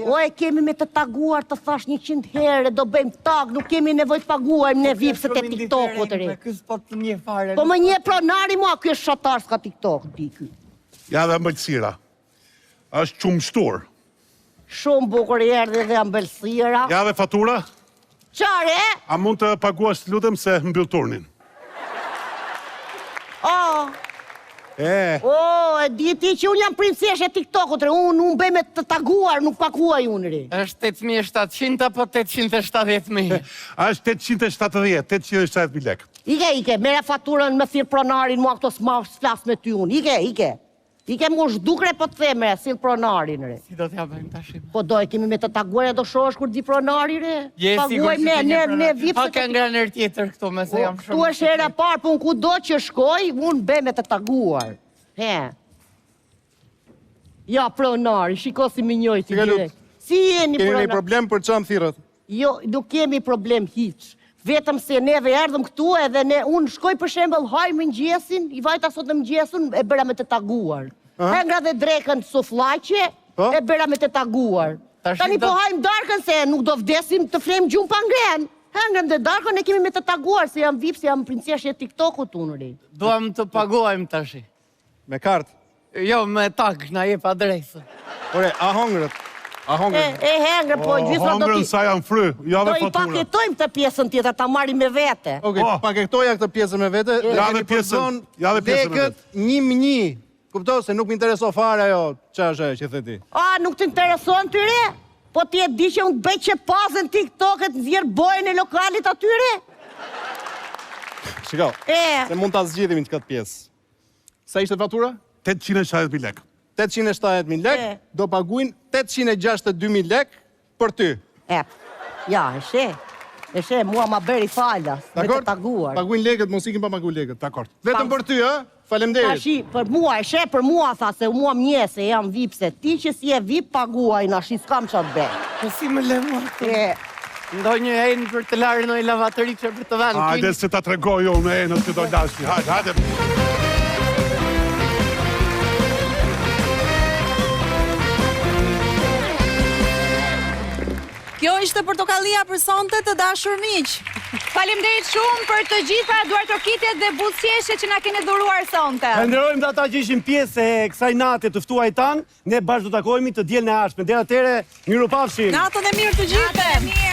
T: O e kemi me të taguar të thash 100 herë, do bëjmë tag, nuk kemi nevoj të paguajmë ne vipset e TikTok-ut re.
L: Ky s'po të një fare.
T: Po më një pronari mua, ky është shatar s'ka TikTok, di ky.
R: Ja dhe embelsira. Është qumshtur.
T: Shumë bukur i erdhi dhe embelsira.
R: Ja dhe fatura?
T: Qare?
R: A mund të paguash lutem se mbyll turnin?
T: E di ti që unë jam princeshe TikTok-ut, unë bëj me të taguar, nuk paguaj unë, re.
L: Është 8.700 apo 870.000?
R: Është 870.000 lek.
T: Ike, mere faturën me thirë pronarin, mua këto s'flas me ty unë, ike. Ike mu shdukre po të themre, si pronarin, re.
L: Si do t'ja bëjmë tashim?
T: Po do e kemi me të taguar e do shosh kur di pronari, re.
L: Je sigur që të një pronari.
T: vipse.
L: Ha ka nga nërë tjetër këto me se jam shumë.
T: Tu është era parë, po unë ku do që shkoj, unë be me të taguar. Ja, pronari, shiko si më njojti direkt. Si jeni pronari?
H: Kemi problem për çam thirrët?
T: Jo, nuk kemi problem hiç. Vetëm se neve erdhëm këtu edhe unë shkoj për shembull haj mëngjesin, i vajta sot në mëngjesun e bëra me të taguar. Hengra dhe drekën sufllaqe, e bëra me të taguar. Tani po hajmë darkën se nuk do vdesim të flejmë gjumë pa ngren. Hengrën dhe darkën e kemi me të taguar se jam vip, se jam princeshe e TikTok-ut unë ri.
L: Duam të paguajmë tashi.
H: Me kartë?
L: Jo, me tak, na jep adresë.
H: Ore, a hongrët?
T: E hengrë, po gjitha do
R: Hongrën sa janë fry, ja dhe
T: do i
R: fatura.
T: paketojmë të pjesën tjetër, ta marrim me vete.
H: Oke, paketoja këtë pjesën me vete.
R: Ja dhe pjesën me vete.
H: 1.000. Kuptoj se nuk më intereso fare ajo, qa është ajo që the ti.
T: Nuk të intereson ty re? Po ti e di që unë bëj që pasën TikTok-et nxjerr bojën e lokalit atyre?
H: Shiko, se mund ta zgjidhim këtë pjesë. Sa ishte fatura?
R: 870.000 lek.
H: 870.000 lek, do paguajnë 862.000 lek për ty.
T: Ja, eshe, mua ma bëri falas, me të taguar.
H: Paguajnë lekët, mos ikim pa paguajnë lekët. Dakor. Vetëm për ty, ë? Faleminderit.
T: Tashi, për mua, për mua, tha se mua mje se jam vip, se ti që si e vip paguaj, nashi s'kam qa të bërë.
L: Po si më le mua këtë? Ndonjë enë për të larë në i lavatëri që për të vanë.
R: Hajde se ta tregoj unë enët që do lashti. Hajde.
E: Kjo ishte portokallia për sonte të dashur miq.
B: Faleminderit shumë për të gjitha duartokitjet dhe buzëqeshjet që na keni dhuruar sonte.
D: Falenderojmë ata që ishin pjesë e kësaj nate të ftuar tan. Ne bashkë do takohemi të dielën e ardhshme. Deri atëherë, mirupafshim.
E: Natën e mirë të gjithëve.